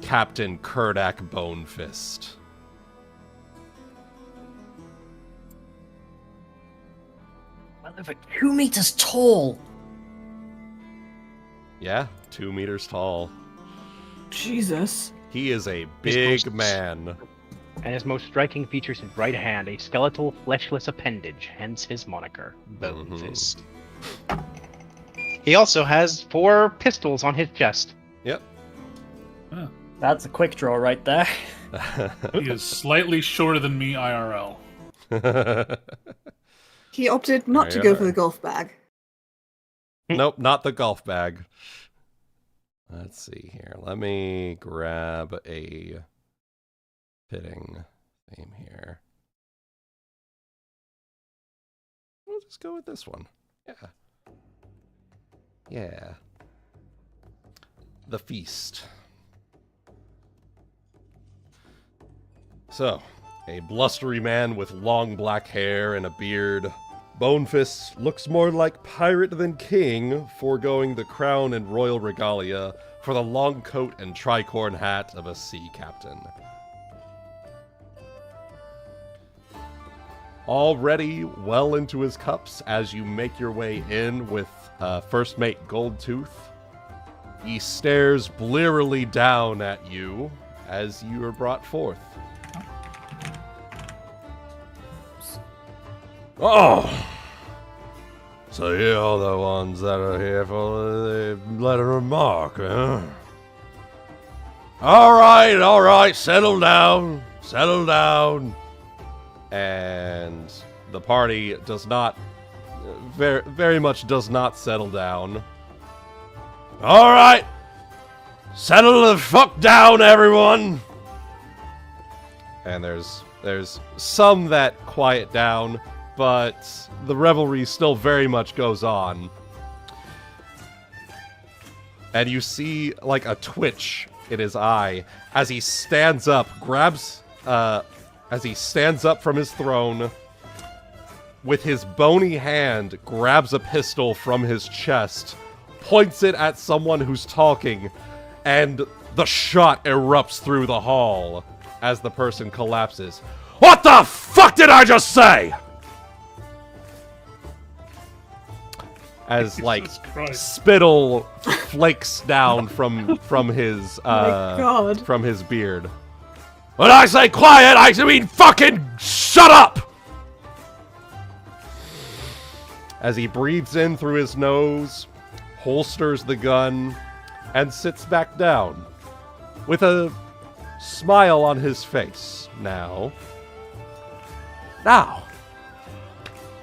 S3: Captain Kurdak Bonefist.
S5: Well, over 2 meters tall.
S3: Yeah, 2 meters tall.
S7: Jesus.
S3: He is a big man.
S9: And his most striking features his right hand, a skeletal, fleshless appendage, hence his moniker, Bone Fist.
S2: He also has 4 pistols on his chest.
S3: Yep.
S5: That's a quick draw right there.
S1: He is slightly shorter than me IRL.
S7: He opted not to go for the golf bag.
S3: Nope, not the golf bag. Let's see here. Let me grab a fitting theme here. We'll just go with this one. Yeah. Yeah. The feast. So, a blustery man with long black hair and a beard. Bonefist looks more like pirate than king, foregoing the crown and royal regalia for the long coat and tricorn hat of a sea captain. Already well into his cups as you make your way in with first mate Goldtooth. He stares blearily down at you as you are brought forth.
S11: Oh! So you're the ones that are here for the letter of marque, huh? Alright, settle down.
S3: And the party does not, very much does not settle down.
S11: Alright! Settle the fuck down, everyone!
S3: And there's some that quiet down, but the revelry still very much goes on. And you see, like, a twitch in his eye as he stands up, as he stands up from his throne, with his bony hand, grabs a pistol from his chest, points it at someone who's talking, and the shot erupts through the hall as the person collapses.
S11: What the fuck did I just say?
S3: As, like,
S1: Christ.
S3: spittle flakes down from his
S7: My God.
S3: from his beard.
S11: When I say quiet, I mean fucking shut up!
S3: As he breathes in through his nose, holsters the gun, and sits back down, with a smile on his face now.
S11: Now,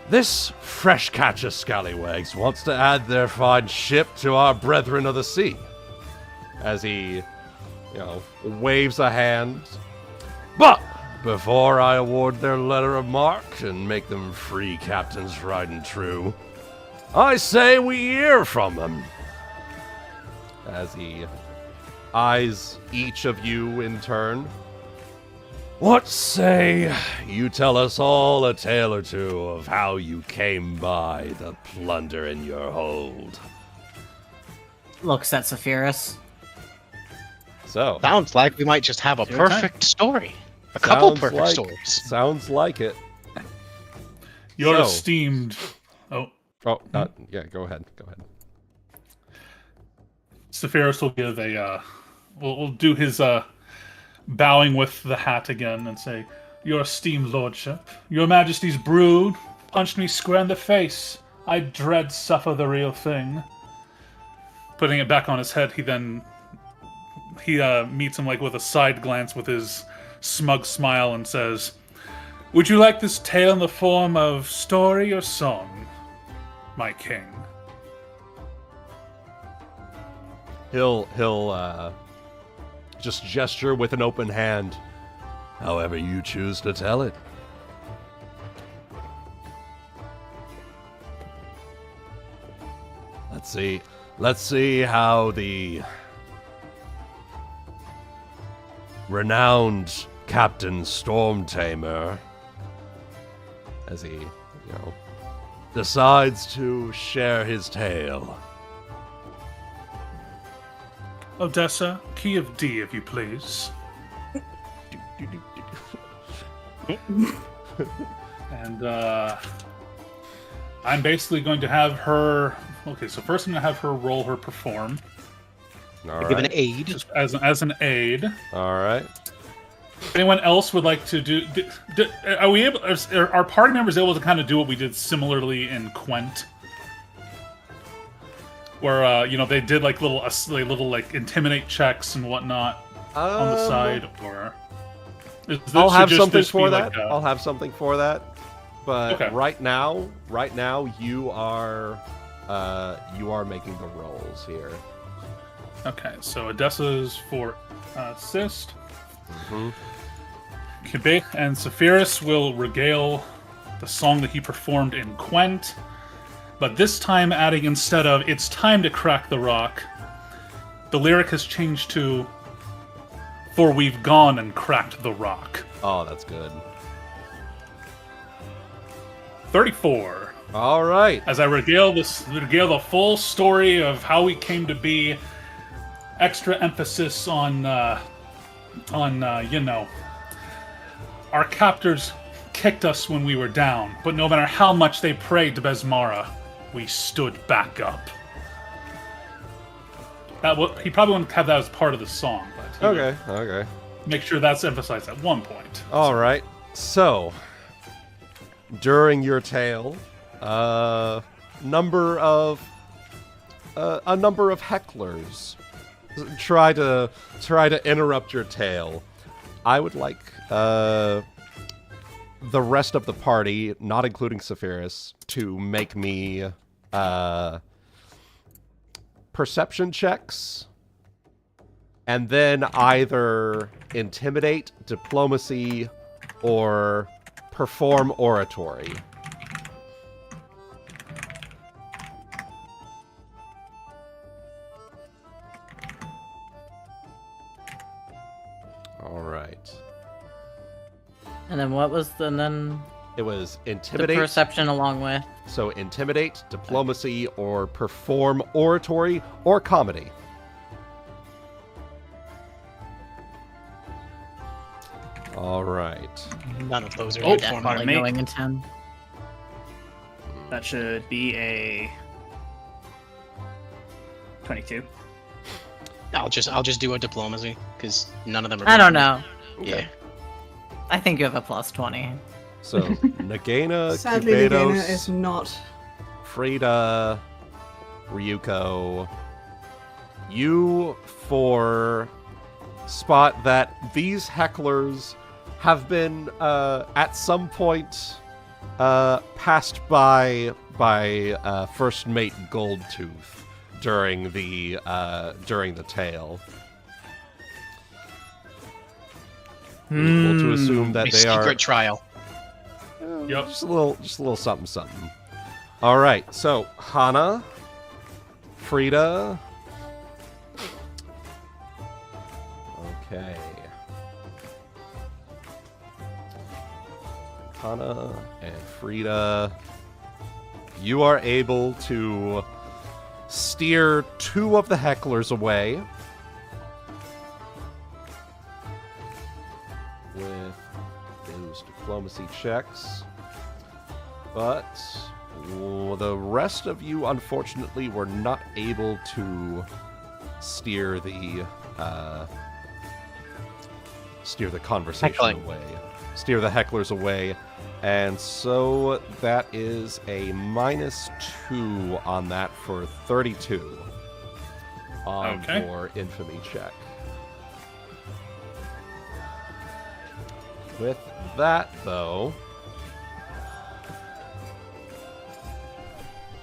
S11: this fresh catch of scallywags wants to add their fine ship to our brethren of the sea.
S3: As he, waves a hand.
S11: But before I award their letter of marque and make them free captains right and true, I say we hear from them.
S3: As he eyes each of you in turn.
S11: What say you tell us all a tale or two of how you came by the plunder in your hold?
S6: Looks at Saphyrus.
S3: So,
S2: Sounds like we might just have a
S5: Your time.
S2: perfect story. A couple
S3: sounds
S2: perfect
S3: like-
S2: stories.
S3: Sounds like it.
S1: Your
S3: So-
S1: esteemed. Oh,
S3: Oh, yeah, go ahead.
S1: Saphyrus will give a. We'll do his bowing with the hat again and say, "Your esteemed lordship, your majesty's brood punched me square in the face. I dread suffer the real thing." Putting it back on his head, he meets him like with a side glance with his smug smile and says, "Would you like this tale in the form of story or song, my king?"
S3: He'll just gesture with an open hand.
S11: However you choose to tell it. Let's see how the renowned Captain Stormtamer,
S3: As he,
S11: decides to share his tale.
S1: Odessa, key of D, if you please. And I'm basically going to have her. Okay, so first I'm going to have her roll her perform
S3: all
S2: Give an
S3: right.
S2: aid.
S1: just as an aid.
S3: All right.
S1: Anyone else would like to do? Are we able? Are our party members able to kind of do what we did similarly in Quent, where they did like little like intimidate checks and whatnot? on the side, or
S3: I'll have
S1: should
S3: something
S1: this be
S3: for
S1: like
S3: that. I'll have something for that. But
S1: Okay.
S3: right now, you are making the rolls here.
S1: Okay, so Odessa's for assist.
S3: Mm-hmm.
S1: Okay, and Saphyrus will regale the song that he performed in Quent, but this time adding, instead of "It's time to crack the rock," the lyric has changed to "For we've gone and cracked the rock."
S3: Oh, that's good.
S1: 34.
S3: All right.
S1: As I regale the full story of how we came to be, extra emphasis on our captors kicked us when we were down, but no matter how much they prayed to Besmara, we stood back up. He probably wouldn't have that as part of the song, but
S3: Okay.
S1: make sure that's emphasized at one point.
S3: All right. So, during your tale, a number of hecklers try to interrupt your tale. I would like the rest of the party, not including Saphyrus, to make me perception checks, and then either intimidate, diplomacy, or perform oratory. All right.
S6: And then what was
S3: It was
S6: the
S3: intimidate.
S6: perception along with?
S3: So intimidate, diplomacy, or perform oratory or comedy. All right.
S2: None of those are
S5: Oh,
S2: performing.
S5: pardon me.
S6: Going in 10.
S5: That should be a 22.
S2: I'll just do a diplomacy because none of them are.
S6: I don't know.
S2: Yeah.
S6: I think you have a plus 20.
S3: So Nagaina,
S7: Sadly,
S3: Kubedos,
S7: Nagaina is not.
S3: Frieda, Ryuuko, you four spot that these hecklers have been at some point passed by first mate Goldtooth during the tale. Able to assume that
S2: A
S3: they are
S2: secret trial.
S1: Yep.
S3: just a little something. All right, so Hana, Frieda. Okay. Hana and Frieda, you are able to steer two of the hecklers away with those diplomacy checks. But the rest of you, unfortunately, were not able to steer the conversation
S2: Heckling.
S3: away. Steer the hecklers away. And so that is a -2 on that for 32 on
S1: Okay.
S3: your infamy check. With that, though...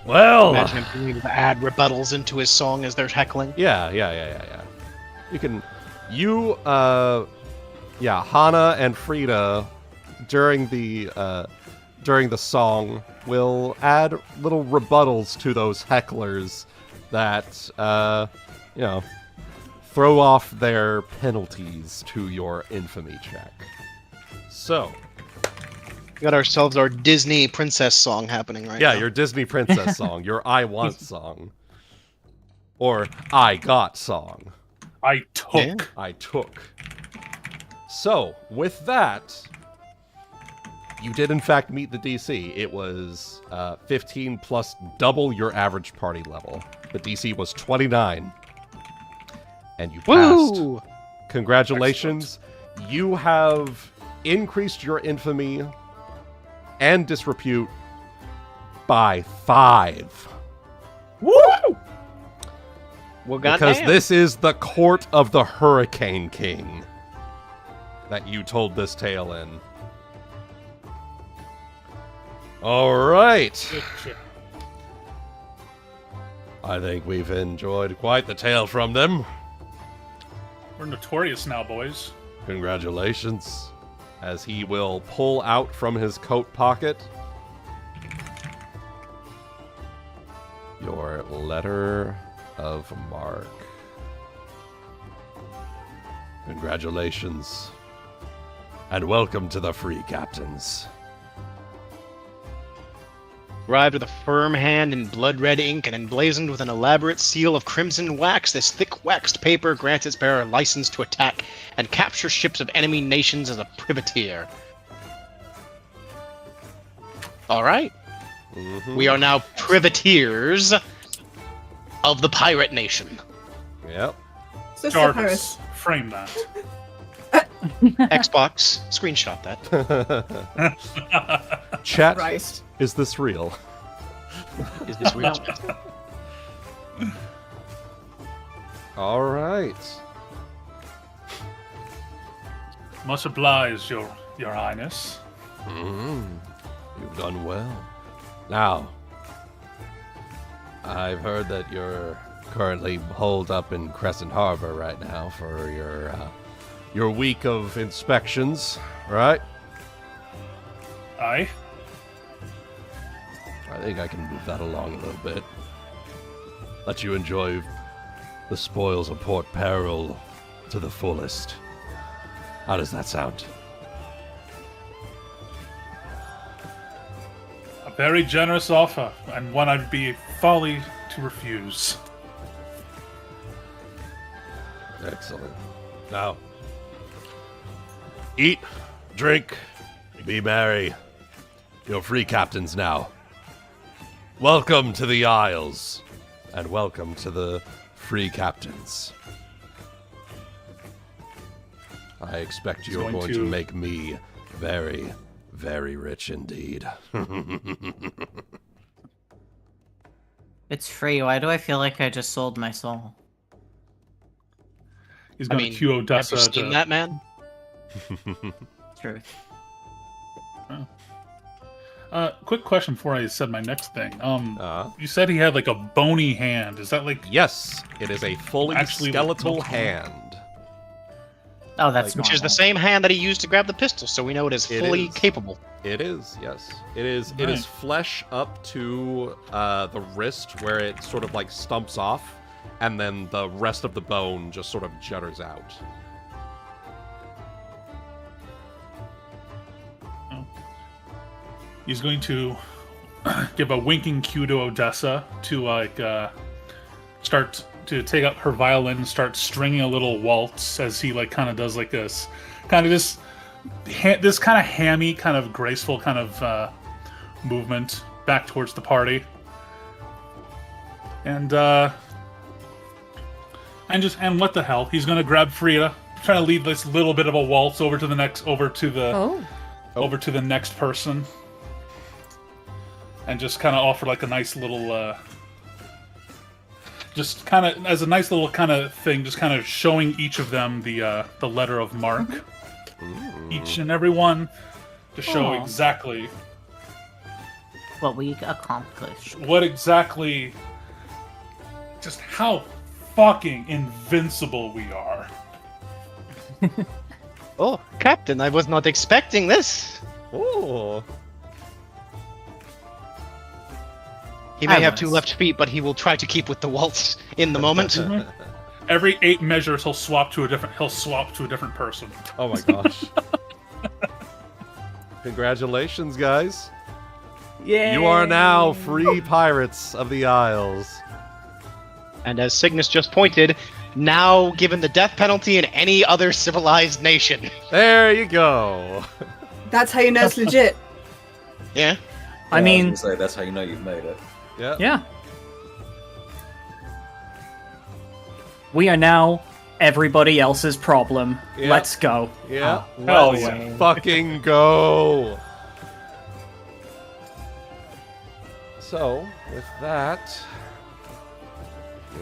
S3: Well...
S2: Imagine him being able to add rebuttals into his song as they're heckling.
S3: Yeah. Hana and Frieda during the song will add little rebuttals to those hecklers that throw off their penalties to your infamy check. So,
S2: We got ourselves our Disney princess song happening right now.
S3: yeah, your Disney princess song, your I Want song, or I Got song.
S1: I took.
S2: Yeah.
S3: I took. So, with that, you did in fact meet the DC. It was 15 plus double your average party level. The DC was 29. And you passed.
S2: Woo!
S3: Congratulations. You have increased your infamy and disrepute by 5.
S1: Woo!
S2: Well,
S3: because
S2: goddamn.
S3: this is the court of the Hurricane King that you told this tale in. All right.
S1: Good shit.
S3: I think we've enjoyed quite the tale from them.
S1: We're notorious now, boys.
S3: Congratulations. As he will pull out from his coat pocket your letter of marque. Congratulations. And welcome to the Free Captains.
S2: Arrived with a firm hand in blood-red ink and emblazoned with an elaborate seal of crimson wax, this thick waxed paper grants its bearer license to attack and capture ships of enemy nations as a privateer. Alright. We are now privateers of the pirate nation.
S3: Yep.
S7: So
S1: Jarvis,
S7: Saphyrus.
S1: frame that.
S2: Xbox, screenshot that.
S3: Chat,
S7: Christ.
S3: is this real?
S2: Is this real?
S3: All right.
S1: Much obliged, your highness.
S3: You've done well. Now, I've heard that you're currently holed up in Crescent Harbor right now for your week of inspections, right?
S1: Aye.
S3: I think I can move that along a little bit. Let you enjoy the spoils of Port Peril to the fullest. How does that sound?
S1: A very generous offer, and one I'd be folly to refuse.
S3: Excellent. Now, eat, drink, be merry. You're free captains now. Welcome to the Isles, and welcome to the free captains. I expect you're going to make me very, very rich indeed.
S6: It's free. Why do I feel like I just sold my soul?
S1: He's going to cue
S2: Ever
S1: Odessa
S2: seen
S1: to...
S2: that man?
S6: Truth.
S1: Quick question before I said my next thing. You said he had like a bony hand. Is that like...
S3: Yes, it is a fully
S1: Actually,
S3: skeletal
S1: like,
S3: hand.
S6: Oh, that's
S2: Which is the
S6: normal.
S2: same hand that he used to grab the pistol, so we know it is
S3: It
S2: fully
S3: is.
S2: capable.
S3: It is, yes. It is. It is flesh up to the wrist, where it sort of like stumps off, and then the rest of the bone just sort of jutters out.
S1: He's going to give a winking cue to Odessa to like start to take up her violin and start stringing a little waltz as he like kind of does like this kind of this kind of hammy, kind of graceful kind of movement back towards the party. And what the hell? He's gonna grab Frieda, trying to lead this little bit of a waltz over to the next person. And just kind of offer like a nice little, just kind of as a nice little kind of thing, just kind of showing each of them the letter of marque, each and every one, to show exactly
S6: What we accomplished.
S1: what exactly, just how fucking invincible we are.
S2: Oh, Captain, I was not expecting this.
S3: Oh.
S2: He may
S6: I
S2: have
S6: was.
S2: 2 left feet, but he will try to keep with the waltz in the moment.
S1: Every 8 measures, he'll swap to a different person.
S3: Oh my gosh. Congratulations, guys.
S5: Yay!
S3: You are now free pirates of the Isles.
S2: And as Cygnus just pointed, now given the death penalty in any other civilized nation.
S3: There you go.
S7: That's how you know it's legit.
S2: Yeah?
S5: I mean,
S4: was gonna say, that's how you know you've made it.
S3: Yeah.
S5: yeah. We are now everybody else's problem.
S3: Yeah.
S5: Let's go.
S3: Yeah.
S1: Hell
S3: Let's
S1: yeah.
S3: fucking go. So, with that,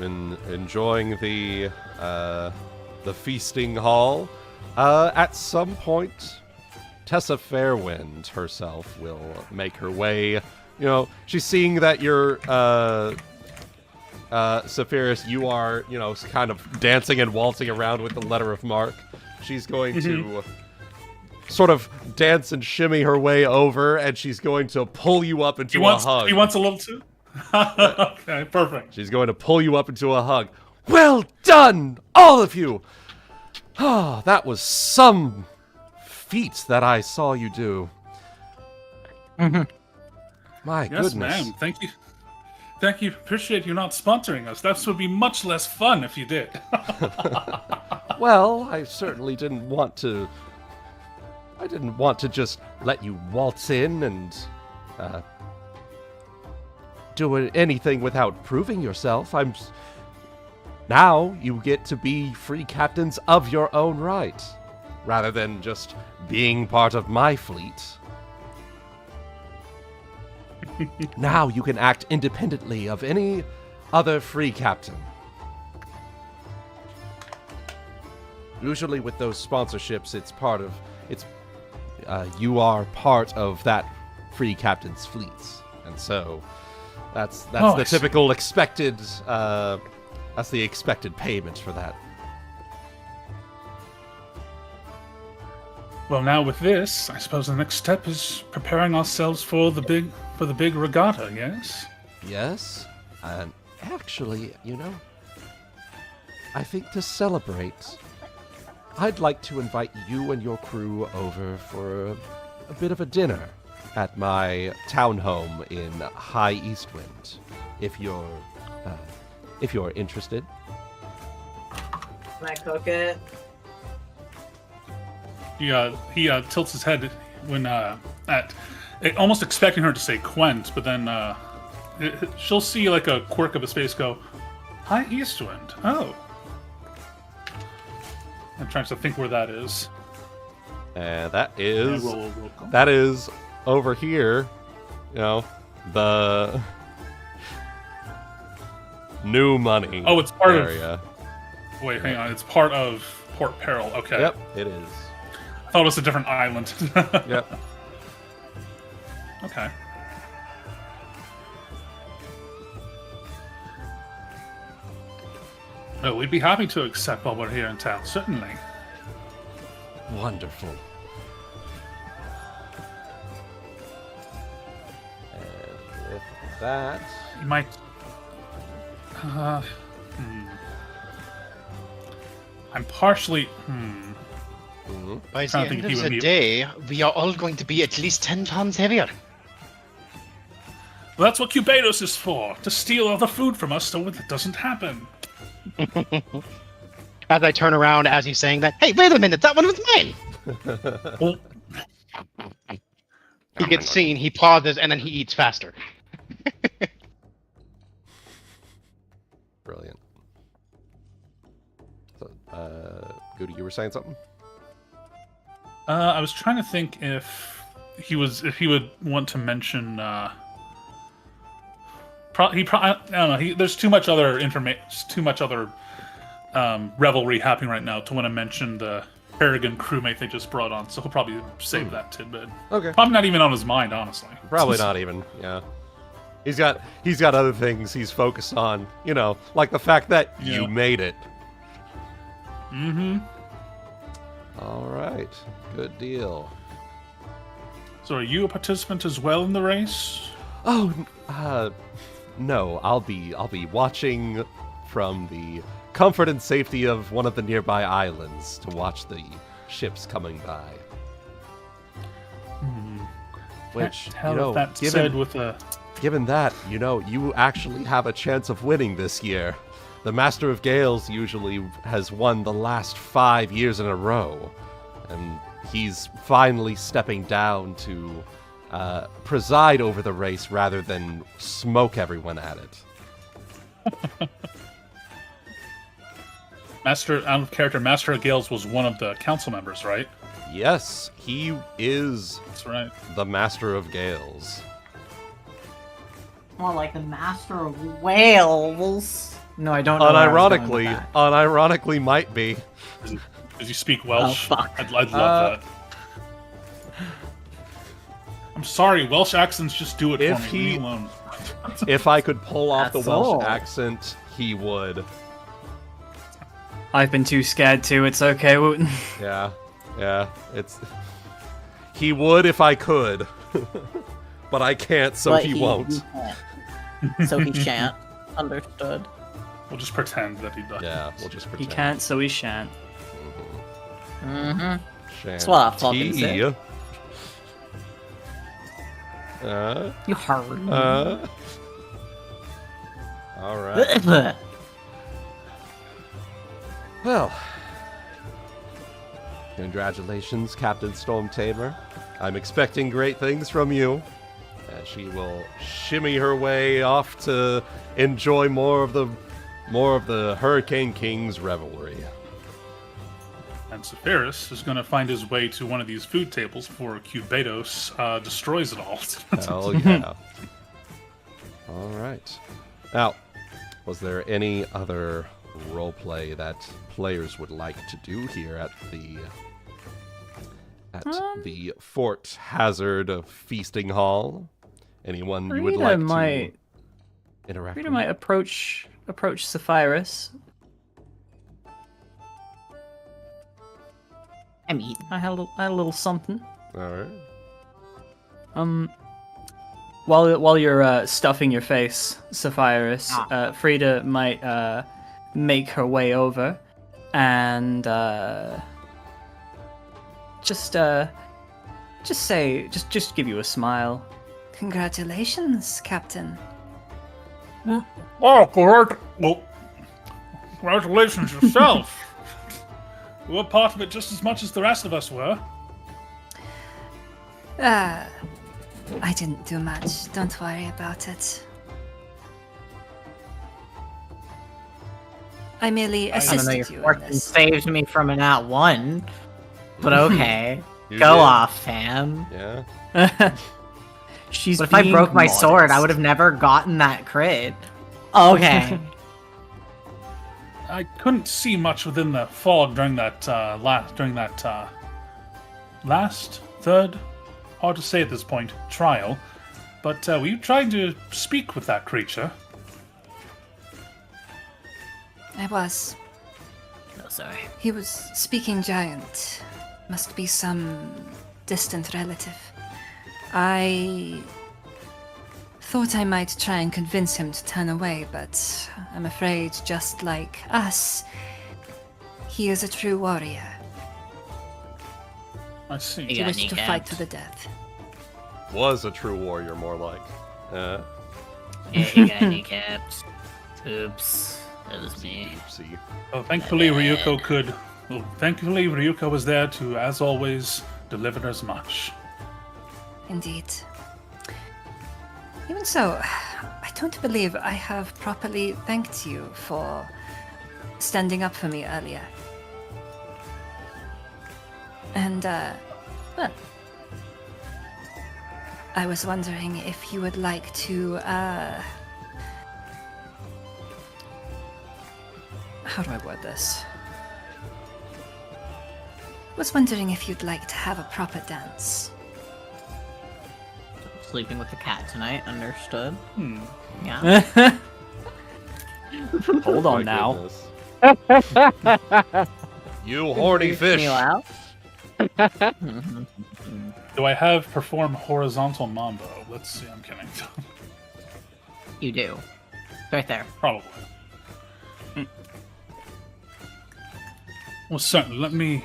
S3: enjoying the feasting hall. At some point, Tessa Fairwind herself will make her way. You know, she's seeing that you're, Saphyrus, you are, you know, kind of dancing and waltzing around with the letter of marque. She's going to sort of dance and shimmy her way over, and she's going to pull you up into a hug.
S1: He wants a little too? Okay, perfect.
S3: She's going to pull you up into a hug. Well done, all of you! Ah, that was some feat that I saw you do. My
S1: Yes,
S3: goodness.
S1: ma'am. Thank you. Thank you. Appreciate you not sponsoring us. That would be much less fun if you did.
S3: Well, I certainly didn't want to... I didn't want to just let you waltz in and do anything without proving yourself. Now you get to be free captains of your own right, rather than just being part of my fleet. Now you can act independently of any other free captain. Usually with those sponsorships, you are part of that free captain's fleets, and so that's the typical expected. That's the expected payment for that.
S1: Well, now with this, I suppose the next step is preparing ourselves for the big regatta. Yes.
S3: Yes, and actually, you know, I think to celebrate, I'd like to invite you and your crew over for a bit of a dinner at my townhome in High Eastwind, if you're interested.
S6: Can I cook it?
S1: He tilts his head when almost expecting her to say Quent, but then she'll see like a quirk of his face go, High Eastwind. Oh. I'm trying to think where that is.
S3: That is over here. You know, the new money.
S1: Oh, it's part
S3: area.
S1: Wait, hang on. It's part of Port Peril. Okay.
S3: Yep, it is.
S1: I thought it was a different island.
S3: Yep.
S1: Okay. Well, we'd be happy to accept while we're here in town, certainly.
S3: Wonderful. And with that...
S1: You might... I'm partially...
S2: By the end of the day, we are all going to be at least 10 pounds heavier.
S1: Well, that's what Cubados is for, to steal all the food from us so it doesn't happen.
S2: As I turn around as he's saying that, hey, wait a minute, that one was mine! He gets seen, he pauses, and then he eats faster.
S3: Brilliant. So, Goody, you were saying something?
S1: I was trying to think if he would want to mention. I don't know. There's too much other information, too much other revelry happening right now to want to mention the Harrigan crewmate they just brought on. So he'll probably save that tidbit.
S3: Okay.
S1: Probably not even on his mind, honestly.
S3: Probably not even. Yeah. He's got other things he's focused on. You know, like the fact that you made it.
S1: Mm-hmm.
S3: All right. Good deal.
S1: So are you a participant as well in the race?
S3: Oh, no. I'll be watching from the comfort and safety of one of the nearby islands to watch the ships coming by. Which, you know, given that, you know, you actually have a chance of winning this year. The Master of Gales usually has won the last 5 years in a row, and he's finally stepping down to preside over the race rather than smoke everyone at it.
S1: Master of Gales was one of the council members, right?
S3: Yes, he is.
S1: That's right.
S3: The Master of Gales.
S6: More like the Master of Whales. No, I don't know. where I was going with
S3: Unironically might be.
S1: Does he speak Welsh?
S6: Oh, fuck.
S1: I'd love that. I'm sorry, Welsh accents just do it for me. Leave me alone.
S3: If I could pull off the
S6: That's
S3: Welsh
S6: all.
S3: accent, he would.
S5: I've been too scared to. It's okay, Wuten.
S3: Yeah, it's... He would if I could. But I can't, so
S6: But
S3: he won't.
S6: can't. So he shan't. Understood.
S1: We'll just pretend that he does.
S3: Yeah, we'll just
S5: He
S3: pretend.
S5: can't, so he shan't.
S6: Mm-hmm. That's what I fucking said. You heard.
S3: Alright. Well, congratulations, Captain Stormtamer. I'm expecting great things from you. As she will shimmy her way off to enjoy more of the Hurricane King's revelry.
S1: And Saphyrus is going to find his way to one of these food tables before Cubados destroys it all.
S3: Hell yeah. Alright. Now, was there any other roleplay that players would like to do here at the Fort Hazard Feasting Hall? Anyone you would like to interact
S5: Frieda
S3: with?
S5: might approach Saphyrus.
S6: I'm eating.
S5: I had a little something.
S3: Alright.
S5: While you're stuffing your face, Saphyrus, Frieda might make her way over and just give you a smile.
S10: Congratulations, Captain.
S1: Oh, correct. Well, congratulations yourself. You were part of it just as much as the rest of us were.
S10: I didn't do much. Don't worry about it. I merely
S6: I don't know,
S10: assisted
S6: your
S10: you in
S6: fortune
S10: this.
S6: saved me from an @1. But okay.
S3: You
S6: Go
S3: did.
S6: off, fam.
S3: Yeah.
S5: She's
S6: But if I
S5: being
S6: broke my sword, I
S5: modest.
S6: would have never gotten that crit. Okay.
S1: I couldn't see much within the fog during that third, hard to say at this point, trial. But were you trying to speak with that creature?
S10: I was.
S6: No, sorry.
S10: He was speaking giant. Must be some distant relative. I thought I might try and convince him to turn away, but I'm afraid, just like us, he is a true warrior.
S1: I see.
S10: He wished to fight to the death.
S3: Was a true warrior, more like.
S6: Yeah, you got kneecaps. Oops. That was me.
S3: Oopsie.
S1: Well, thankfully Ryuuko was there to, as always, deliver as much.
S10: Indeed. Even so, I don't believe I have properly thanked you for standing up for me earlier. And, well, I was wondering if you would like to, how do I word this? Was wondering if you'd like to have a proper dance.
S6: Sleeping with the cat tonight, understood.
S1: Hmm.
S6: Yeah.
S5: Hold on
S3: My
S5: now.
S3: goodness. You horny fish.
S6: Me out.
S1: Do I have perform horizontal mambo? Let's see, I'm kidding.
S6: You do. It's right there.
S1: Probably. Well, certainly. Let me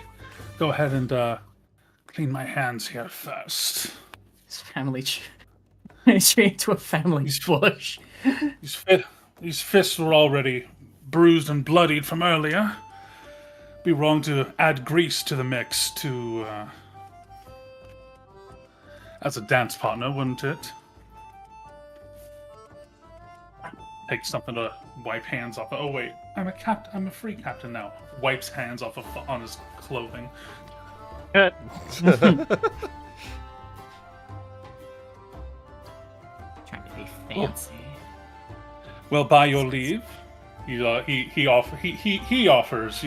S1: go ahead and clean my hands here first.
S5: His family straight to a family bush.
S1: These fists were already bruised and bloodied from earlier. Be wrong to add grease to the mix to as a dance partner, wouldn't it? Take something to wipe hands off. Oh wait, I'm a free captain now. Wipes hands off on his clothing.
S6: Trying to be fancy.
S1: Well, by your leave, He offers,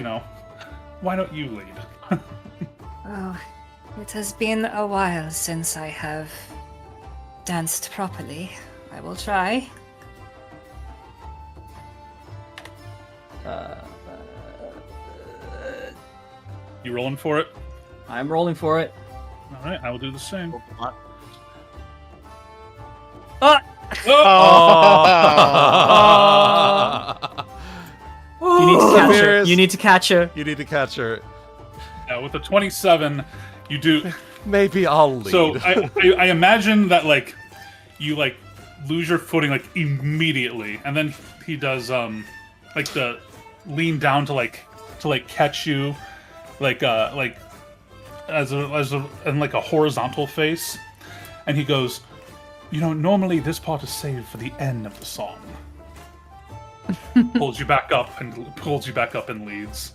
S1: why don't you lead?
S10: Oh, it has been a while since I have danced properly. I will try.
S1: You rolling for it?
S5: I'm rolling for it.
S1: All right, I will do the same.
S5: You need to catch her. You need to catch her.
S3: You need to catch her.
S1: With a 27, you do.
S3: Maybe I'll lead.
S1: So I imagine that you lose your footing immediately, and then he does the lean down to catch you, as a horizontal face, and he goes, normally this part is saved for the end of the song. Pulls you back up and leads.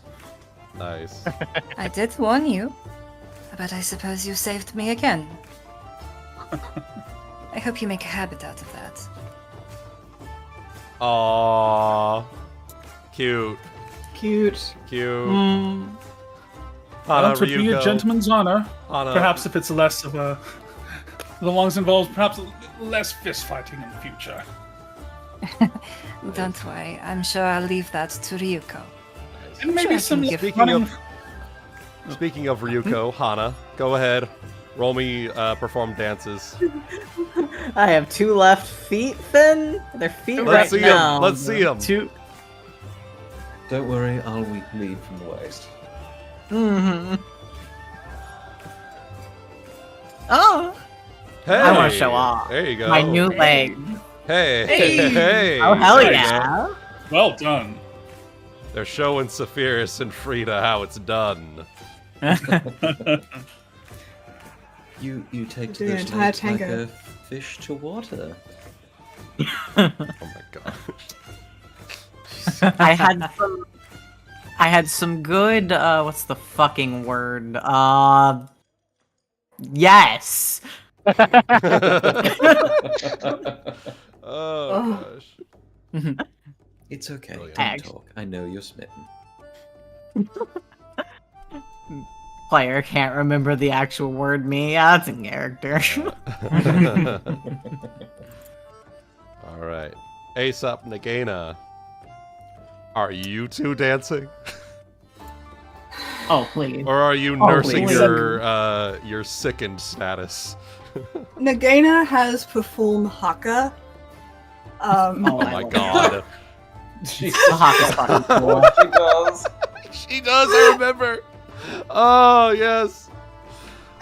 S3: Nice.
S10: I did warn you, but I suppose you saved me again. I hope you make a habit out of that.
S3: Aww. Cute.
S7: Cute.
S3: Hana,
S1: To be a
S3: Ryuuko.
S1: gentleman's honor.
S3: Hana.
S1: Perhaps if it's less of the lungs involved, perhaps less fist fighting in the future.
S10: Don't worry, I'm sure I'll leave that to Ryuuko.
S1: And maybe some
S3: Speaking of Ryuuko, Hana, go ahead. Roll me perform dances.
S6: I have 2 left feet, Finn. Their feet
S3: Let's
S6: right
S3: see
S6: now.
S3: them. Let's see them.
S5: 2.
S4: Don't worry, I'll lead from the waist.
S6: Mm-hmm. Oh.
S3: Hey,
S6: I want to show off.
S3: There you go.
S6: My new leg.
S3: Hey.
S6: Oh, hell
S3: There you
S6: yeah.
S3: go.
S1: Well done.
S3: They're showing Saphyrus and Frieda how it's done.
S4: You take to
S7: Do an
S4: those
S7: entire
S4: legs like
S7: tango.
S4: a fish to water.
S3: Oh my gosh.
S6: I had some good what's the fucking word? Yes.
S3: Oh gosh.
S4: It's okay.
S3: Brilliant.
S4: Don't talk. I know you're smitten.
S6: Player can't remember the actual word me. That's in character.
S3: All right. Aesop, Nagaina. Are you two dancing?
S6: Oh, please.
S3: Or are you
S6: Oh,
S3: nursing
S6: please.
S3: your sickened status?
S7: Nagaina has performed haka.
S6: Oh
S3: my god.
S6: The hawk is fucking cool.
S4: She does.
S3: She does, I remember. Oh, yes.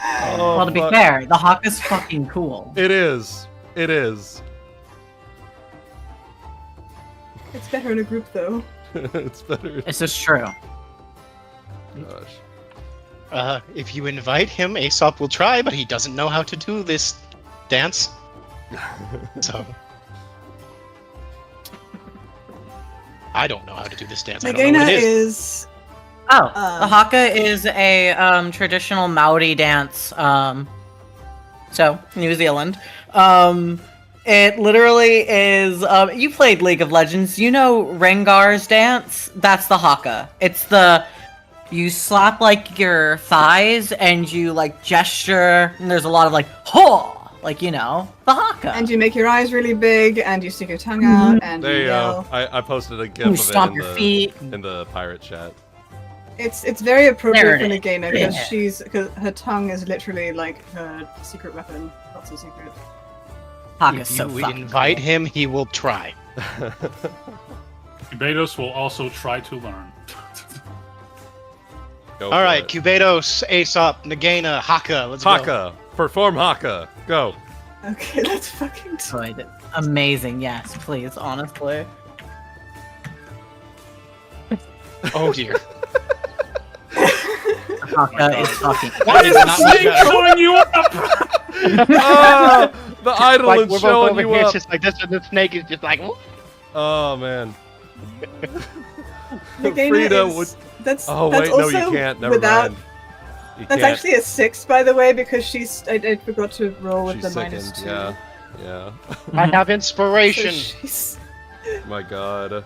S3: Oh,
S6: Well, to be
S3: fuck.
S6: fair, the hawk is fucking cool.
S3: It is. It is.
S7: It's better in a group, though.
S3: It's better.
S6: This is true.
S3: Gosh.
S2: If you invite him, Aesop will try, but he doesn't know how to do this dance. So I don't know how to do this dance. I don't know
S7: Nagaina
S2: what it is.
S7: is.
S6: Oh, the haka is a traditional Maori dance. So New Zealand. It literally is. You played League of Legends. You know Rengar's dance. That's the haka. It's the you slap your thighs and you gesture. And there's a lot of ho, the haka.
S7: And you make your eyes really big, and you stick your tongue out, and
S3: There you
S7: yell.
S3: go. I posted a gif
S6: You
S3: of
S6: stomp
S3: it
S6: your feet.
S3: in the pirate chat.
S7: It's very appropriate
S6: There
S7: for
S6: it is.
S7: Nagaina because
S6: Yeah.
S7: because her tongue is literally her secret weapon. Not so secret.
S6: Haka's
S2: If
S6: so
S2: you
S6: fucking
S2: invite
S6: cool.
S2: him, he will try.
S1: Cubados will also try to learn.
S3: Go
S2: All
S3: for
S2: right,
S3: it.
S2: Cubados, Aesop, Nagaina, Haka. Let's go.
S3: Haka. Perform Haka. Go.
S7: Okay, let's fucking.
S6: Good. Amazing. Yes, please. Honestly.
S2: Oh dear.
S6: Haka is fucking.
S1: Why is the snake showing you up?
S3: Oh, the idol
S2: Like,
S3: is
S2: we're both
S3: showing
S2: over
S3: you
S2: here,
S3: up.
S2: it's just like this, and the snake is just like. "Whoop."
S3: Oh man.
S7: Nagaina
S3: Frieda
S7: is.
S3: would.
S7: That's
S3: Oh
S7: that's
S3: wait, no,
S7: also
S3: you can't. Never
S7: without.
S3: mind. You
S7: That's
S3: can't.
S7: actually a 6, by the way, because she's. I forgot to roll with
S3: She's
S7: the
S3: sickened.
S7: -2.
S3: Yeah. Yeah.
S2: I have
S7: So
S2: inspiration.
S7: she's.
S3: My God.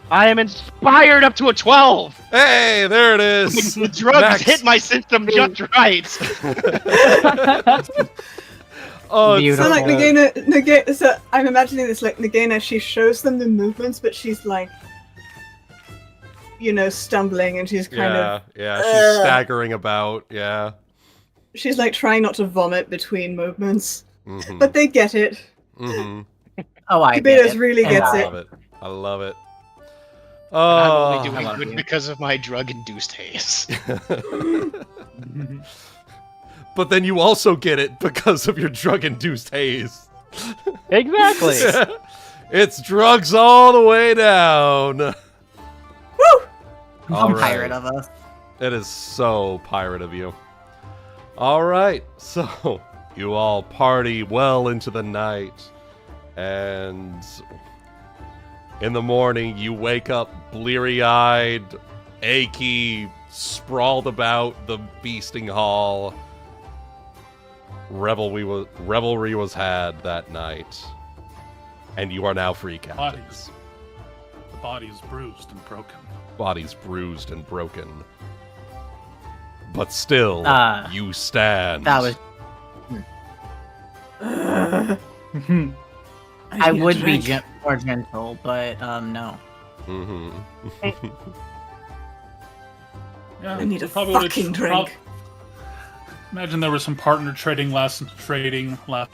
S9: I am inspired up to a 12.
S3: Hey, there it is.
S9: The drugs
S3: Max.
S9: hit my system just right.
S3: Oh,
S6: Beautiful.
S7: So like Nagaina, so I'm imagining this like Nagaina, she shows them the movements, but she's like, you know, stumbling, and she's kind of
S3: she's staggering about. Yeah.
S7: she's like trying not to vomit between movements,
S3: Mm-hmm.
S7: but they get it.
S3: Mm-hmm.
S6: Oh, I get
S7: Kibetos
S6: it.
S7: really
S6: And
S7: gets
S3: I
S7: it.
S3: love it. I love it.
S2: I'm
S3: Oh.
S2: only doing good because of my drug-induced haze.
S3: But then you also get it because of your drug-induced haze.
S9: Exactly.
S3: It's drugs all the way down.
S7: Woo!
S3: All
S6: A
S3: right.
S6: pirate of us.
S3: It is so pirate of you. All right, so you all party well into the night, and in the morning you wake up bleary-eyed, achy, sprawled about the feasting hall. Revelry was had that night, and you are now free captains.
S1: The body is bruised and broken.
S3: Bodies bruised and broken. But still, you stand.
S6: That was. I
S7: need a
S6: would be
S7: drink.
S6: more gentle, but no.
S3: Mm-hmm.
S1: Yeah,
S7: I need a
S1: probably would've
S7: fucking drink.
S1: Imagine there was some partner trading last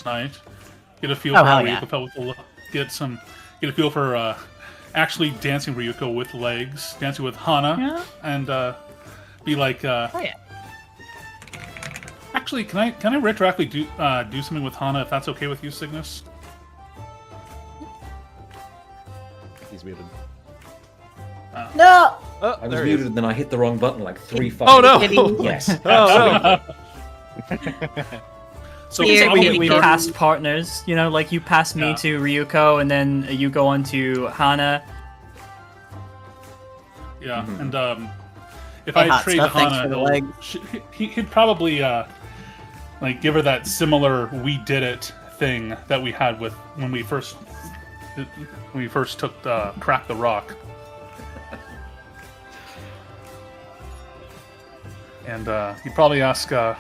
S1: night. Get a feel
S6: Oh,
S1: for how
S6: hell yeah.
S1: Ryuuko felt with get a feel for actually dancing Ryuuko with legs, dancing with Hana, and be like,
S6: Oh yeah.
S1: Actually, can I retroactively do something with Hana if that's okay with you, Cygnus?
S3: He's muted.
S6: No.
S3: Oh,
S4: I was
S3: there he is.
S4: muted and then I hit the wrong button like 3
S3: Oh no!
S4: Yes.
S3: Oh no!
S1: So
S6: Here,
S1: probably
S6: here,
S5: we
S6: here.
S5: passed partners, you know, like you pass me
S1: Yeah.
S5: to Ryuuko, and then you go on to Hana.
S1: Yeah,
S3: Mm-hmm.
S1: and if
S6: Hey,
S1: I
S6: hot
S1: trade
S6: stuff, thanks
S1: Hana,
S6: for the
S1: he'll-
S6: legs.
S1: he'd probably like give her that similar "we did it" thing that we had with when we first took crack the rock. And he'd probably ask, Kappa,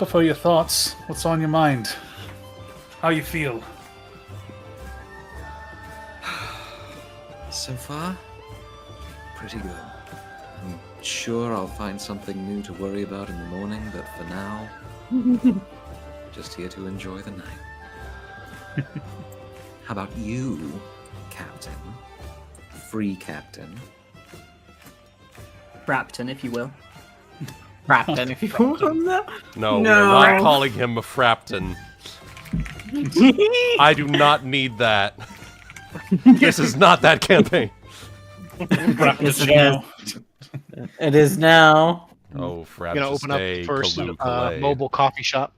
S1: for your thoughts. What's on your mind? How you feel?
S4: So far, pretty good. I'm sure I'll find something new to worry about in the morning, but for now, just here to enjoy the night. How about you, Captain? Free Captain.
S5: Brapton, if you will.
S6: Rapton, if you want that.
S3: No,
S7: No.
S3: we're not calling him a Frapton. I do not need that. This is not that campaign.
S6: Yes, it is. It is now.
S3: Oh, Frapton.
S2: Gonna open up the first mobile coffee shop.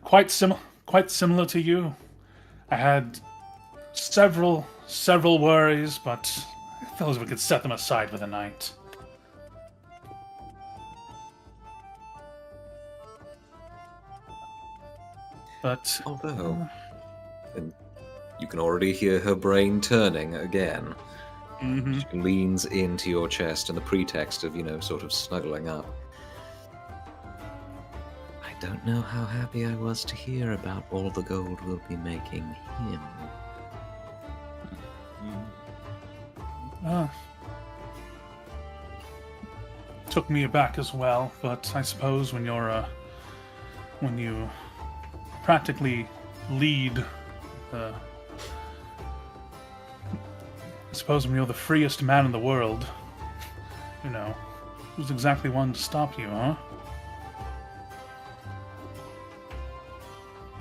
S1: Quite similar to you. I had several worries, but I felt as we could set them aside for the night. But
S4: Although, and you can already hear her brain turning again.
S1: mhm.
S4: She leans into your chest in the pretext of, sort of snuggling up. I don't know how happy I was to hear about all the gold we'll be making him.
S1: Took me aback as well, but I suppose when you practically lead I suppose when you're the freest man in the world, who's exactly one to stop you, huh?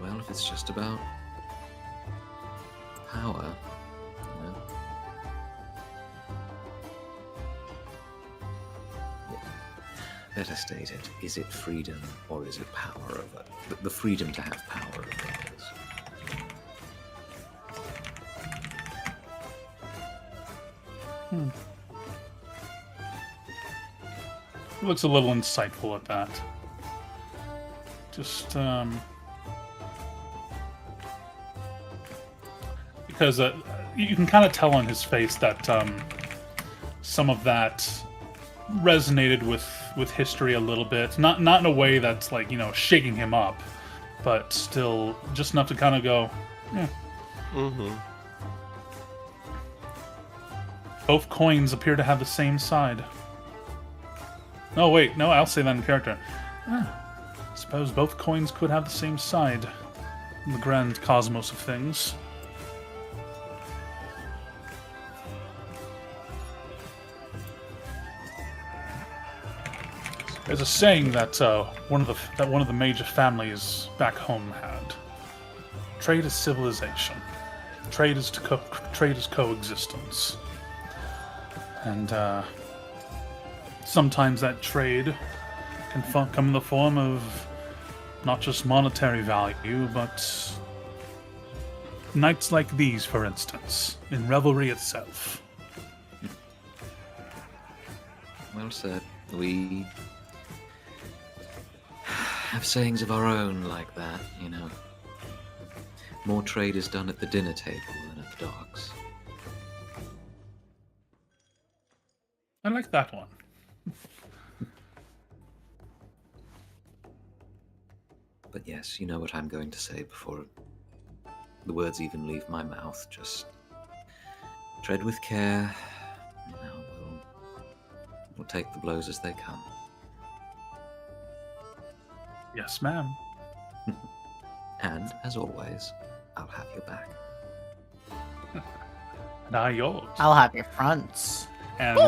S4: Well, if it's just about power, Better stated, is it freedom or is it power over the freedom to have power over others?
S1: He looks a little insightful at that. Just, because you can kind of tell on his face that some of that resonated with history a little bit. Not in a way that's like, shaking him up, but still just enough to kind of go, yeah.
S3: Mm-hmm.
S1: Both coins appear to have the same side. No, wait, no, I'll say that in character. I suppose both coins could have the same side in the grand cosmos of things. There's a saying that one of the major families back home had. Trade is civilization. Trade is coexistence. And sometimes that trade can come in the form of not just monetary value, but nights like these, for instance, in revelry itself.
S4: Well said. We have sayings of our own like that, More trade is done at the dinner table than at the docks.
S1: I like that one.
S4: But yes, you know what I'm going to say before the words even leave my mouth. Just tread with care. We'll take the blows as they come.
S1: Yes, ma'am.
S4: And, as always, I'll have your back.
S1: And I yours.
S6: I'll have your fronts.
S1: And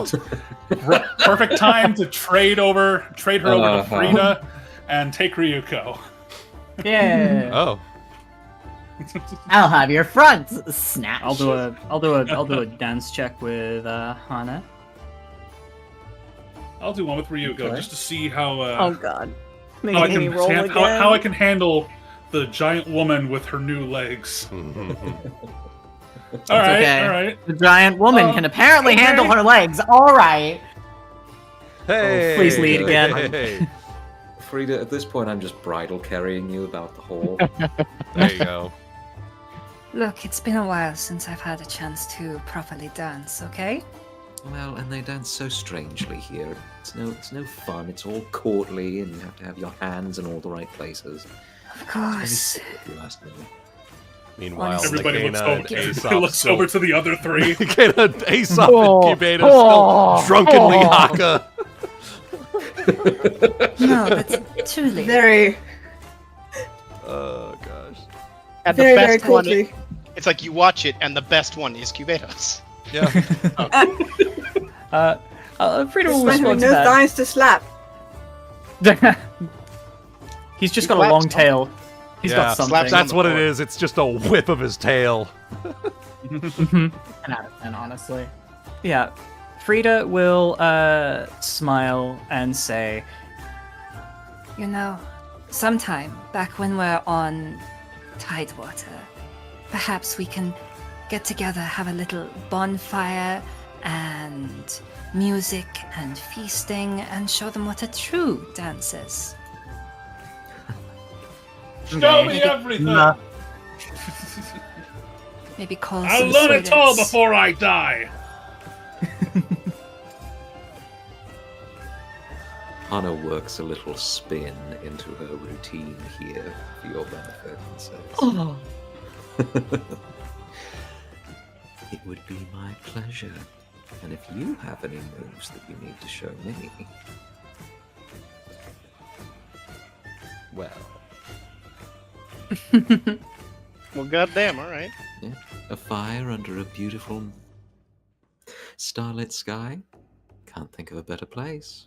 S1: perfect time to trade her over to Frieda and take Ryuuko.
S6: Yeah.
S3: Oh.
S6: I'll have your fronts. Snatch.
S5: I'll do a dance check with Hana.
S1: I'll do one with Ryuuko just to see how.
S6: Oh God.
S1: How I can handle the giant woman with her new legs. All right.
S6: The giant woman can apparently handle her legs. All right.
S3: Hey!
S5: Please lead again.
S3: Hey.
S4: Frieda, at this point, I'm just bridal carrying you about the hall.
S3: There you go.
S10: Look, it's been a while since I've had a chance to properly dance, okay?
S4: Well, and they dance so strangely here. It's no fun. It's all courtly, and you have to have your hands in all the right places.
S10: Of course.
S4: It's very sick if you ask me.
S3: Meanwhile,
S1: Everybody
S3: Nagaina
S1: looks over to the other three.
S3: Nagaina, Aesop, and Cubeta still drunkenly haka.
S10: No, that's truly.
S7: Very,
S3: Oh gosh.
S2: And the
S7: very, very
S2: best one,
S7: quickly.
S2: it's like you watch it, and the best one is Cubetos.
S3: Yeah.
S5: Frieda will
S7: There's
S5: respond
S7: no
S5: to that.
S7: thighs to slap.
S5: He's just
S2: He
S5: got a long
S2: claps.
S5: tail. He's
S3: Yeah,
S5: got something.
S3: That's what it is. It's just a whip of his tail.
S6: 10 out of 10, honestly.
S5: Yeah. Frieda will smile and say,
S10: You know, sometime back when we're on Tidewater, perhaps we can get together, have a little bonfire and music and feasting and show them what a true dance is.
S1: Show me everything.
S10: Maybe call
S1: I'll
S10: some
S1: learn it all
S10: students.
S1: before I die.
S4: Hana works a little spin into her routine here for your benefit and says,
S6: Oh.
S4: It would be my pleasure. And if you have any moves that you need to show me,
S3: Well.
S2: Well, goddamn, all right.
S4: yeah, a fire under a beautiful starlit sky. Can't think of a better place.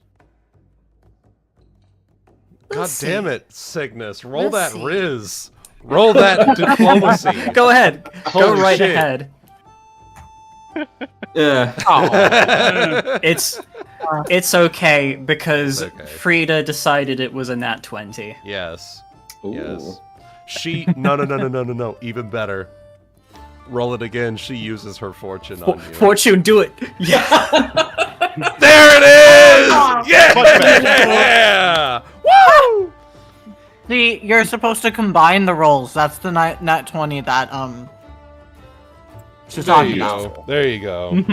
S10: We'll
S3: God
S10: see.
S3: damn it, Cygnus. Roll
S10: We'll
S3: that
S10: see.
S3: Riz. Roll that diplomacy.
S5: "Go ahead, go
S3: Holy
S5: right
S3: shit.
S5: ahead."
S4: Yeah.
S5: It's okay because
S3: It's okay.
S5: Frieda decided it was a nat 20.
S3: Yes.
S4: Ooh.
S3: Yes. She. No. Even better. Roll it again. She uses her fortune on you.
S5: Fortune, do it. Yeah.
S3: There it is! Yeah! Woo!
S6: See, you're supposed to combine the rolls. That's the nat 20 that She's
S3: There
S6: on
S3: you
S6: the
S3: go.
S6: novel.
S3: There you go.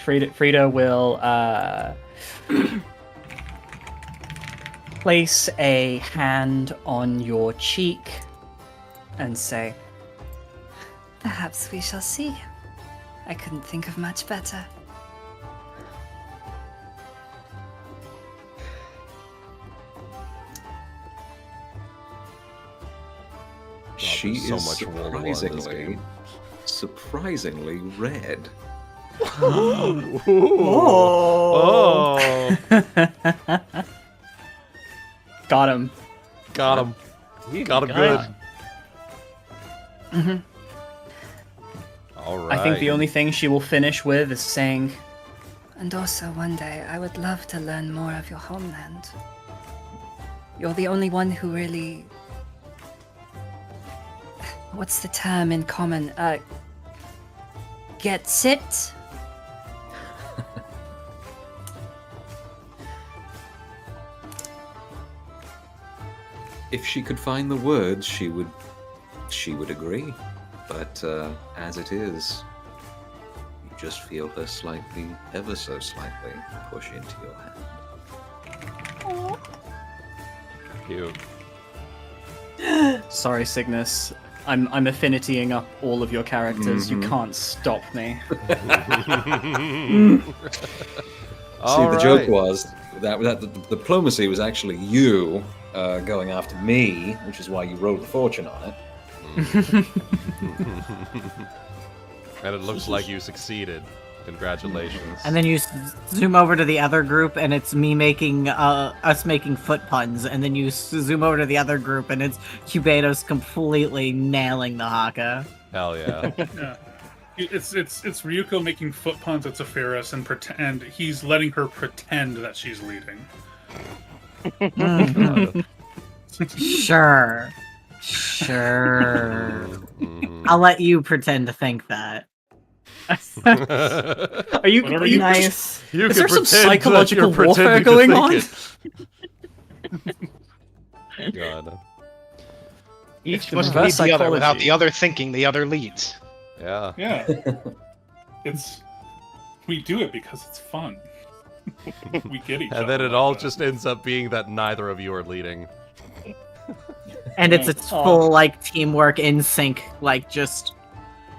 S5: Frieda will place a hand on your cheek and say,
S10: Perhaps we shall see. I couldn't think of much better.
S4: She
S3: there's so
S4: is
S3: much World War in this game.
S4: surprisingly red.
S7: Oh.
S3: Oh,
S5: got him.
S3: got him. Got him good.
S5: Mhm.
S3: All right.
S5: I think the only thing she will finish with is saying,
S10: And also, one day, I would love to learn more of your homeland. You're the only one who really... What's the term in common? Gets it?
S4: If she could find the words, she would agree. But as it is, you just feel her slightly, ever so slightly, push into your hand.
S3: Cute.
S5: sorry, Cygnus. I'm affinitying up all of your characters. You can't stop me.
S4: The joke was that the diplomacy was actually you going after me, which is why you rolled the fortune on it.
S3: And it looks like you succeeded. Congratulations.
S6: And then you zoom over to the other group, and it's me making us making foot puns. And then you zoom over to the other group, and it's Cubados completely nailing the haka.
S3: Hell yeah.
S1: Yeah. It's Ryuuko making foot puns at Saphyrus and he's letting her pretend that she's leading.
S6: Sure. I'll let you pretend to think that.
S5: Are you
S7: Nice.
S3: You
S5: Is
S3: can
S5: there some
S3: pretend that
S5: psychological
S3: you're
S5: warfare
S3: pretending to
S5: going
S3: think it. God.
S2: Each
S5: the
S2: must
S5: reverse
S2: lead the other. Without
S5: psychology.
S2: the other thinking, the other leads.
S3: Yeah.
S1: Yeah. We do it because it's fun. We get each other.
S3: And then it
S1: like
S3: all
S1: that.
S3: just ends up being that neither of you are leading.
S6: And it's a
S5: Oh.
S6: full, like, teamwork in sync, like, just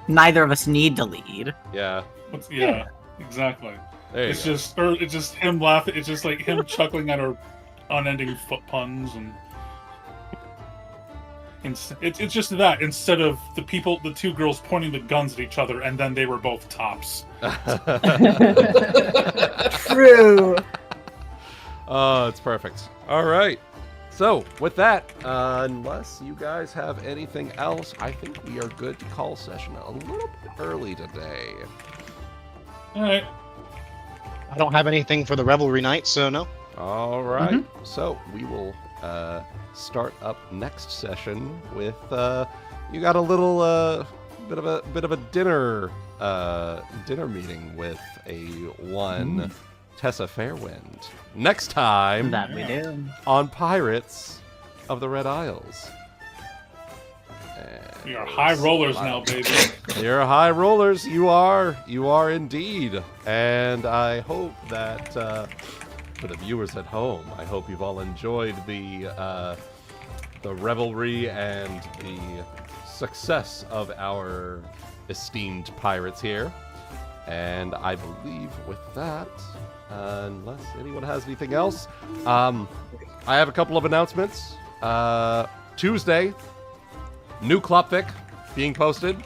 S6: neither of us need to lead.
S3: Yeah.
S1: Yeah, exactly.
S3: There you
S1: It's
S3: go.
S1: it's just him laughing. It's just like him chuckling at her unending foot puns and. It's just that instead of the two girls pointing the guns at each other, and then they were both tops.
S7: True.
S3: Oh, it's perfect. All right. So, with that, unless you guys have anything else, I think we are good to call session a little bit early today.
S1: All right.
S2: I don't have anything for the revelry night, so no.
S3: All right. So, we will start up next session with you got a little bit of a dinner meeting with a one Tessa Fairwind. Next time
S6: That we do.
S3: on Pirates of the Red Isles.
S1: We are high rollers now, baby.
S3: You're high rollers. You are indeed. And I hope that for the viewers at home, I hope you've all enjoyed the revelry and the success of our esteemed pirates here. And I believe with that, unless anyone has anything else, I have a couple of announcements. Tuesday, new Klopfic being posted,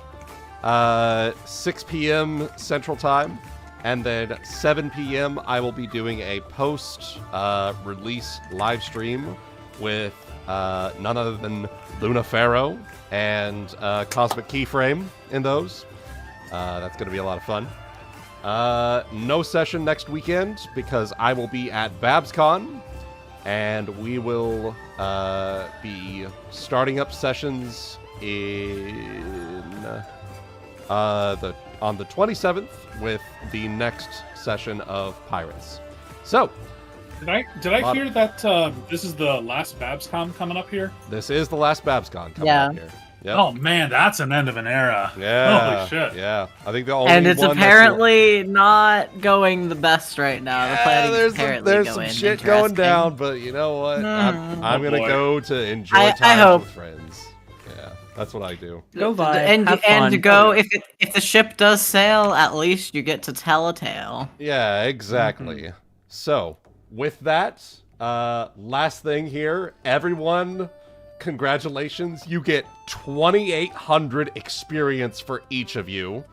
S3: 6 p.m. Central Time, and then 7 p.m. I will be doing a post-release live stream with none other than Luna Farrowe and Cosmic Keyframe in those. That's going to be a lot of fun. No session next weekend because I will be at BabsCon, and we will be starting up sessions on the 27th with the next session of Pirates. So,
S1: Did I hear that this is the last BabsCon coming up here?
S3: this is the last BabsCon coming
S6: Yeah.
S3: up here. Yep.
S1: Oh man, that's an end of an era.
S3: Yeah.
S1: Holy shit.
S3: Yeah. I think the only
S6: And it's
S3: one
S6: apparently not going the best right now. The planning
S3: there's
S6: apparently
S3: some
S6: going
S3: shit going
S6: interesting.
S3: down, but you know what? I'm gonna
S1: boy.
S3: go to enjoy
S6: I
S3: time
S6: hope.
S3: with friends. Yeah, that's what I do.
S5: Go vibe.
S6: And
S5: have
S6: and
S5: fun.
S6: to go if the ship does sail, at least you get to tell a tale.
S3: Yeah, exactly. So, with that, last thing here, everyone, congratulations, you get 2,800 experience for each of you.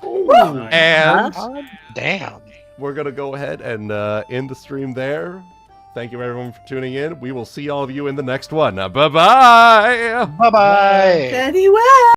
S3: And
S2: Damn.
S3: we're gonna go ahead and end the stream there. Thank you everyone for tuning in. We will see all of you in the next one. Bye-bye!
S2: Bye-bye.
S7: Anyway.